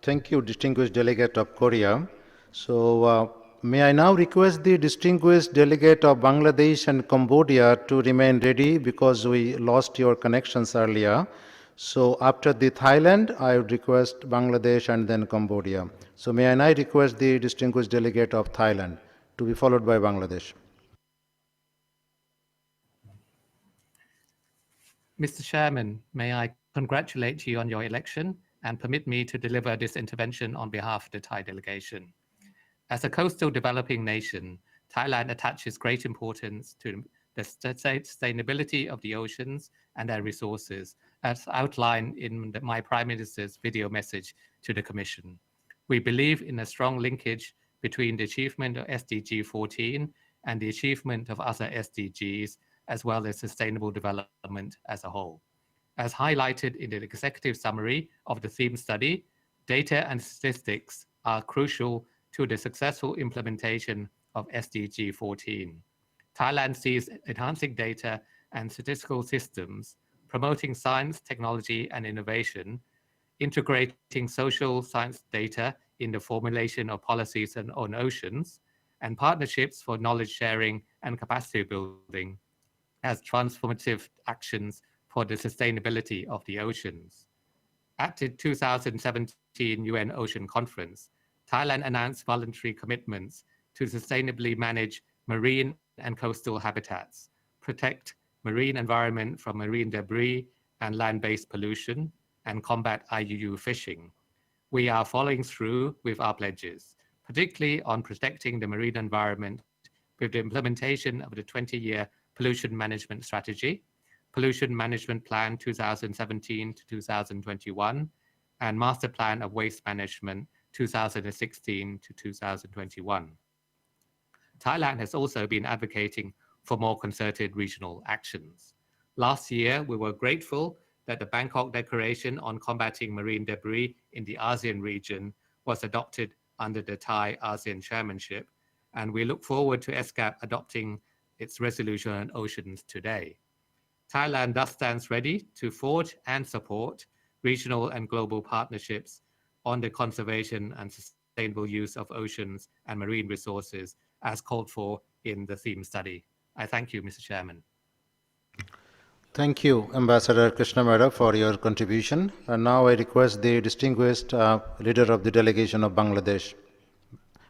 Thank you, distinguished delegate of Korea. So, may I now request the distinguished delegate of Bangladesh and Cambodia to remain ready because we lost your connections earlier. So, after the Thailand, I would request Bangladesh and then Cambodia. So, may I now request the distinguished delegate of Thailand to be followed by Bangladesh. Mr. Chairman, may I congratulate you on your election and permit me to deliver this intervention on behalf of the Thai delegation. As a coastal developing nation, Thailand attaches great importance to the sustainability of the oceans and their resources, as outlined in my Prime Minister's video message to the Commission. We believe in a strong linkage between the achievement of SDG 14 and the achievement of other SDGs, as well as sustainable development as a whole. As highlighted in the executive summary of the theme study, data and statistics are crucial to the successful implementation of SDG 14. Thailand sees enhancing data and statistical systems, promoting science, technology, and innovation, integrating social science data in the formulation of policies on oceans, and partnerships for knowledge sharing and capacity building as transformative actions for the sustainability of the oceans. At the 2017 UN Ocean Conference, Thailand announced voluntary commitments to sustainably manage marine and coastal habitats, protect marine environment from marine debris and land-based pollution, and combat IUU fishing. We are following through with our pledges, particularly on protecting the marine environment with the implementation of the 20-year Pollution Management Strategy, Pollution Management Plan 2017 to 2021, and Master Plan of Waste Management 2016 to 2021. Thailand has also been advocating for more concerted regional actions. Last year, we were grateful that the Bangkok Declaration on Combating Marine Debris in the ASEAN region was adopted under the Thai ASEAN chairmanship, and we look forward to ESCAP adopting its resolution on oceans today. Thailand thus stands ready to forge and support regional and global partnerships on the conservation and sustainable use of oceans and marine resources as called for in the theme study. I thank you, Mr. Chairman. Thank you, Ambassador Krishnamurthy, for your contribution. And now I request the distinguished leader of the delegation of Bangladesh,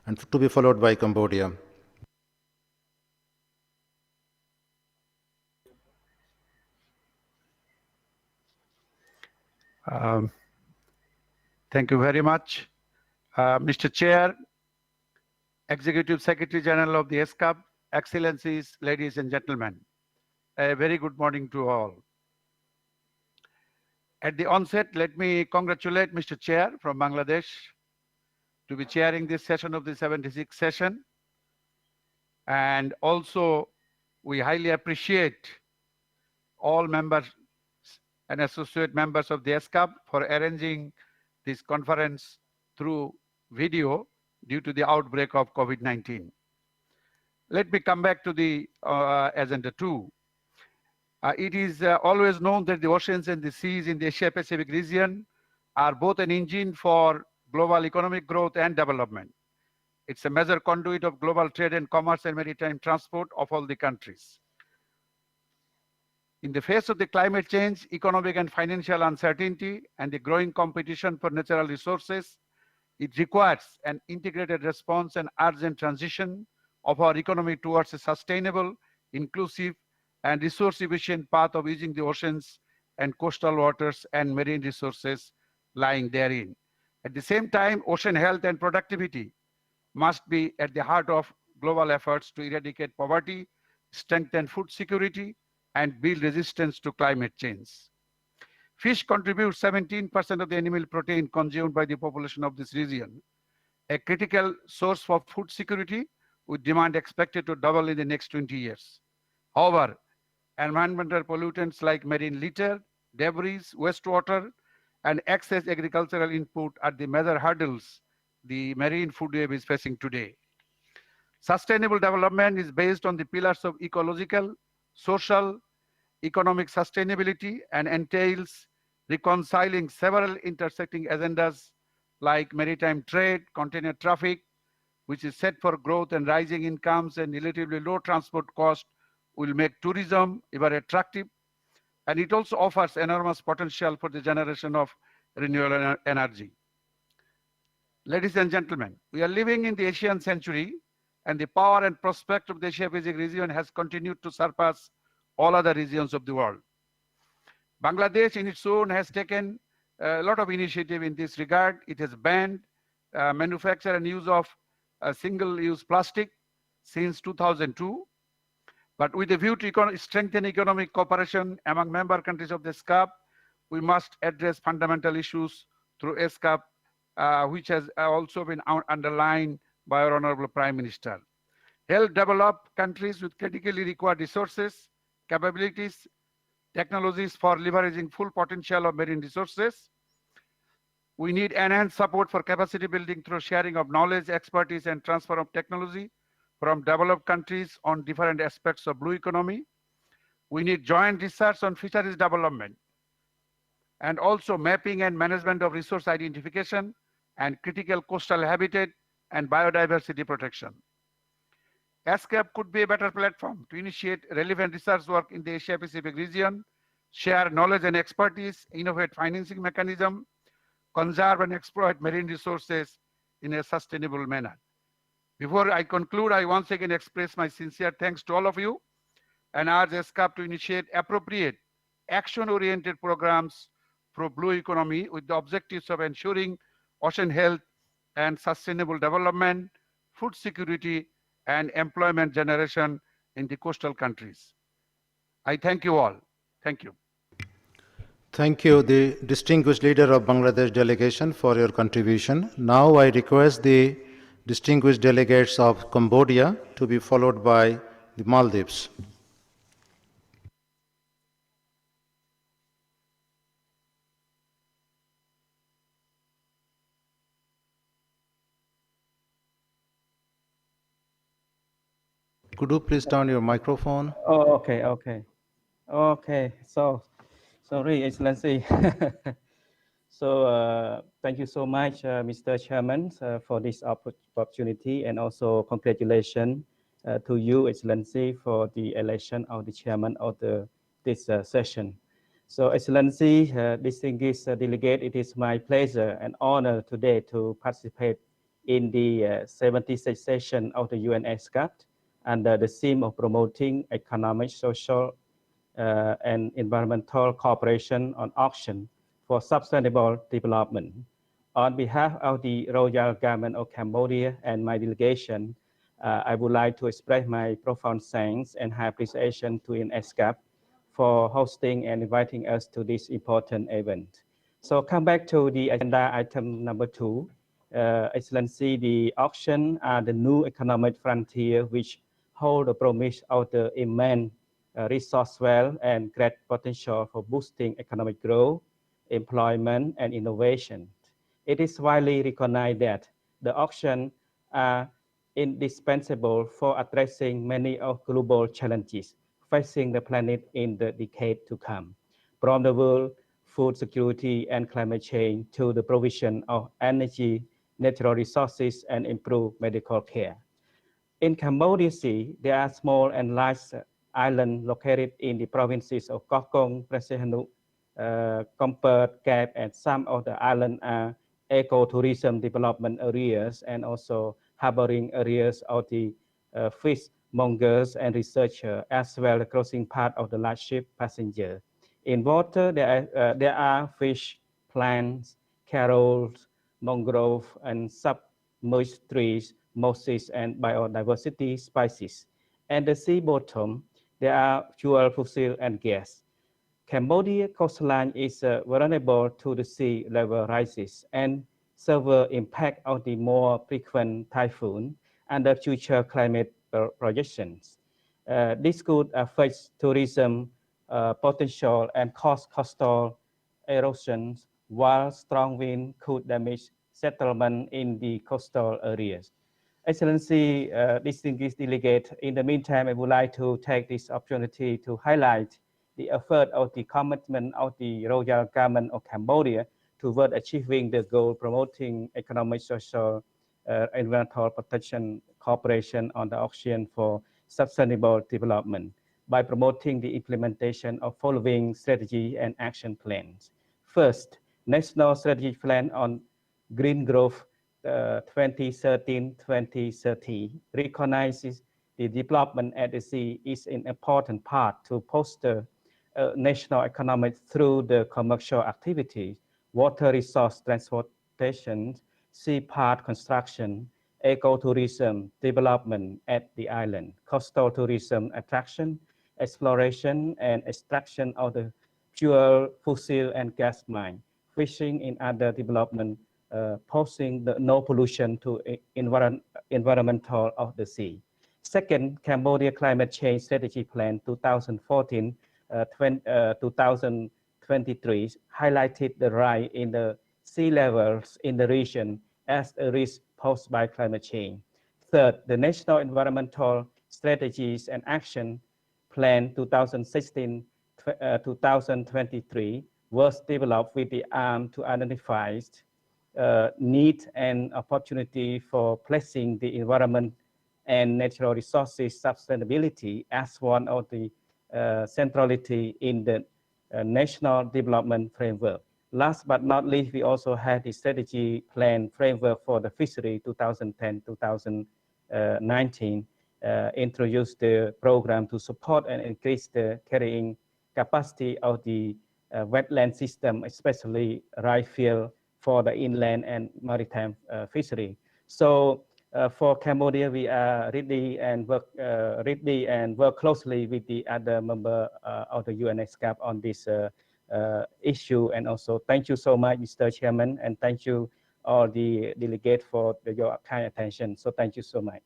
and to be followed by Cambodia. Thank you very much. Mr. Chair, Executive Secretary General of the ESCAP, Excellencies, ladies and gentlemen, a very good morning to all. At the onset, let me congratulate Mr. Chair from Bangladesh to be chairing this session of the 76th session. And also, we highly appreciate all members and associate members of the ESCAP for arranging this conference through video due to the outbreak of COVID-19. Let me come back to the agenda 2. It is always known that the oceans and the seas in the Asia-Pacific region are both an engine for global economic growth and development. It's a major conduit of global trade and commerce and maritime transport of all the countries. In the face of the climate change, economic and financial uncertainty, and the growing competition for natural resources, it requires an integrated response and urgent transition of our economy towards a sustainable, inclusive, and resource-efficient path of using the oceans and coastal waters and marine resources lying therein. At the same time, ocean health and productivity must be at the heart of global efforts to eradicate poverty, strengthen food security, and build resistance to climate change. Fish contribute 17% of the animal protein consumed by the population of this region. a critical source for food security, with demand expected to double in the next 20 years. However, environmental pollutants like marine litter, debris, wastewater, and excess agricultural input are the major hurdles the marine food web is facing today. Sustainable development is based on the pillars of ecological, social, economic sustainability and entails reconciling several intersecting agendas like maritime trade, container traffic, which is set for growth and rising incomes and relatively low transport cost, will make tourism ever attractive. And it also offers enormous potential for the generation of renewable energy. Ladies and gentlemen, we are living in the Asian century, and the power and prospect of the Asia-Pacific region has continued to surpass all other regions of the world. Bangladesh in its own has taken a lot of initiative in this regard. It has banned manufacture and use of single-use plastic since 2002. But with a view to strengthen economic cooperation among member countries of the SCAP, we must address fundamental issues through SCAP, which has also been underlined by our Honorable Prime Minister. Help develop countries with critically required resources, capabilities, technologies for leveraging full potential of marine resources. We need enhanced support for capacity building through sharing of knowledge, expertise, and transfer of technology from developed countries on different aspects of blue economy. We need joint research on fisheries development and also mapping and management of resource identification and critical coastal habitat and biodiversity protection. ASCAP could be a better platform to initiate relevant research work in the Asia-Pacific region, share knowledge and expertise, innovate financing mechanism, conserve and exploit marine resources in a sustainable manner. Before I conclude, I once again express my sincere thanks to all of you and urge ASCAP to initiate appropriate action-oriented programs for blue economy with the objectives of ensuring ocean health and sustainable development, food security, and employment generation in the coastal countries. I thank you all. Thank you. Thank you, the distinguished leader of Bangladesh delegation, for your contribution. Now I request the distinguished delegates of Cambodia to be followed by the Maldives. Could you please turn your microphone? Oh, okay. Okay, so sorry, Excellency. So thank you so much, Mr. Chairman, for this opportunity, and also congratulations to you, Excellency, for the election of the chairman of this session. So, Excellency, distinguished delegate, it is my pleasure and honor today to participate in the 76th session of the UN ESCAP under the theme of promoting economic, social, and environmental cooperation on action for sustainable development. On behalf of the Royal Government of Cambodia and my delegation, I would like to express my profound thanks and high appreciation to ESCAP for hosting and inviting us to this important event. So come back to the agenda item number 2. Excellency, the auction are the new economic frontier which hold the promise of the immense resource wealth and great potential for boosting economic growth, employment, and innovation. It is widely recognized that the auction are indispensable for addressing many of global challenges facing the planet in the decade to come, from the world food security and climate change to the provision of energy, natural resources, and improved medical care. In Cambodia Sea, there are small and large islands located in the provinces of Kokong, Prasehanu, Kompert, Kep, and some of the islands are ecotourism development areas and also harboring areas of the fishmongers and researchers, as well as crossing part of the large ship passenger. In water, there are fish, plants, corals, mangrove, and submerged trees, mosses, and biodiversity species. And the sea bottom, there are fuel, fossil, and gas. Cambodia coastline is vulnerable to the sea level rises, and severe impact of the more frequent typhoon and the future climate projections. This could affect tourism potential and cause coastal erosions, while strong wind could damage settlement in the coastal areas. Excellency, distinguished delegate, in the meantime, I would like to take this opportunity to highlight the effort of the commitment of the Royal Government of Cambodia toward achieving the goal promoting economic, social, environmental protection cooperation on the ocean for sustainable development by promoting the implementation of following strategy and action plans. First, National Strategy Plan on Green Growth 2013-2030 recognizes the development at the sea is an important part to foster national economic through the commercial activities, water resource transportation, sea path construction, ecotourism development at the island, coastal tourism attraction, exploration and extraction of the fuel, fossil and gas mine, fishing in other development, posing the no pollution to environmental of the sea. Second, Cambodia Climate Change Strategy Plan 2023 highlighted the rise in the sea levels in the region as a risk posed by climate change. Third, the National Environmental Strategies and Action Plan 2016-2023 was developed with the aim to identify need and opportunity for placing the environment and natural resources sustainability as one of the centrality in the national development framework. Last but not least, we also had the strategy plan framework for the fishery 2010-2019, introduced the program to support and increase the carrying capacity of the wetland system, especially rice field for the inland and maritime fishery. So for Cambodia, we are ready and work closely with the other member of the UNESCAP on this issue. And also, thank you so much, Mr. Chairman, and thank you all the delegates for your kind attention. So thank you so much.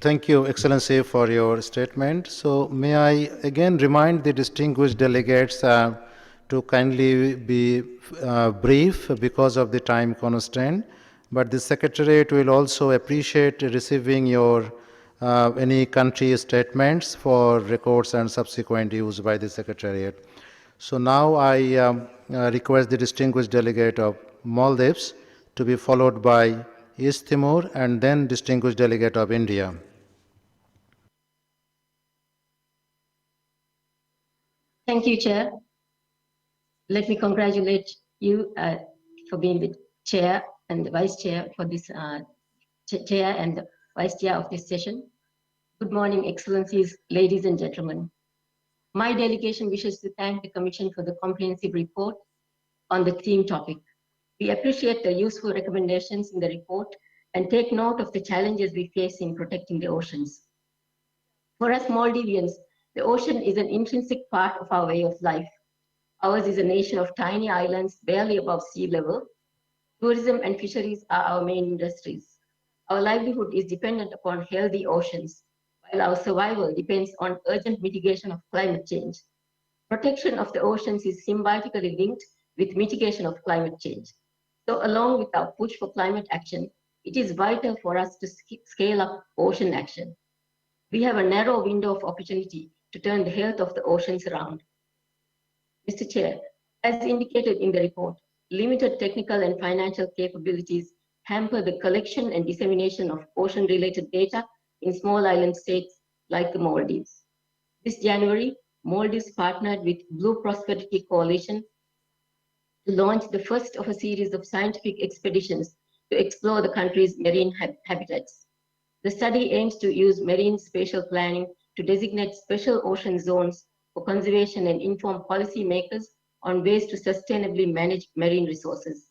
Thank you, Excellency, for your statement. So may I again remind the distinguished delegates to kindly be brief because of the time constraint, but the Secretariat will also appreciate receiving your any country statements for records and subsequent use by the Secretariat. So now I request the distinguished delegate of Maldives to be followed by East Timor and then distinguished delegate of India. Thank you, Chair. Let me congratulate you for being the Chair and the Vice Chair for this Chair and the Vice Chair of this session. Good morning, Excellencies, ladies and gentlemen. My delegation wishes to thank the Commission for the comprehensive report on the theme topic. We appreciate the useful recommendations in the report and take note of the challenges we face in protecting the oceans. For us Maldivians, the ocean is an intrinsic part of our way of life. Ours is a nation of tiny islands barely above sea level. Tourism and fisheries are our main industries. Our livelihood is dependent upon healthy oceans, while our survival depends on urgent mitigation of climate change. Protection of the oceans is symbiotically linked with mitigation of climate change. So along with our push for climate action, it is vital for us to scale up ocean action. We have a narrow window of opportunity to turn the health of the oceans around. Mr. Chair, as indicated in the report, limited technical and financial capabilities hamper the collection and dissemination of ocean-related data in small island states like the Maldives. This January, Maldives partnered with Blue Prosperity Coalition to launch the first of a series of scientific expeditions to explore the country's marine habitats. The study aims to use marine spatial planning to designate special ocean zones for conservation and inform policymakers on ways to sustainably manage marine resources.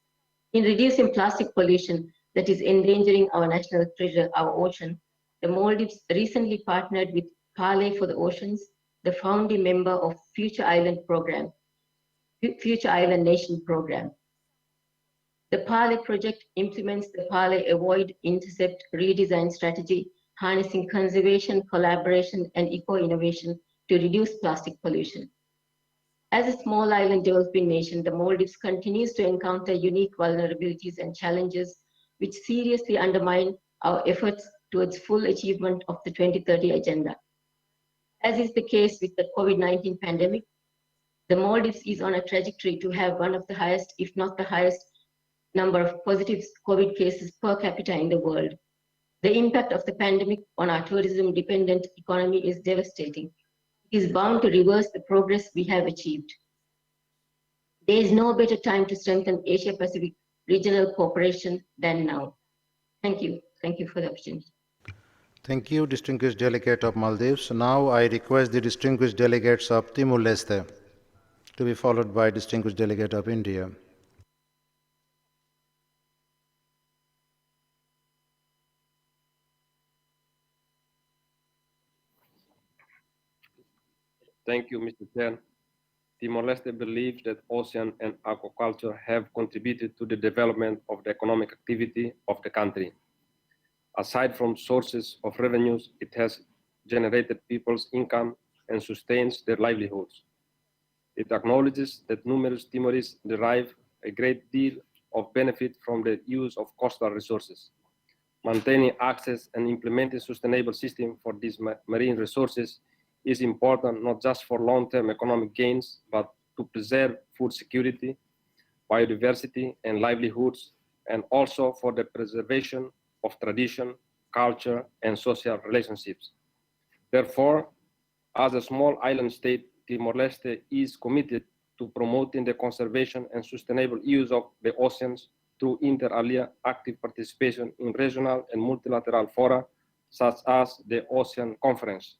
In reducing plastic pollution that is endangering our national treasure, our ocean, the Maldives recently partnered with Parley for the Oceans, the founding member of Future Island Nation Program. The PALE project implements the PALE Avoid, Intercept, Redesign strategy, harnessing conservation, collaboration, and eco-innovation to reduce plastic pollution. As a small island developing nation, the Maldives continues to encounter unique vulnerabilities and challenges which seriously undermine our efforts towards full achievement of the 2030 agenda. As is the case with the COVID-19 pandemic, the Maldives is on a trajectory to have one of the highest, if not the highest, number of positive COVID cases per capita in the world. The impact of the pandemic on our tourism-dependent economy is devastating. It is bound to reverse the progress we have achieved. There is no better time to strengthen Asia-Pacific regional cooperation than now. Thank you. Thank you for the opportunity. Thank you, distinguished delegate of Maldives. Now I request the distinguished delegates of Timor-Leste to be followed by distinguished delegate of India. Thank you, Mr. Chair. Timor-Leste believes that ocean and aquaculture have contributed to the development of the economic activity of the country. Aside from sources of revenues, it has generated people's income and sustains their livelihoods. It acknowledges that numerous Timorese derive a great deal of benefit from the use of coastal resources. Maintaining access and implementing sustainable systems for these marine resources is important not just for long-term economic gains, but to preserve food security, biodiversity, and livelihoods, and also for the preservation of tradition, culture, and social relationships. Therefore, as a small island state, Timor-Leste is committed to promoting the conservation and sustainable use of the oceans through inter alia active participation in regional and multilateral fora, such as the Ocean Conference.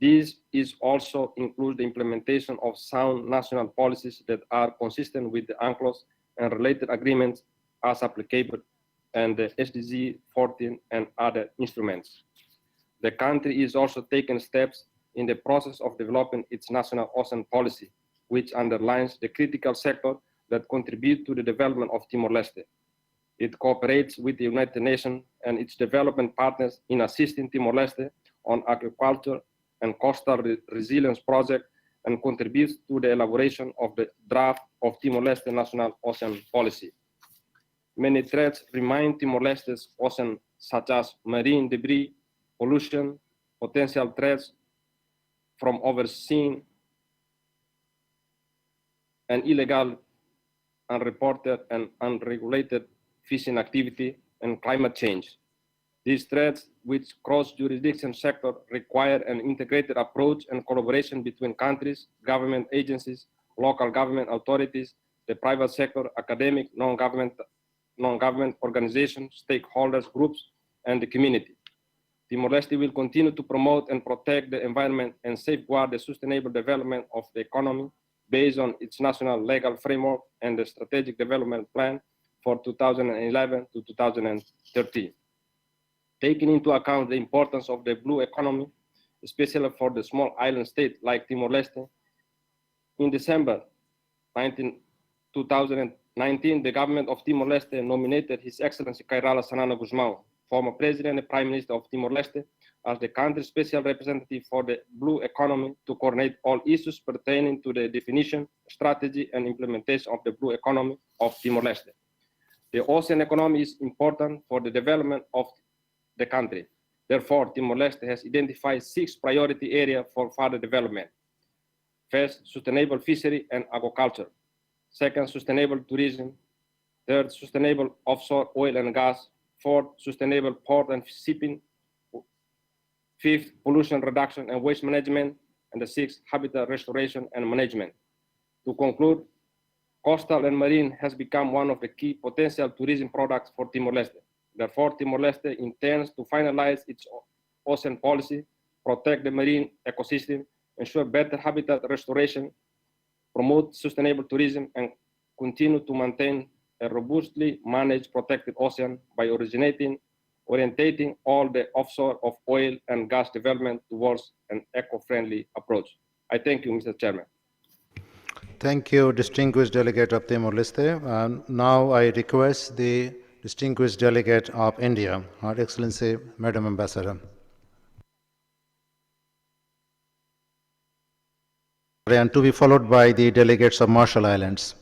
This is also includes the implementation of sound national policies that are consistent with the UNCLOS and related agreements as applicable, and the SDG 14 and other instruments. The country is also taking steps in the process of developing its national ocean policy, which underlines the critical sector that contribute to the development of Timor-Leste. It cooperates with the United Nations and its development partners in assisting Timor-Leste on aquaculture and coastal resilience project, and contributes to the elaboration of the draft of Timor-Leste National Ocean Policy. Many threats remain Timor-Leste's ocean, such as marine debris, pollution, potential threats from overseeing and illegal, unreported, and unregulated fishing activity, and climate change. These threats, which cross-jurisdiction sector, require an integrated approach and collaboration between countries, government agencies, local government authorities, the private sector, academic, non-government organizations, stakeholders, groups, and the community. Timor-Leste will continue to promote and protect the environment and safeguard the sustainable development of the economy based on its national legal framework and the strategic development plan for 2011 to 2013. Taking into account the importance of the blue economy, especially for the small island state like Timor-Leste, in December 2019, the government of Timor-Leste nominated His Excellency Kairala Sanana Guzmão, former President and Prime Minister of Timor-Leste, as the country's special representative for the blue economy to coordinate all issues pertaining to the definition, strategy, and implementation of the blue economy of Timor-Leste. The ocean economy is important for the development of the country. Therefore, Timor-Leste has identified 6 priority areas for further development. First, sustainable fishery and aquaculture. Second, sustainable tourism. Third, sustainable offshore oil and gas. Fourth, sustainable port and shipping. Fifth, pollution reduction and waste management. And the sixth, habitat restoration and management. To conclude, coastal and marine has become one of the key potential tourism products for Timor-Leste. Therefore, Timor-Leste intends to finalize its ocean policy, protect the marine ecosystem, ensure better habitat restoration, promote sustainable tourism, and continue to maintain a robustly managed protected ocean by orientating all the offshore of oil and gas development towards an eco-friendly approach. I thank you, Mr. Chairman. Thank you, distinguished delegate of Timor-Leste. Now I request the distinguished delegate of India, Her Excellency, Madam Ambassador. And to be followed by the delegates of Marshall Islands.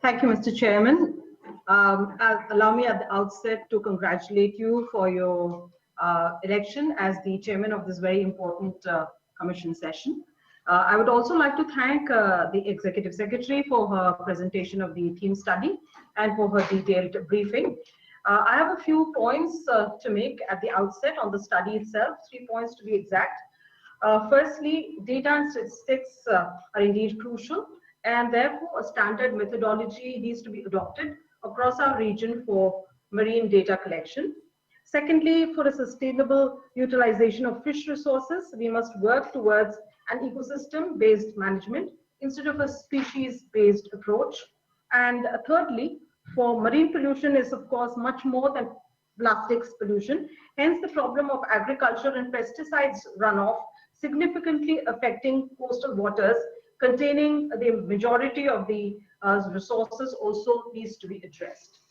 Thank you, Mr. Chairman. Allow me at the outset to congratulate you for your election as the chairman of this very important commission session. I would also like to thank the Executive Secretary for her presentation of the theme study and for her detailed briefing. I have a few points to make at the outset on the study itself, 3 points to be exact. Firstly, data and statistics are indeed crucial, and therefore a standard methodology needs to be adopted across our region for marine data collection. Secondly, for a sustainable utilization of fish resources, we must work towards an ecosystem-based management instead of a species-based approach. And thirdly, for marine pollution is of course much more than plastics pollution. Hence, the problem of agriculture and pesticides runoff significantly affecting coastal waters containing the majority of the resources also needs to be addressed.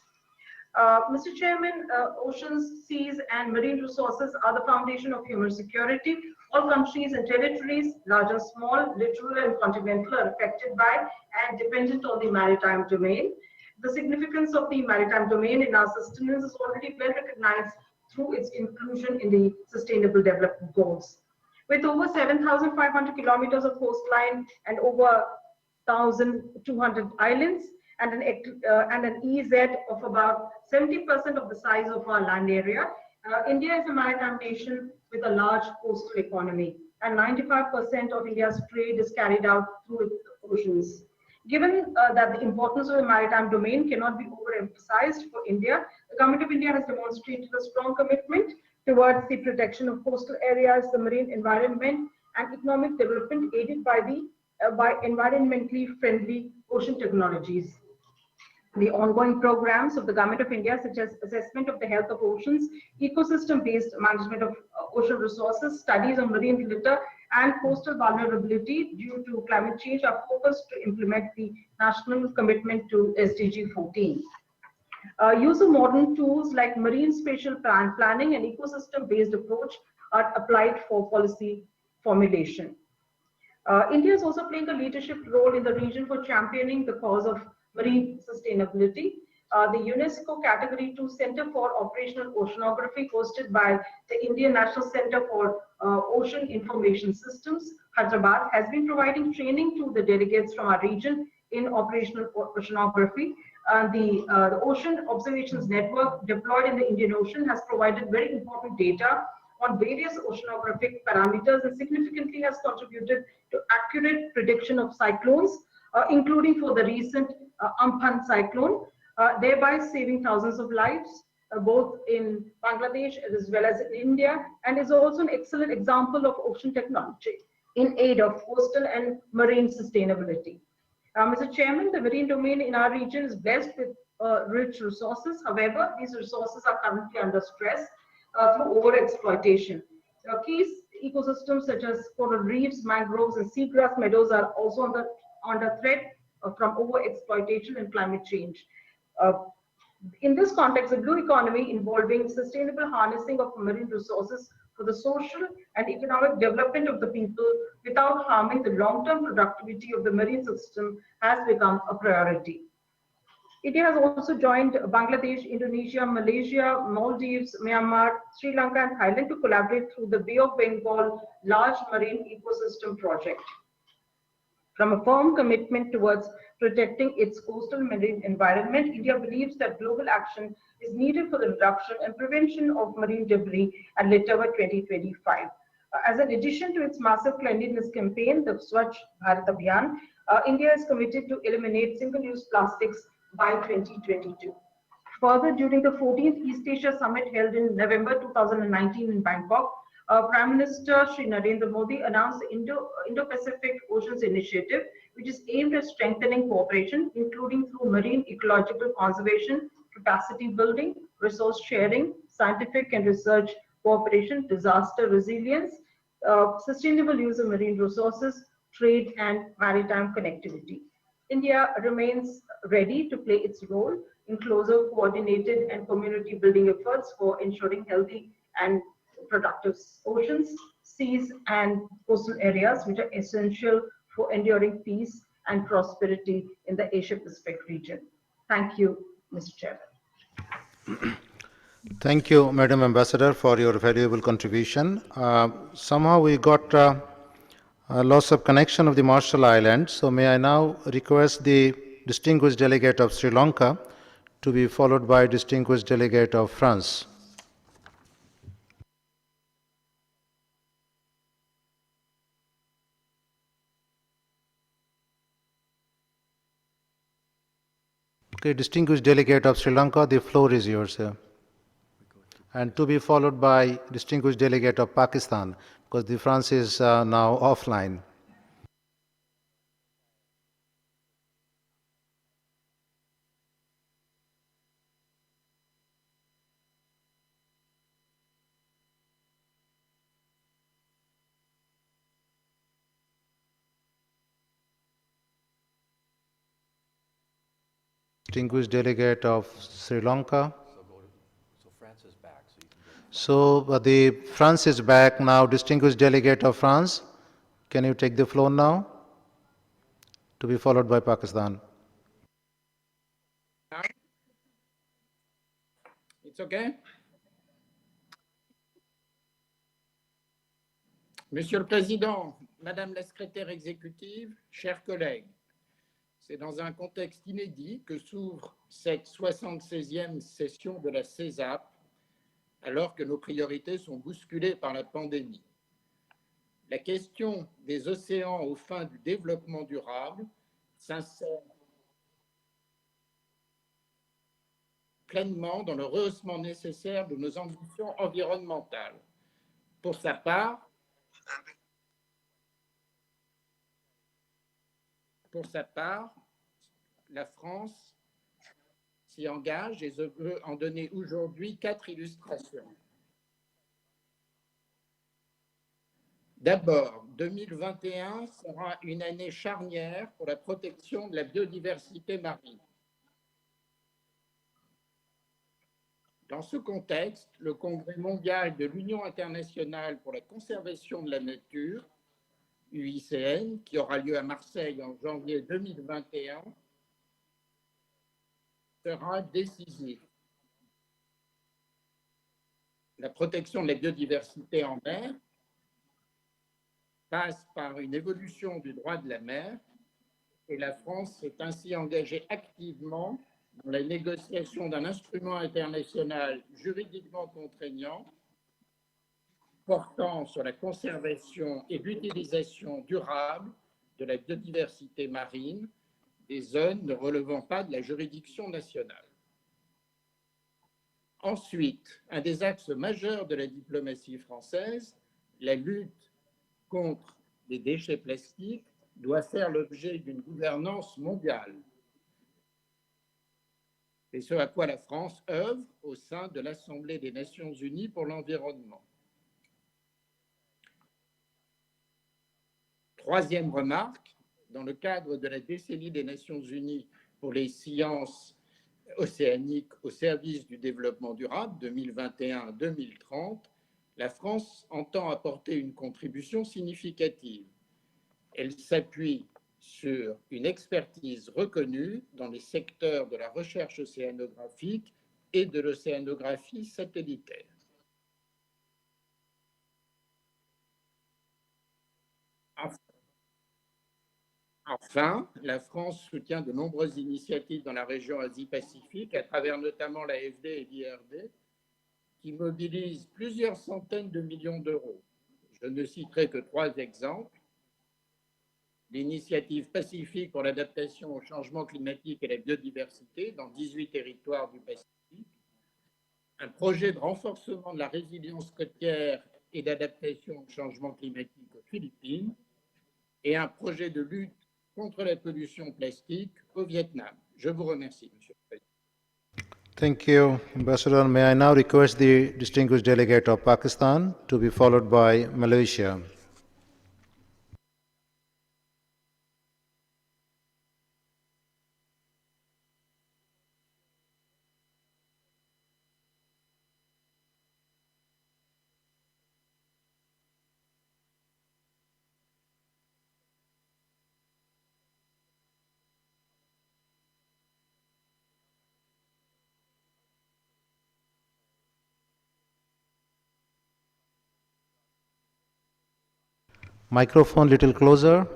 Mr. Chairman, oceans, seas, and marine resources are the foundation of human security. All countries and territories, large and small, littoral and continental, are affected by and dependent on the maritime domain. The significance of the maritime domain in our sustenance is already well recognized through its inclusion in the Sustainable Development Goals. With over 7,500 kilometers of coastline and over 1,200 islands and an EEZ of about 70% of the size of our land area, India is a maritime nation with a large coastal economy, and 95% of India's trade is carried out through its oceans. Given that the importance of the maritime domain cannot be overemphasized for India, the Government of India has demonstrated a strong commitment towards the protection of coastal areas, the marine environment, and economic development aided by environmentally friendly ocean technologies. The ongoing programs of the Government of India, such as assessment of the health of oceans, ecosystem-based management of ocean resources, studies on marine litter, and coastal vulnerability due to climate change, are focused to implement the national commitment to SDG 14. Use of modern tools like marine spatial planning and ecosystem-based approach are applied for policy formulation. India is also playing a leadership role in the region for championing the cause of marine sustainability. The UNESCO Category 2 Center for Operational Oceanography, hosted by the Indian National Center for Ocean Information Systems, Hyderabad, has been providing training to the delegates from our region in operational oceanography. The Ocean Observations Network deployed in the Indian Ocean has provided very important data on various oceanographic parameters and significantly has contributed to accurate prediction of cyclones, including for the recent Amphan cyclone, thereby saving thousands of lives, both in Bangladesh as well as in India, and is also an excellent example of ocean technology in aid of coastal and marine sustainability. Mr. Chairman, the marine domain in our region is blessed with rich resources. However, these resources are currently under stress through overexploitation. Key ecosystems such as coral reefs, mangroves, and seagrass meadows are also under threat from overexploitation and climate change. In this context, the blue economy involving sustainable harnessing of marine resources for the social and economic development of the people without harming the long-term productivity of the marine system has become a priority. India has also joined Bangladesh, Indonesia, Malaysia, Maldives, Myanmar, Sri Lanka, and Thailand to collaborate through the Bay of Bengal Large Marine Ecosystem Project. From a firm commitment towards protecting its coastal marine environment, India believes that global action is needed for the reduction and prevention of marine debris and litter by 2025. As an addition to its massive cleanliness campaign, the Swachh Bharat Abhiyan, India is committed to eliminate single-use plastics by 2022. Further, during the 14th East Asia Summit held in November 2019 in Bangkok, Prime Minister Shri Narendra Modi announced the Indo-Pacific Oceans Initiative, which is aimed at strengthening cooperation, including through marine ecological conservation, capacity building, resource sharing, scientific and research cooperation, disaster resilience, sustainable use of marine resources, trade, and maritime connectivity. India remains ready to play its role in closer coordinated and community building efforts for ensuring healthy and productive oceans, seas, and coastal areas, which are essential for enduring peace and prosperity in the Asia-Pacific region. Thank you, Mr. Chairman. Thank you, Madam Ambassador, for your valuable contribution. Somehow we got a loss of connection of the Marshall Islands, so may I now request the distinguished delegate of Sri Lanka to be followed by distinguished delegate of France. Okay, distinguished delegate of Sri Lanka, the floor is yours, sir. And to be followed by distinguished delegate of Pakistan, because the France is now offline. Distinguished delegate of Sri Lanka. So the France is back now. Distinguished delegate of France, can you take the floor now? To be followed by Pakistan. It's okay. Monsieur le Président, Madame la Secrétaire exécutive, chers collègues, c'est dans un contexte inédit que s'ouvre cette 76e session de la CESAP, alors que nos priorités sont bousculées par la pandémie. La question des océans aux fins du développement durable s'insère pleinement dans le rehaussement nécessaire de nos ambitions environnementales. Pour sa part, la France s'y engage et je veux en donner aujourd'hui 4 illustrations. D'abord, 2021 sera une année charnière pour la protection de la biodiversité marine. Dans ce contexte, le Congrès mondial de l'Union internationale pour la conservation de la nature, UICN, qui aura lieu à Marseille en janvier 2021, sera décisif. La protection de la biodiversité en mer passe par une évolution du droit de la mer et la France s'est ainsi engagée activement dans la négociation d'un instrument international juridiquement contraignant portant sur la conservation et l'utilisation durable de la biodiversité marine des zones ne relevant pas de la juridiction nationale. Ensuite, un des axes majeurs de la diplomatie française, la lutte contre les déchets plastiques, doit faire l'objet d'une gouvernance mondiale. C'est ce à quoi la France œuvre au sein de l'Assemblée des Nations Unies pour l'environnement. Troisième remarque, dans le cadre de la décennie des Nations Unies pour les sciences océaniques au service du développement durable 2021-2030, la France entend apporter une contribution significative. Elle s'appuie sur une expertise reconnue dans les secteurs de la recherche océanographique et de l'océanographie satellitaire. Enfin, la France soutient de nombreuses initiatives dans la région Asie-Pacifique, à travers notamment l'AFD et l'IRD, qui mobilisent plusieurs centaines de millions d'euros. Je ne citerai que 3 exemples. L'initiative Pacifique pour l'adaptation au changement climatique et la biodiversité dans 18 territoires du Pacifique, un projet de renforcement de la résilience côtière et d'adaptation au changement climatique aux Philippines, et un projet de lutte contre la pollution plastique au Vietnam. Je vous remercie, Monsieur le Président. Thank you, Ambassador. May I now request the distinguished delegate of Pakistan to be followed by Malaysia. Microphone little closer.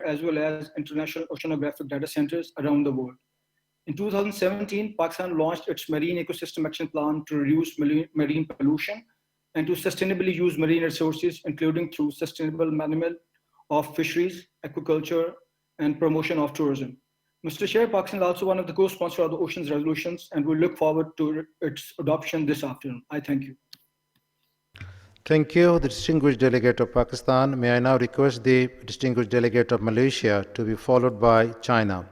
As well as international oceanographic data centers around the world. In 2017, Pakistan launched its Marine Ecosystem Action Plan to reduce marine pollution and to sustainably use marine resources, including through sustainable management of fisheries, aquaculture, and promotion of tourism. Mr. Chair, Pakistan is also one of the co-sponsors of the Oceans Resolutions, and we look forward to its adoption this afternoon. I thank you. Thank you, the distinguished delegate of Pakistan. May I now request the distinguished delegate of Malaysia to be followed by China.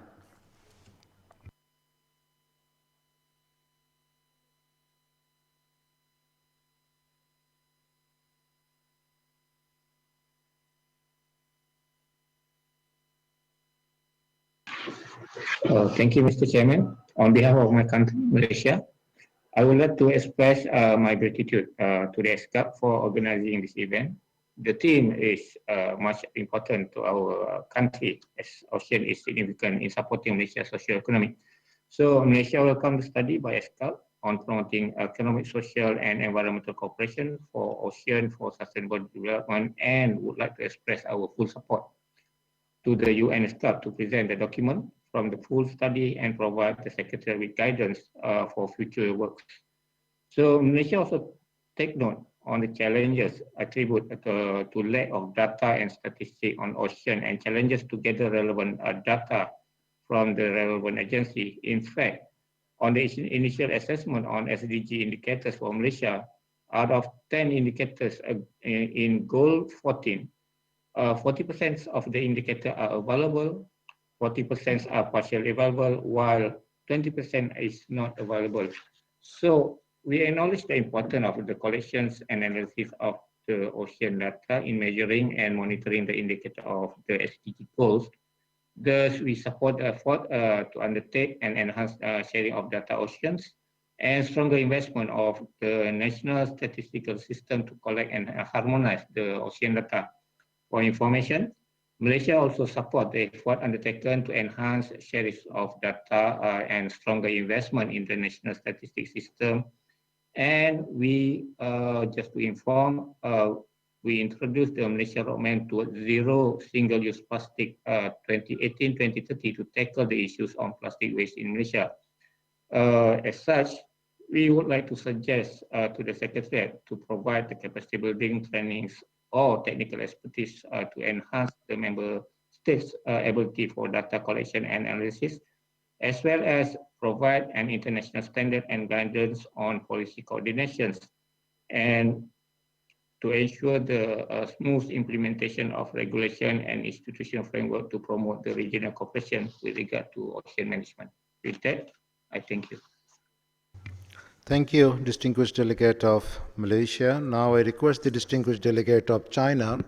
Thank you, Mr. Chairman. On behalf of my country, Malaysia, I would like to express my gratitude to the ESCAP for organizing this event. The theme is much important to our country, as ocean is significant in supporting Malaysia's socio-economic. So Malaysia welcomes the study by ESCAP on promoting economic, social, and environmental cooperation for ocean for sustainable development, and would like to express our full support to the UN ESCAP to present the document from the full study and provide the Secretary with guidance for future works. So Malaysia also take note on the challenges attributed to lack of data and statistics on ocean, and challenges to gather relevant data from the relevant agency. In fact, on the initial assessment on SDG indicators for Malaysia, out of 10 indicators in goal 14, 40% of the indicators are available, 40% are partially available, while 20% is not available. So we acknowledge the importance of the collections and analysis of the ocean data in measuring and monitoring the indicator of the SDG goals. Thus, we support the effort to undertake and enhance sharing of data oceans and stronger investment of the national statistical system to collect and harmonize the ocean data. For information, Malaysia also supports the effort undertaken to enhance sharing of data and stronger investment in the national statistics system. And we, just to inform, we introduced the Malaysia Roadmap to Zero Single-Use Plastic 2018-2030 to tackle the issues on plastic waste in Malaysia. As such, we would like to suggest to the Secretariat to provide the capacity building trainings or technical expertise to enhance the member states' ability for data collection and analysis, as well as provide an international standard and guidance on policy coordinations, and to ensure the smooth implementation of regulation and institutional framework to promote the regional cooperation with regard to ocean management. With that, I thank you. Thank you, distinguished delegate of Malaysia. Now I request the distinguished delegate of China,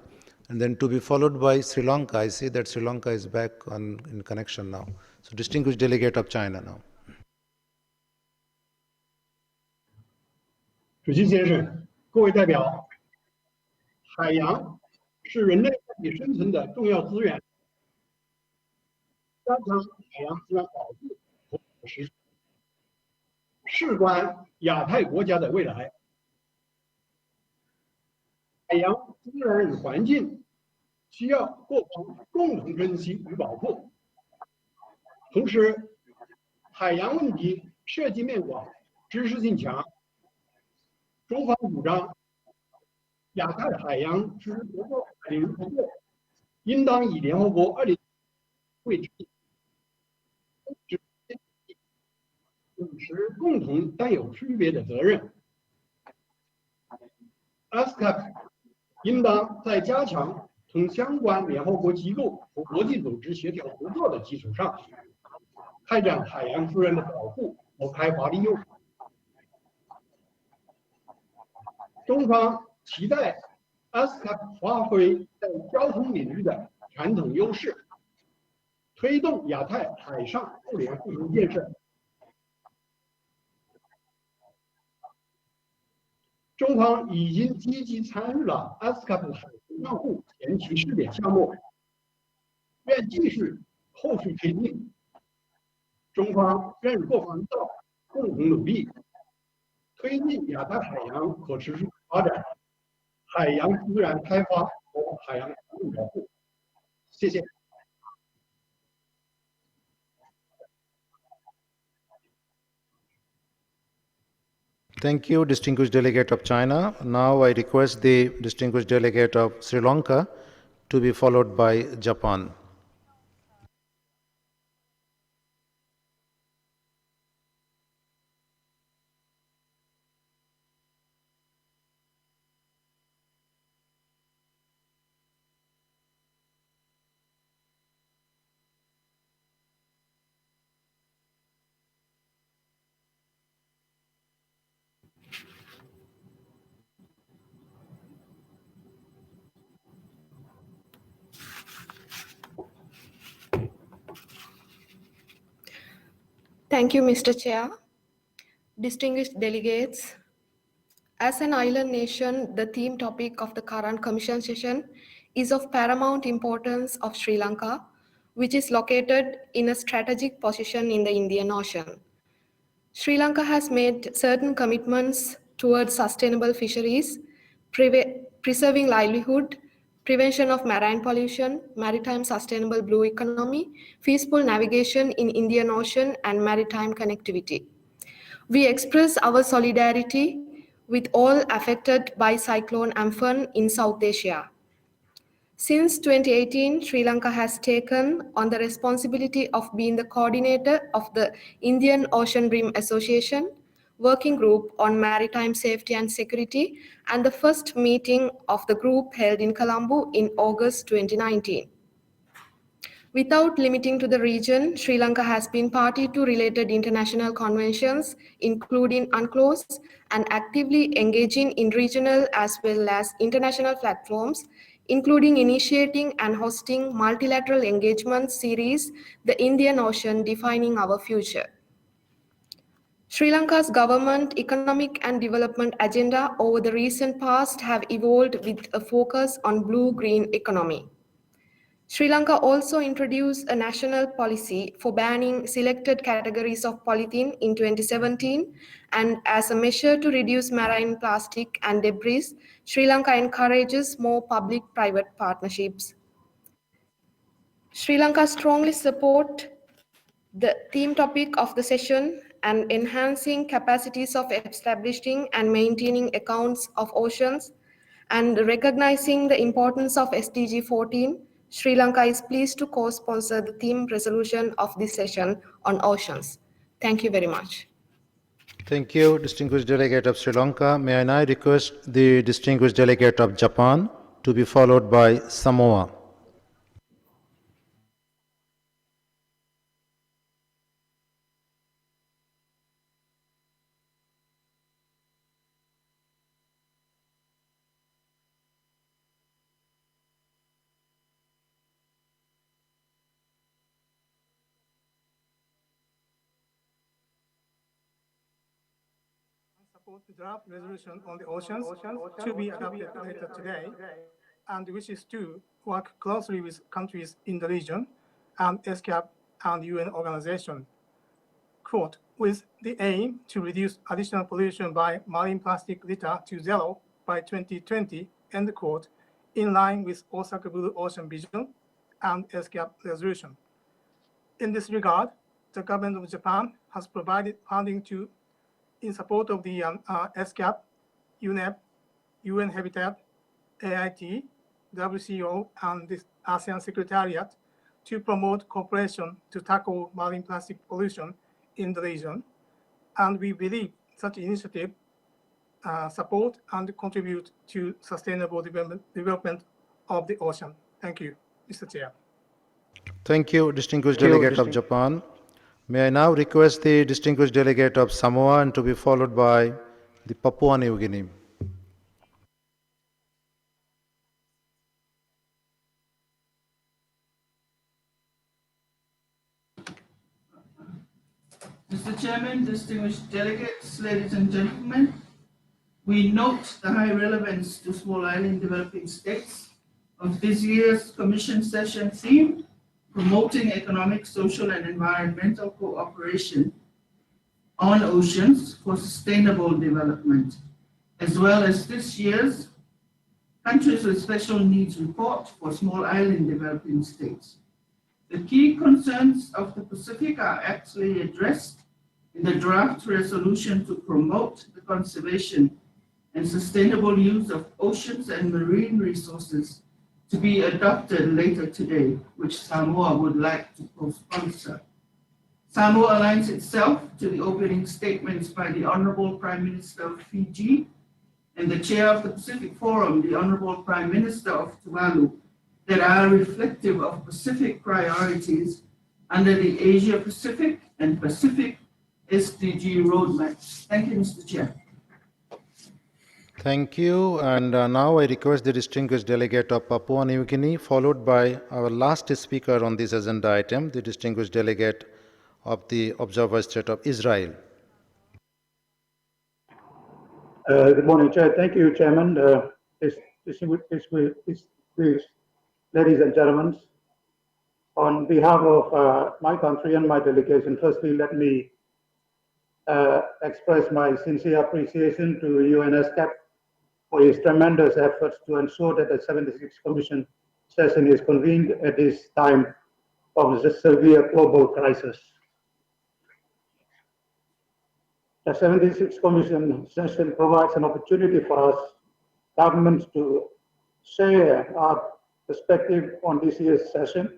and then to be followed by Sri Lanka. I see that Sri Lanka is back in connection now. So distinguished delegate of China now. 主席先生，各位代表，海洋是人类在地生存的重要资源，加强海洋资源保护和实施，事关亚太国家的未来。海洋资源与环境需要各方共同珍惜与保护。同时，海洋问题涉及面广、知识性强。中方主张，亚太海洋之合作领域合作，应当以联合国20为主体，秉持共同担有区别的责任。ASCAP 应当在加强同相关联合国机构和国际组织协调合作的基础上，开展海洋资源的保护和开发利用。中方期待 ASCAP 发挥在交通领域的传统优势，推动亚太海上互联互通建设。中方已经积极参与了 ASCAP 海洋账户前期试点项目，愿继续后续推进。中方愿与各方一道共同努力，推进亚太海洋可持续发展、海洋资源开发和海洋环境保护。谢谢。Thank you, distinguished delegate of China. Now I request the distinguished delegate of Sri Lanka to be followed by Japan. Thank you, Mr. Chair. Distinguished delegates, as an island nation, the theme topic of the current Commission session is of paramount importance of Sri Lanka, which is located in a strategic position in the Indian Ocean. Sri Lanka has made certain commitments towards sustainable fisheries, preserving livelihood, prevention of marine pollution, maritime sustainable blue economy, peaceful navigation in Indian Ocean, and maritime connectivity. We express our solidarity with all affected by Cyclone Amphan in South Asia. Since 2018, Sri Lanka has taken on the responsibility of being the coordinator of the Indian Ocean Rim Association Working Group on Maritime Safety and Security, and the first meeting of the group held in Colombo in August 2019. Without limiting to the region, Sri Lanka has been party to related international conventions, including UNCLOS, and actively engaging in regional as well as international platforms, including initiating and hosting multilateral engagement series, The Indian Ocean Defining Our Future. Sri Lanka's government, economic and development agenda over the recent past have evolved with a focus on blue-green economy. Sri Lanka also introduced a national policy for banning selected categories of polythene in 2017, and as a measure to reduce marine plastic and debris, Sri Lanka encourages more public-private partnerships. Sri Lanka strongly supports the theme topic of the session and enhancing capacities of establishing and maintaining accounts of oceans, and recognizing the importance of SDG 14, Sri Lanka is pleased to co-sponsor the theme resolution of this session on oceans. Thank you very much. Thank you, distinguished delegate of Sri Lanka. May I now request the distinguished delegate of Japan to be followed by Samoa. support the draft resolution on the oceans to be adopted later today, and wishes to work closely with countries in the region and ESCAP and UN organizations, quote, with the aim to reduce additional pollution by marine plastic litter to zero by 2020, end quote, in line with Osaka Blue Ocean Vision and ESCAP resolution. In this regard, the government of Japan has provided funding in support of the ESCAP, UNEP, UN Habitat, AIT, WCO, and the ASEAN Secretariat to promote cooperation to tackle marine plastic pollution in the region. And we believe such initiative support and contribute to sustainable development of the ocean. Thank you, Mr. Chair. Thank you, distinguished delegate of Japan. May I now request the distinguished delegate of Samoa and to be followed by the Papua New Guinea. Mr. Chairman, distinguished delegates, ladies and gentlemen, we note the high relevance to small island developing states of this year's Commission session theme, promoting economic, social, and environmental cooperation on oceans for sustainable development, as well as this year's Countries with Special Needs report for small island developing states. The key concerns of the Pacific are actually addressed in the draft resolution to promote the conservation and sustainable use of oceans and marine resources to be adopted later today, which Samoa would like to co-sponsor. Samoa aligns itself to the opening statements by the Honorable Prime Minister of Fiji and the Chair of the Pacific Forum, the Honorable Prime Minister of Tuvalu, that are reflective of Pacific priorities under the Asia-Pacific and Pacific SDG roadmaps. Thank you, Mr. Chair. Thank you. And now I request the distinguished delegate of Papua New Guinea, followed by our last speaker on this agenda item, the distinguished delegate of the Observer State of Israel. Good morning, Chair. Thank you, Chairman. Ladies and gentlemen, on behalf of my country and my delegation, firstly, let me express my sincere appreciation to UNESCAP for its tremendous efforts to ensure that the 76th Commission session is convened at this time of the severe global crisis. The 76th Commission session provides an opportunity for us, governments, to share our perspective on this year's session,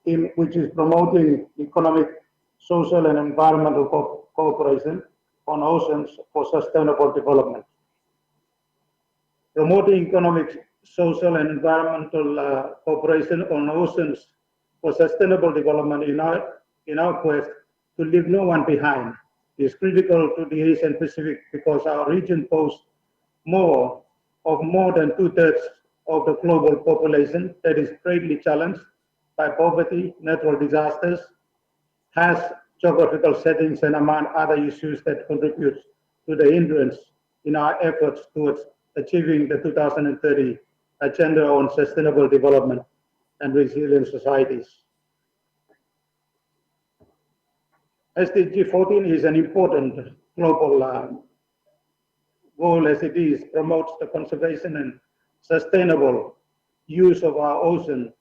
which is promoting economic, social, and environmental cooperation on oceans for sustainable development. Promoting economic, social, and environmental cooperation on oceans for sustainable development in our quest to leave no one behind is critical to the Asian Pacific because our region boasts more than 2/3 of the global population that is greatly challenged by poverty, natural disasters, has geographical settings, and among other issues that contribute to the hindrance in our efforts towards achieving the 2030 Agenda on Sustainable Development and Resilient Societies. SDG 14 is an important global goal as it promotes the conservation and sustainable use of our ocean,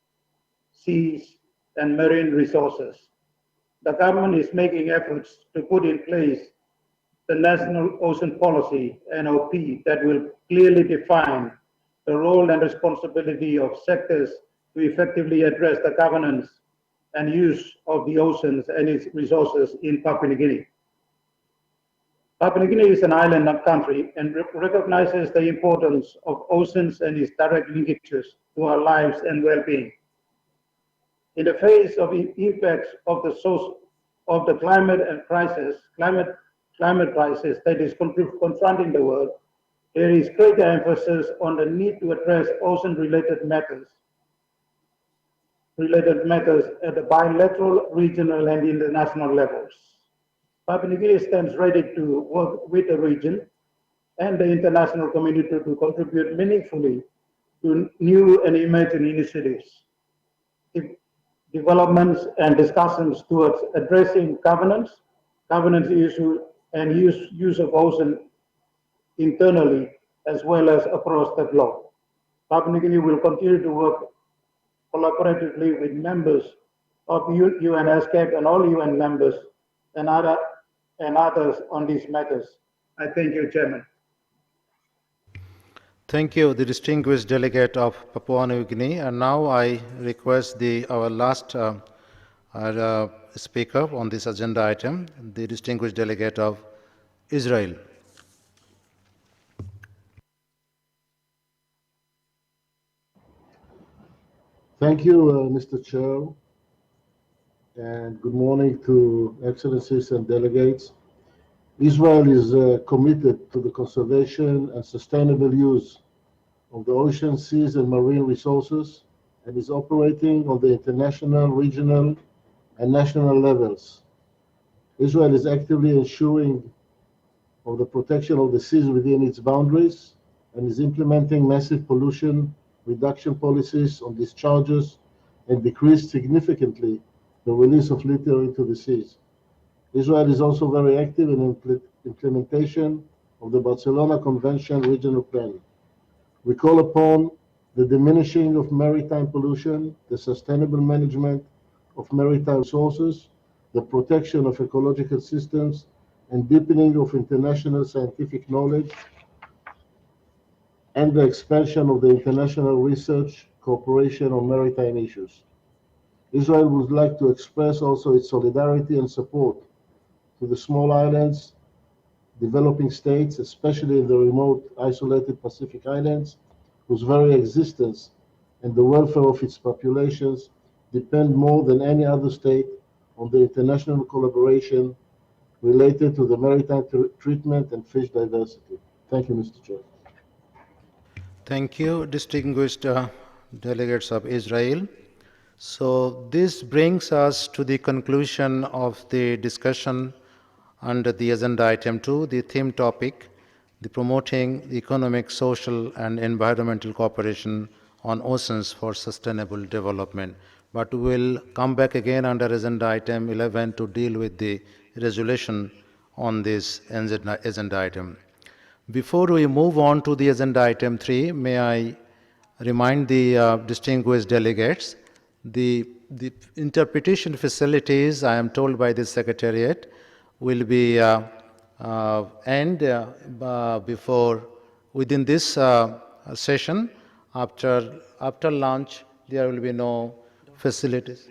seas, and marine resources. The government is making efforts to put in place the National Ocean Policy, NOP, that will clearly define the role and responsibility of sectors to effectively address the governance and use of the oceans and its resources in Papua New Guinea. Papua New Guinea is an island country and recognizes the importance of oceans and its direct linkages to our lives and well-being. In the face of the impacts of the climate crisis that is confronting the world, there is greater emphasis on the need to address ocean-related matters at the bilateral, regional, and international levels. Papua New Guinea stands ready to work with the region and the international community to contribute meaningfully to new and emerging initiatives, developments, and discussions towards addressing governance issues, and use of ocean internally as well as across the globe. Papua New Guinea will continue to work collaboratively with members of UNSCAP and all UN members and others on these matters. I thank you, Chairman. Thank you, the distinguished delegate of Papua New Guinea. And now I request our last speaker on this agenda item, the distinguished delegate of Israel. Thank you, Mr. Chair, and good morning to Excellencies and delegates. Israel is committed to the conservation and sustainable use of the ocean, seas, and marine resources, and is operating on the international, regional, and national levels. Israel is actively ensuring of the protection of the seas within its boundaries and is implementing massive pollution reduction policies on discharges and decreased significantly the release of litter into the seas. Israel is also very active in implementation of the Barcelona Convention regional plan. We call upon the diminishing of maritime pollution, the sustainable management of maritime resources, the protection of ecological systems, and deepening of international scientific knowledge, and the expansion of the international research cooperation on maritime issues. Israel would like to express also its solidarity and support to the small islands, developing states, especially in the remote, isolated Pacific Islands, whose very existence and the welfare of its populations depend more than any other state on the international collaboration related to the maritime treatment and fish diversity. Thank you, Mr. Chair. Thank you, distinguished delegates of Israel. So this brings us to the conclusion of the discussion under the agenda item 2, the theme topic, the promoting economic, social, and environmental cooperation on oceans for sustainable development. But we will come back again under agenda item 11 to deal with the resolution on this agenda item. Before we move on to the agenda item 3, may I remind the distinguished delegates, the interpretation facilities, I am told by the Secretariat, will be end within this session. After lunch, there will be no facilities.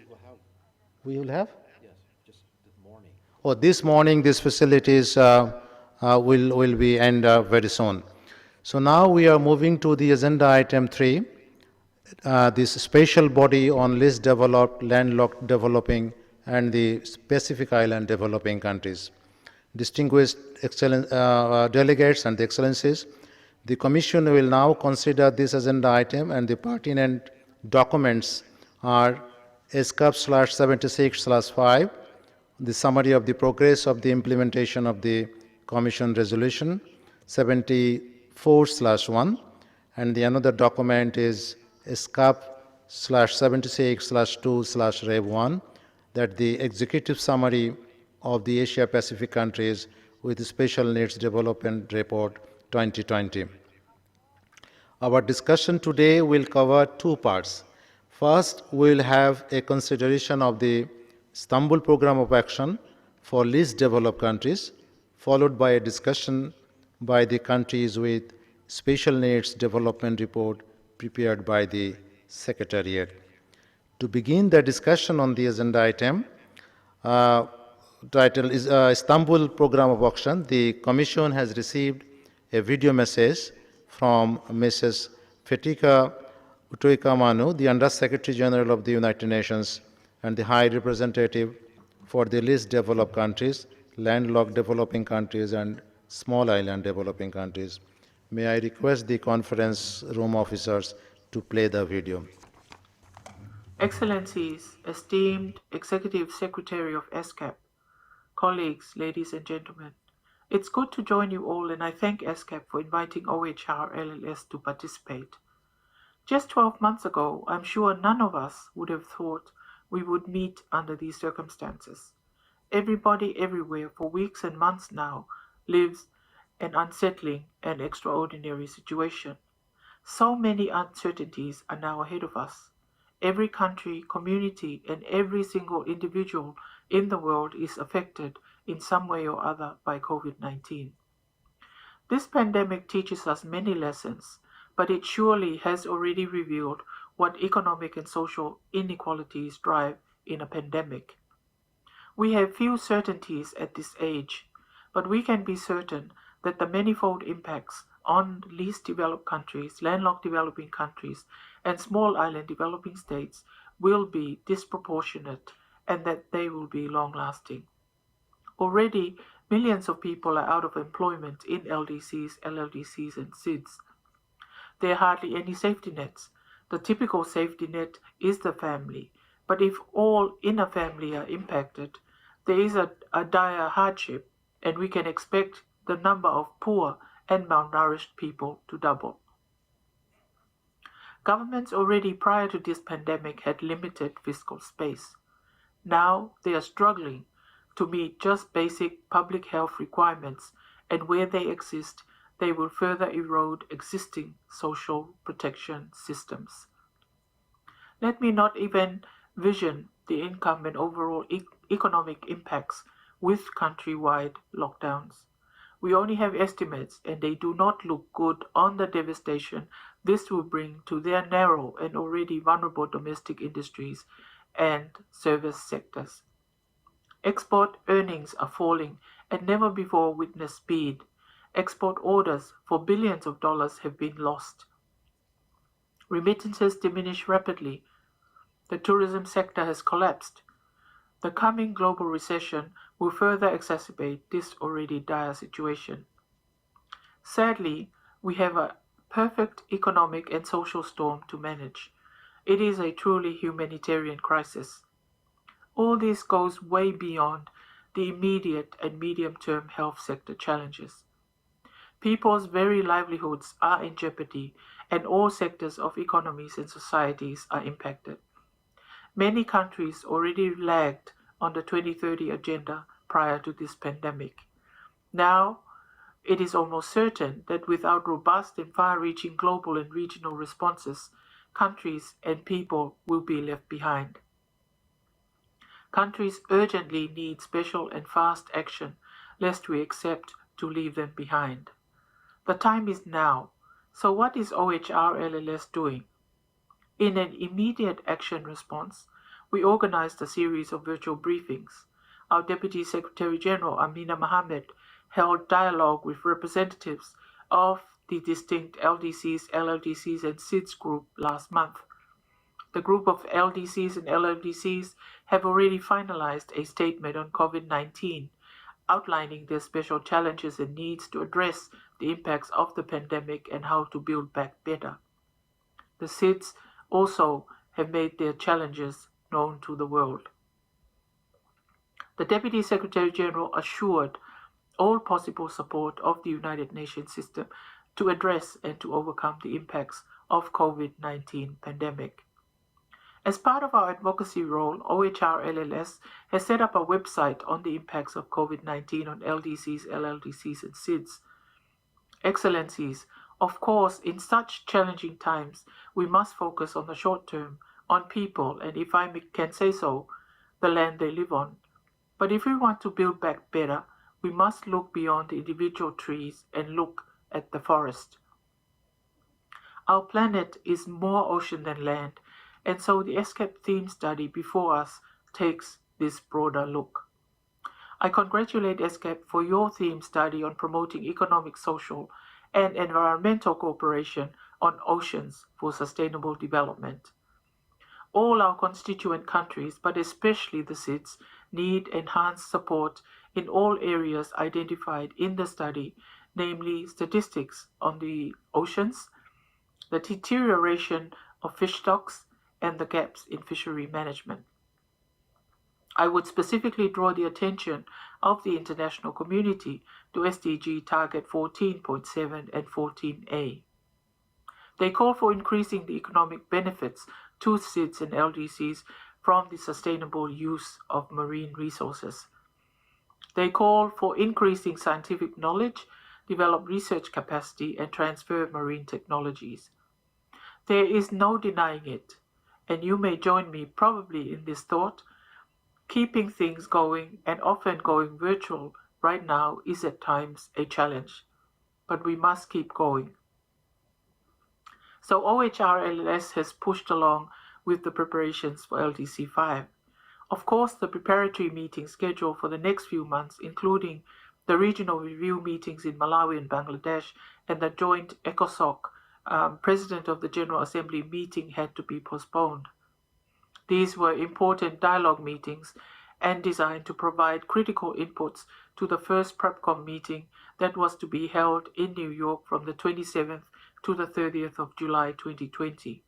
We will have? Yes, just this morning. Oh, this morning, these facilities will be end very soon. So now we are moving to the agenda item 3, this special body on least developed, landlocked developing, and the Pacific Island developing countries. Distinguished delegates and excellencies, the Commission will now consider this agenda item, and the pertinent documents are SCAP/76/5, the summary of the progress of the implementation of the Commission resolution 74/1, and the another document is SCAP/76/2/Rev1, that the executive summary of the Asia Pacific countries with special needs development report 2020. Our discussion today will cover two parts. First, we will have a consideration of the Istanbul Program of Action for least developed countries, followed by a discussion by the countries with special needs development report prepared by the Secretariat. To begin the discussion on the agenda item, title is Istanbul Program of Action, the Commission has received a video message from Mrs. Fetika Utoikamanu, the Under Secretary General of the United Nations and the High Representative for the least developed countries, landlocked developing countries, and small island developing countries. May I request the conference room officers to play the video. Excellencies, esteemed Executive Secretary of ESCAP, colleagues, ladies and gentlemen, It's good to join you all, and I thank ESCAP for inviting OHR LLS to participate. Just 12 months ago, I'm sure none of us would have thought we would meet under these circumstances. Everybody everywhere for weeks and months now lives an unsettling and extraordinary situation. So many uncertainties are now ahead of us. Every country, community, and every single individual in the world is affected in some way or other by COVID-19. This pandemic teaches us many lessons, but it surely has already revealed what economic and social inequalities drive in a pandemic. We have few certainties at this age, but we can be certain that the manifold impacts on least developed countries, landlocked developing countries, and small island developing states will be disproportionate and that they will be long-lasting. Already, millions of people are out of employment in LDCs, LLDCs, and SIDS. There are hardly any safety nets. The typical safety net is the family, but if all in a family are impacted, there is a dire hardship, and we can expect the number of poor and malnourished people to double. Governments already prior to this pandemic had limited fiscal space. Now they are struggling to meet just basic public health requirements, and where they exist, they will further erode existing social protection systems. Let me not even vision the income and overall economic impacts with countrywide lockdowns. We only have estimates, and they do not look good on the devastation this will bring to their narrow and already vulnerable domestic industries and service sectors. Export earnings are falling at never before witnessed speed. Export orders for billions of dollars have been lost. Remittances diminish rapidly. The tourism sector has collapsed. The coming global recession will further exacerbate this already dire situation. Sadly, we have a perfect economic and social storm to manage. It is a truly humanitarian crisis. All this goes way beyond the immediate and medium-term health sector challenges. People's very livelihoods are in jeopardy, and all sectors of economies and societies are impacted. Many countries already lagged on the 2030 agenda prior to this pandemic. Now, it is almost certain that without robust and far-reaching global and regional responses, countries and people will be left behind. Countries urgently need special and fast action, lest we accept to leave them behind. The time is now. So what is OHR LLS doing? In an immediate action response, we organized a series of virtual briefings. Our Deputy Secretary General, Amina Mohammed, held dialogue with representatives of the distinct LDCs, LLDCs, and SIDS group last month. The group of LDCs and LLDCs have already finalized a statement on COVID-19, outlining their special challenges and needs to address the impacts of the pandemic and how to build back better. The SIDS also have made their challenges known to the world. The Deputy Secretary General assured all possible support of the United Nations system to address and to overcome the impacts of COVID-19 pandemic. As part of our advocacy role, OHR LLS has set up a website on the impacts of COVID-19 on LDCs, LLDCs, and SIDS. Excellencies, of course, in such challenging times, we must focus on the short term, on people, and if I can say so, the land they live on. But if we want to build back better, we must look beyond the individual trees and look at the forest. Our planet is more ocean than land, and so the ESCAP theme study before us takes this broader look. I congratulate ESCAP for your theme study on promoting economic, social, and environmental cooperation on oceans for sustainable development. All our constituent countries, but especially the SIDS, need enhanced support in all areas identified in the study, namely statistics on the oceans, the deterioration of fish stocks, and the gaps in fishery management. I would specifically draw the attention of the international community to SDG Target 14.7 and 14A. They call for increasing the economic benefits to SIDS and LDCs from the sustainable use of marine resources. They call for increasing scientific knowledge, develop research capacity, and transfer marine technologies. There is no denying it, and you may join me probably in this thought. Keeping things going and often going virtual right now is at times a challenge, but we must keep going. So OHR-LLS has pushed along with the preparations for LDC 5. Of course, the preparatory meetings scheduled for the next few months, including the regional review meetings in Malawi and Bangladesh, and the joint ECOSOC President of the General Assembly meeting had to be postponed. These were important dialogue meetings and designed to provide critical inputs to the first PrepCom meeting that was to be held in New York from the 27th to the 30th of July 2020.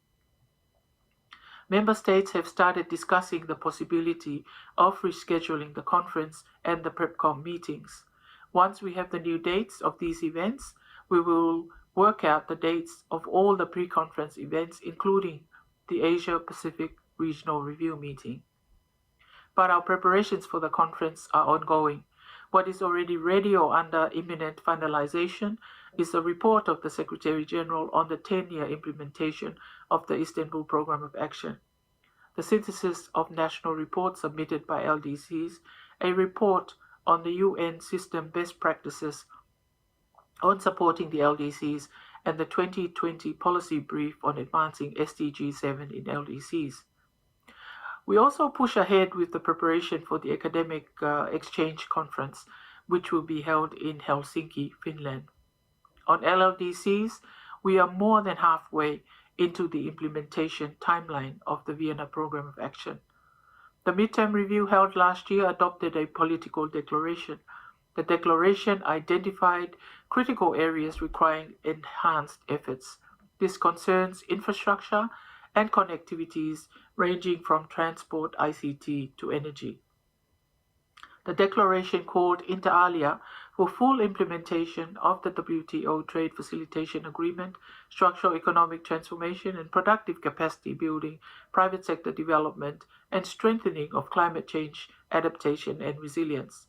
Member states have started discussing the possibility of rescheduling the conference and the PrepCom meetings. Once we have the new dates of these events, we will work out the dates of all the pre-conference events, including the Asia-Pacific Regional Review meeting. But our preparations for the conference are ongoing. What is already ready or under imminent finalization is a report of the Secretary General on the 10-year implementation of the Istanbul Programme of Action, the synthesis of national reports submitted by LDCs, a report on the UN system best practices on supporting the LDCs, and the 2020 policy brief on advancing SDG 7 in LDCs. We also push ahead with the preparation for the Academic Exchange Conference, which will be held in Helsinki, Finland. On LLDCs, we are more than halfway into the implementation timeline of the Vienna Programme of Action. The midterm review held last year adopted a political declaration. The declaration identified critical areas requiring enhanced efforts. This concerns infrastructure and connectivities ranging from transport, ICT, to energy. The declaration called inter alia for full implementation of the WTO Trade Facilitation Agreement, structural economic transformation and productive capacity building, private sector development, and strengthening of climate change adaptation and resilience.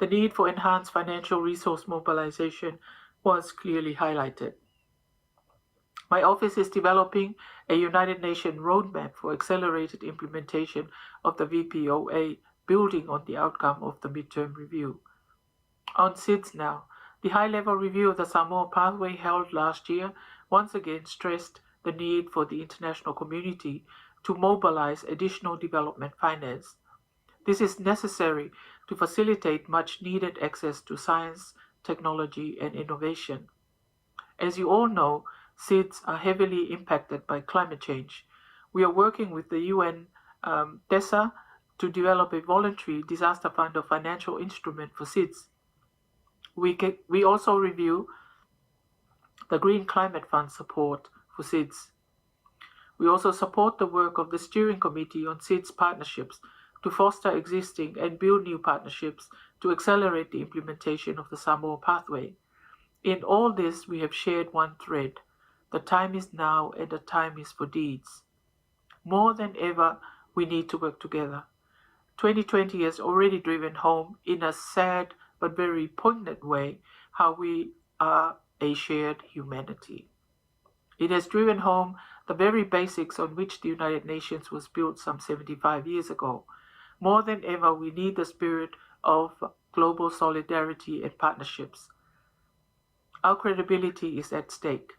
The need for enhanced financial resource mobilization was clearly highlighted. My office is developing a United Nations roadmap for accelerated implementation of the VPOA, building on the outcome of the midterm review. On SIDS now, the high-level review of the Samoa pathway held last year once again stressed the need for the international community to mobilize additional development finance. This is necessary to facilitate much-needed access to science, technology, and innovation. As you all know, SIDS are heavily impacted by climate change. We are working with the UN DESA to develop a voluntary disaster fund or financial instrument for SIDS. We also review the Green Climate Fund support for SIDS. We also support the work of the Steering Committee on SIDS partnerships to foster existing and build new partnerships to accelerate the implementation of the Samoa pathway. In all this, we have shared one thread. The time is now, and the time is for deeds. More than ever, we need to work together. 2020 has already driven home, in a sad but very poignant way, how we are a shared humanity. It has driven home the very basics on which the United Nations was built some 75 years ago. More than ever, we need the spirit of global solidarity and partnerships. Our credibility is at stake.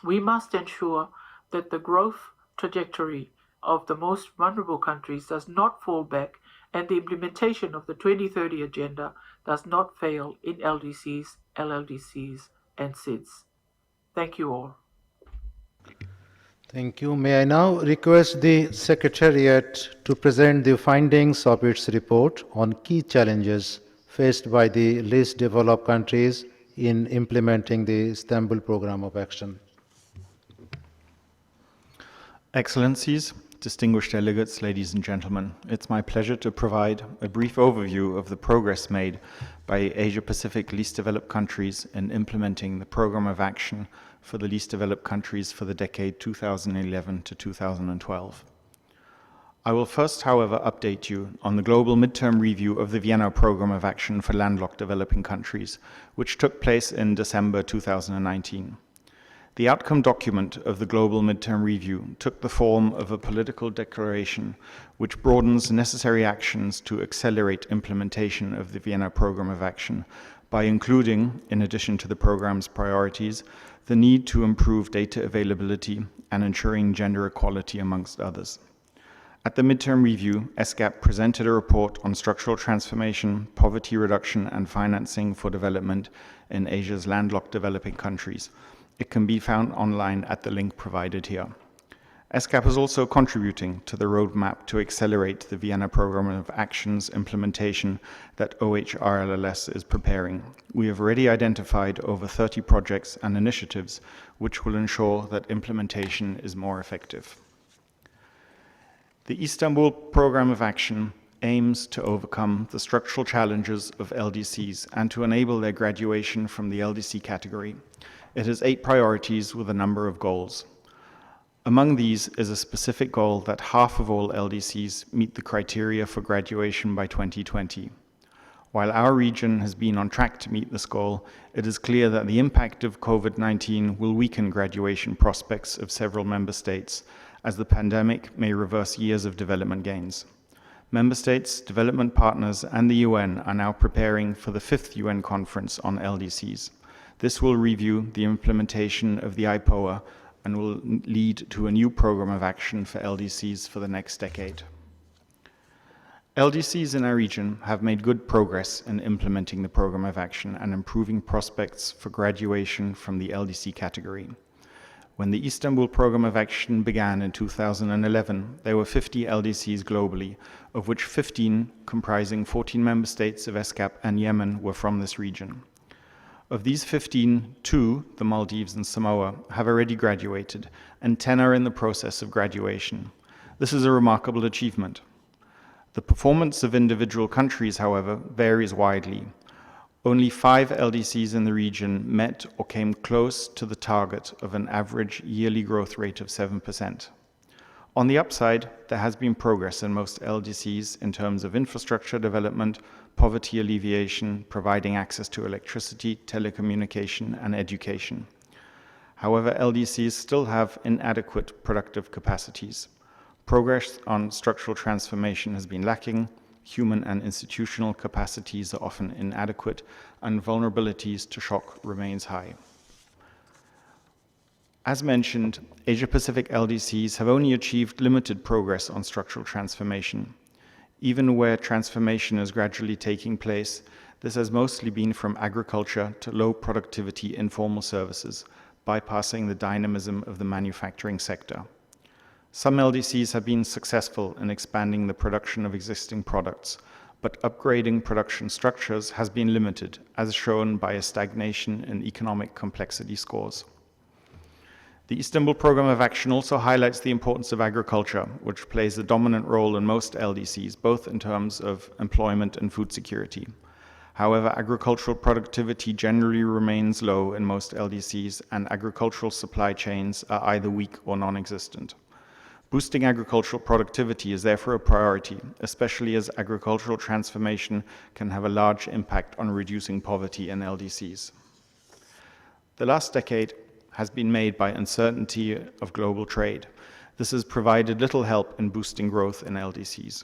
We must ensure that the growth trajectory of the most vulnerable countries does not fall back, and the implementation of the 2030 Agenda does not fail in LDCs, LLDCs, and SIDS. Thank you all. Thank you. May I now request the Secretariat to present the findings of its report on key challenges faced by the least developed countries in implementing the Istanbul Programme of Action. Excellencies, distinguished delegates, ladies and gentlemen. It's my pleasure to provide a brief overview of the progress made by Asia-Pacific least developed countries in implementing the Program of Action for the least developed countries for the decade 2011 to 2012. I will first, however, update you on the global midterm review of the Vienna Program of Action for landlocked developing countries, which took place in December 2019. The outcome document of the global midterm review took the form of a political declaration which broadens necessary actions to accelerate implementation of the Vienna Program of Action by including, in addition to the program's priorities, the need to improve data availability and ensuring gender equality amongst others. At the midterm review, ESCAP presented a report on structural transformation, poverty reduction and financing for development in Asia's landlocked developing countries. It can be found online at the link provided here. ESCAP is also contributing to the roadmap to accelerate the Vienna Program of Action's implementation that OHRLLS is preparing. We have already identified over 30 projects and initiatives which will ensure that implementation is more effective. The Istanbul Program of Action aims to overcome the structural challenges of LDCs and to enable their graduation from the LDC category. It has 8 priorities with a number of goals. Among these is a specific goal that half of all LDCs meet the criteria for graduation by 2020. While our region has been on track to meet this goal, it is clear that the impact of COVID-19 will weaken graduation prospects of several member states, as the pandemic may reverse years of development gains. Member states, development partners, and the UN are now preparing for the 5th UN Conference on LDCs. This will review the implementation of the IPOA and will lead to a new program of action for LDCs for the next decade. LDCs in our region have made good progress in implementing the program of action and improving prospects for graduation from the LDC category. When the Istanbul Program of Action began in 2011, there were 50 LDCs globally, of which 15, comprising 14 member states of ESCAP and Yemen, were from this region. Of these 15, 2, the Maldives and Samoa, have already graduated, and 10 are in the process of graduation. This is a remarkable achievement. The performance of individual countries, however, varies widely. Only 5 LDCs in the region met or came close to the target of an average yearly growth rate of 7%. On the upside, there has been progress in most LDCs in terms of infrastructure development, poverty alleviation, providing access to electricity, telecommunication, and education. However, LDCs still have inadequate productive capacities. Progress on structural transformation has been lacking, human and institutional capacities are often inadequate, and vulnerabilities to shock remains high. As mentioned, Asia-Pacific LDCs have only achieved limited progress on structural transformation. Even where transformation is gradually taking place, this has mostly been from agriculture to low productivity informal services, bypassing the dynamism of the manufacturing sector. Some LDCs have been successful in expanding the production of existing products, but upgrading production structures has been limited, as shown by a stagnation in economic complexity scores. The Istanbul Program of Action also highlights the importance of agriculture, which plays a dominant role in most LDCs, both in terms of employment and food security. However, agricultural productivity generally remains low in most LDCs, and agricultural supply chains are either weak or non-existent. Boosting agricultural productivity is therefore a priority, especially as agricultural transformation can have a large impact on reducing poverty in LDCs. The last decade has been made by uncertainty of global trade. This has provided little help in boosting growth in LDCs.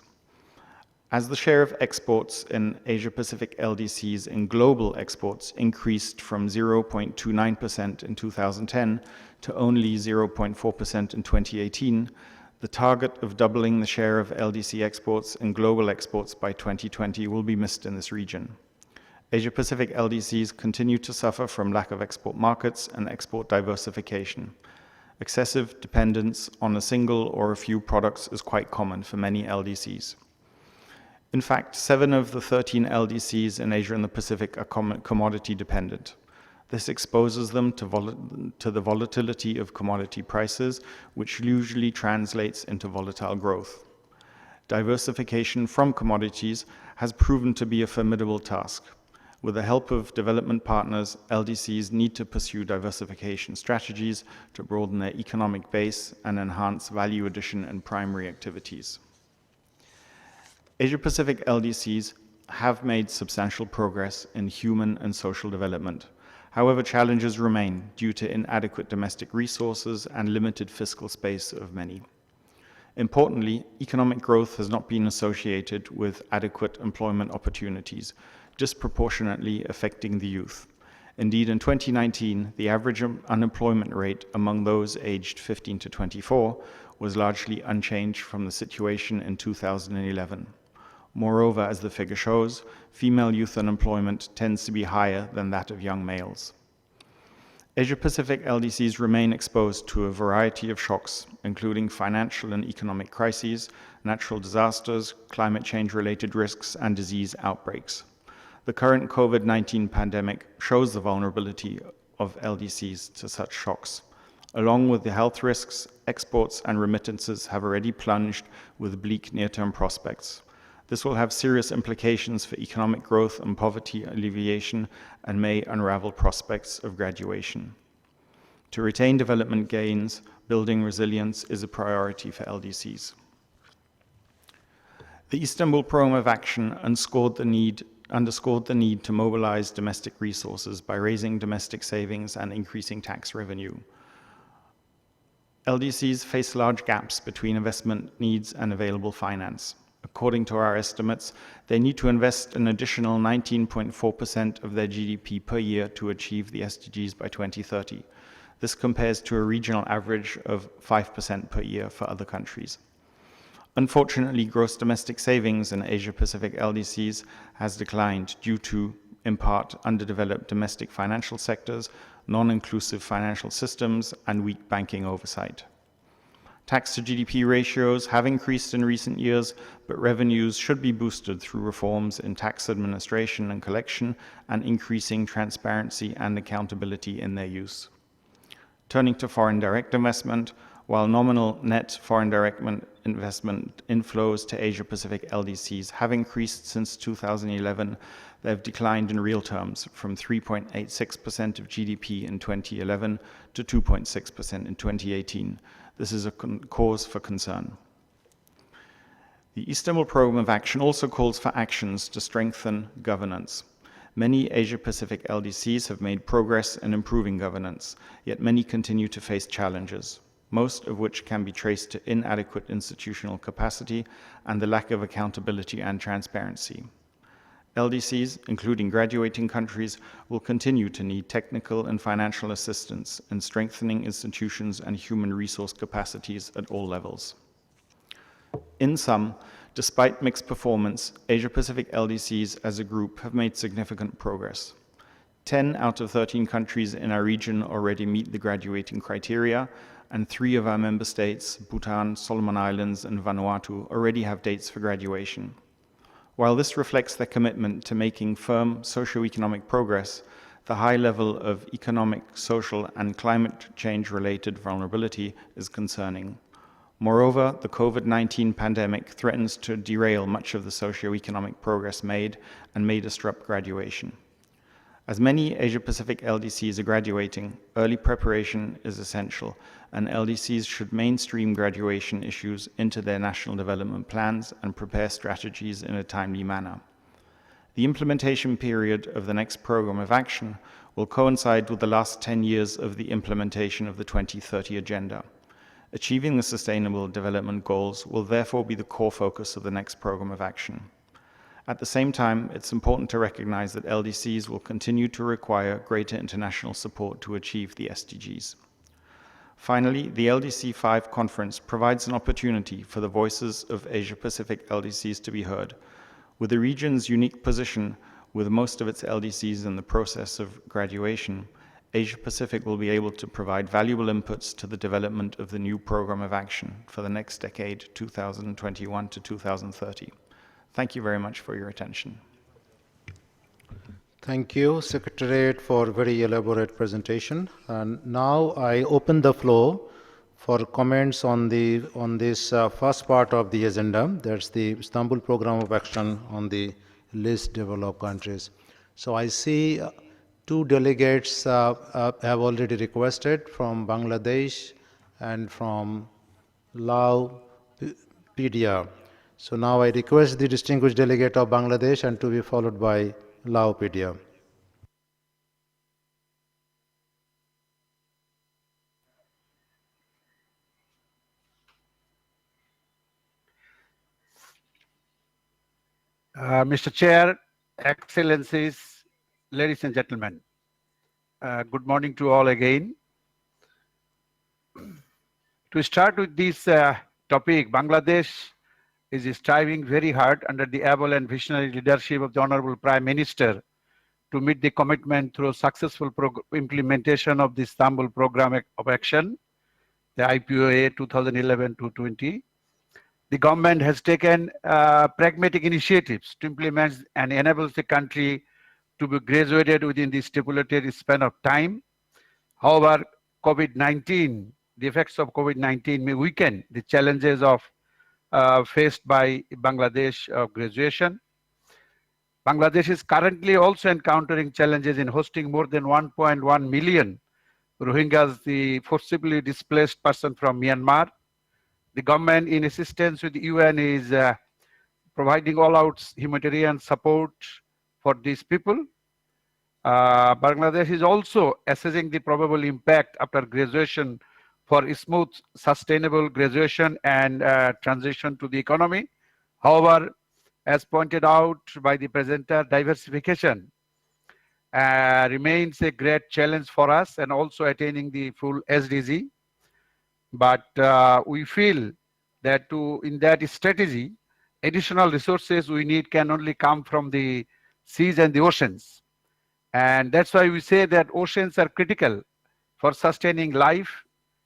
As the share of exports in Asia-Pacific LDCs in global exports increased from 0.29% in 2010 to only 0.4% in 2018, the target of doubling the share of LDC exports in global exports by 2020 will be missed in this region. Asia-Pacific LDCs continue to suffer from lack of export markets and export diversification. Excessive dependence on a single or a few products is quite common for many LDCs. In fact, 7 of the 13 LDCs in Asia and the Pacific are commodity dependent. This exposes them to the volatility of commodity prices, which usually translates into volatile growth. Diversification from commodities has proven to be a formidable task. With the help of development partners, LDCs need to pursue diversification strategies to broaden their economic base and enhance value addition and primary activities. Asia-Pacific LDCs have made substantial progress in human and social development. However, challenges remain due to inadequate domestic resources and limited fiscal space of many. Importantly, economic growth has not been associated with adequate employment opportunities, disproportionately affecting the youth. Indeed, in 2019, the average unemployment rate among those aged 15 to 24 was largely unchanged from the situation in 2011. Moreover, as the figure shows, female youth unemployment tends to be higher than that of young males. Asia-Pacific LDCs remain exposed to a variety of shocks, including financial and economic crises, natural disasters, climate change-related risks, and disease outbreaks. The current COVID-19 pandemic shows the vulnerability of LDCs to such shocks. Along with the health risks, exports and remittances have already plunged with bleak near-term prospects. This will have serious implications for economic growth and poverty alleviation and may unravel prospects of graduation. To retain development gains, building resilience is a priority for LDCs. The Istanbul Programme of Action underscored the need to mobilize domestic resources by raising domestic savings and increasing tax revenue. LDCs face large gaps between investment needs and available finance. According to our estimates, they need to invest an additional 19.4% of their GDP per year to achieve the SDGs by 2030. This compares to a regional average of 5% per year for other countries. Unfortunately, gross domestic savings in Asia-Pacific LDCs has declined due to, in part, underdeveloped domestic financial sectors, non-inclusive financial systems, and weak banking oversight. Tax to GDP ratios have increased in recent years, but revenues should be boosted through reforms in tax administration and collection and increasing transparency and accountability in their use. Turning to foreign direct investment, while nominal net foreign direct investment inflows to Asia-Pacific LDCs have increased since 2011, they have declined in real terms from 3.86% of GDP in 2011 to 2.6% in 2018. This is a cause for concern. The Istanbul Programme of Action also calls for actions to strengthen governance. Many Asia-Pacific LDCs have made progress in improving governance, yet many continue to face challenges, most of which can be traced to inadequate institutional capacity and the lack of accountability and transparency. LDCs, including graduating countries, will continue to need technical and financial assistance in strengthening institutions and human resource capacities at all levels. In sum, despite mixed performance, Asia-Pacific LDCs as a group have made significant progress. 10 out of 13 countries in our region already meet the graduating criteria, and 3 of our member states, Bhutan, Solomon Islands, and Vanuatu, already have dates for graduation. While this reflects their commitment to making firm socio-economic progress, the high level of economic, social, and climate change-related vulnerability is concerning. Moreover, the COVID-19 pandemic threatens to derail much of the socio-economic progress made and may disrupt graduation. As many Asia-Pacific LDCs are graduating, early preparation is essential, and LDCs should mainstream graduation issues into their national development plans and prepare strategies in a timely manner. The implementation period of the next Programme of Action will coincide with the last 10 years of the implementation of the 2030 Agenda. Achieving the Sustainable Development Goals will therefore be the core focus of the next Programme of Action. At the same time, it's important to recognize that LDCs will continue to require greater international support to achieve the SDGs. Finally, the LDC 5 conference provides an opportunity for the voices of Asia-Pacific LDCs to be heard. With the region's unique position, with most of its LDCs in the process of graduation, Asia-Pacific will be able to provide valuable inputs to the development of the new Programme of Action for the next decade, 2021 to 2030. Thank you very much for your attention. Thank you, Secretariat, for very elaborate presentation. And now I open the floor for comments on this first part of the agenda. That's the Istanbul Program of Action on the least developed countries. So I see two delegates have already requested from Bangladesh and from Lao PDR. So now I request the distinguished delegate of Bangladesh and to be followed by Lao PDR. Mr. Chair, Excellencies, ladies and gentlemen, good morning to all again. To start with this topic, Bangladesh is striving very hard under the able and visionary leadership of the Honorable Prime Minister to meet the commitment through successful implementation of the Istanbul Program of Action, the IPOA 2011-20. The government has taken pragmatic initiatives to implement and enable the country to be graduated within the stipulated span of time. However, COVID-19, the effects of COVID-19 may weaken the challenges faced by Bangladesh of graduation. Bangladesh is currently also encountering challenges in hosting more than 1.1 million Rohingyas, the forcibly displaced person from Myanmar. The government, in assistance with the UN, is providing all-out humanitarian support for these people. Bangladesh is also assessing the probable impact after graduation for smooth, sustainable graduation and transition to the economy. However, as pointed out by the presenter, diversification remains a great challenge for us and also attaining the full SDG. But we feel that in that strategy, additional resources we need can only come from the seas and the oceans. And that's why we say that oceans are critical for sustaining life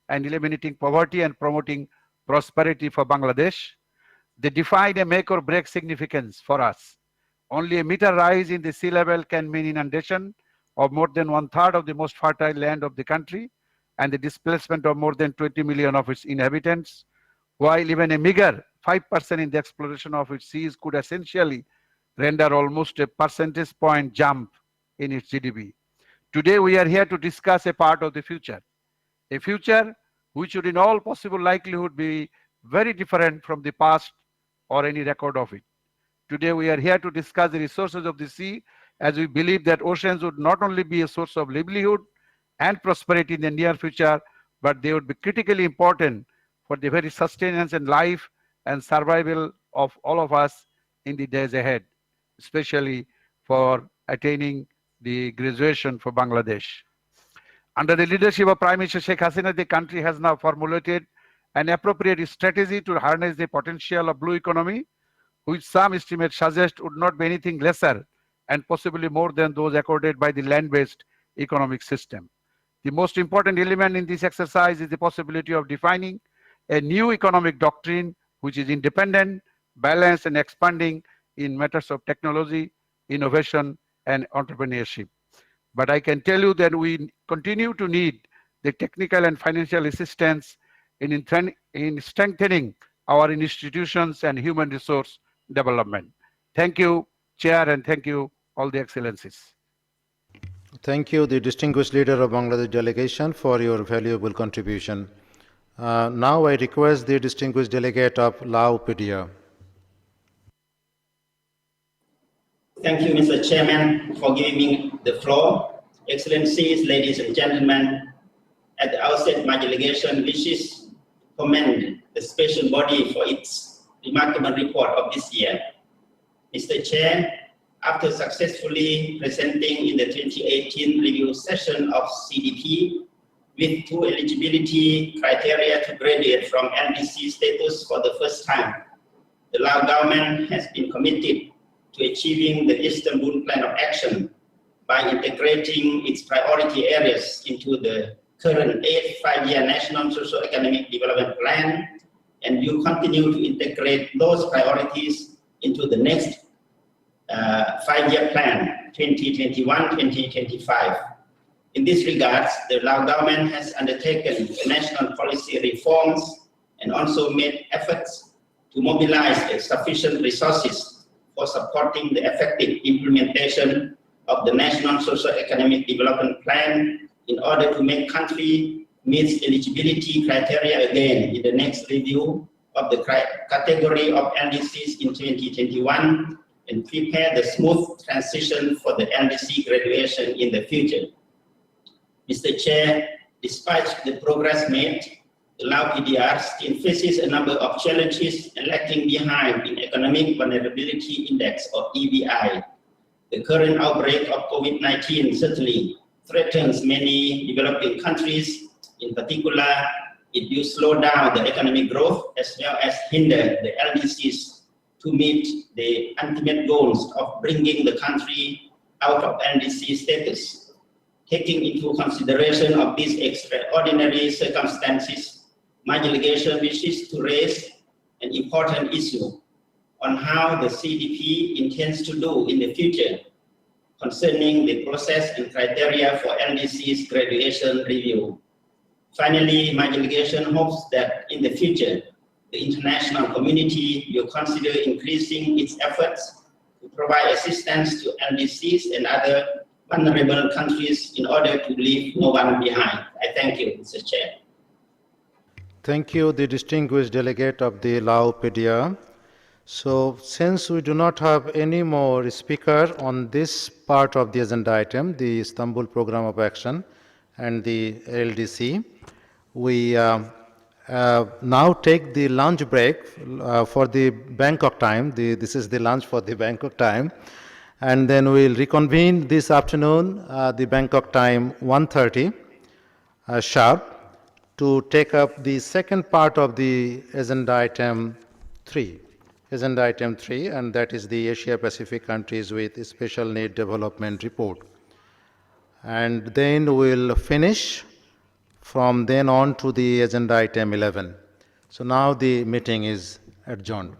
and eliminating poverty and promoting prosperity for Bangladesh. They define a make or break significance for us. Only a meter rise in the sea level can mean inundation of more than 1/3 of the most fertile land of the country and the displacement of more than 20 million of its inhabitants, while even a meager 5% in the exploration of its seas could essentially render almost a percentage point jump in its GDP. Today we are here to discuss a part of the future, a future which would in all possible likelihood be very different from the past or any record of it. Today we are here to discuss the resources of the sea, as we believe that oceans would not only be a source of livelihood and prosperity in the near future, but they would be critically important for the very sustenance and life and survival of all of us in the days ahead, especially for attaining the graduation for Bangladesh. Under the leadership of Prime Minister Sheikh Hasina, the country has now formulated an appropriate strategy to harness the potential of blue economy, which some estimates suggest would not be anything lesser and possibly more than those accorded by the land-based economic system. The most important element in this exercise is the possibility of defining a new economic doctrine which is independent, balanced, and expanding in matters of technology, innovation, and entrepreneurship. But I can tell you that we continue to need the technical and financial assistance in strengthening our institutions and human resource development. Thank you, Chair, and thank you, all the Excellencies. Thank you, the distinguished leader of Bangladesh delegation, for your valuable contribution. Now I request the distinguished delegate of Lao PDR. Thank you, Mr. Chairman, for giving me the floor. Excellencies, ladies and gentlemen, at the outset, my delegation wishes to commend the special body for its remarkable report of this year. Mr. Chair, after successfully presenting in the 2018 review session of CDP with 2 eligibility criteria to graduate from LDC status for the first time, the Lao government has been committed to achieving the Istanbul Plan of Action by integrating its priority areas into the current 8th five-year National Socio-Economic Development Plan, and you continue to integrate those priorities into the next 5-year plan 2021-2025. In this regard, the Lao government has undertaken national policy reforms and also made efforts to mobilize sufficient resources for supporting the effective implementation of the National Socio-Economic Development Plan in order to make country meet eligibility criteria again in the next review of the category of LDCs in 2021 and prepare the smooth transition for the LDC graduation in the future. Mr. Chair, despite the progress made, the Lao PDR still faces a number of challenges and lagging behind in Economic Vulnerability Index or EVI. The current outbreak of COVID-19 certainly threatens many developing countries. In particular, it will slow down the economic growth as well as hinder the LDCs to meet the ultimate goals of bringing the country out of LDC status. Taking into consideration of these extraordinary circumstances, my delegation wishes to raise an important issue on how the CDP intends to do in the future concerning the process and criteria for LDC's graduation review. Finally, my delegation hopes that in the future, the international community will consider increasing its efforts to provide assistance to LDCs and other vulnerable countries in order to leave no one behind. I thank you, Mr. Chair. Thank you, the distinguished delegate of the Lao PDR. So, since we do not have any more speaker on this part of the agenda item, the Istanbul Program of Action and the LDC, we now take the lunch break for the Bangkok time. This is the lunch for the Bangkok time. And then we'll reconvene this afternoon, the Bangkok time 1:30 sharp, to take up the second part of the agenda item 3. Agenda item 3, and that is the Asia Pacific countries with special need development report. And then we'll finish from then on to the agenda item 11. So now the meeting is adjourned.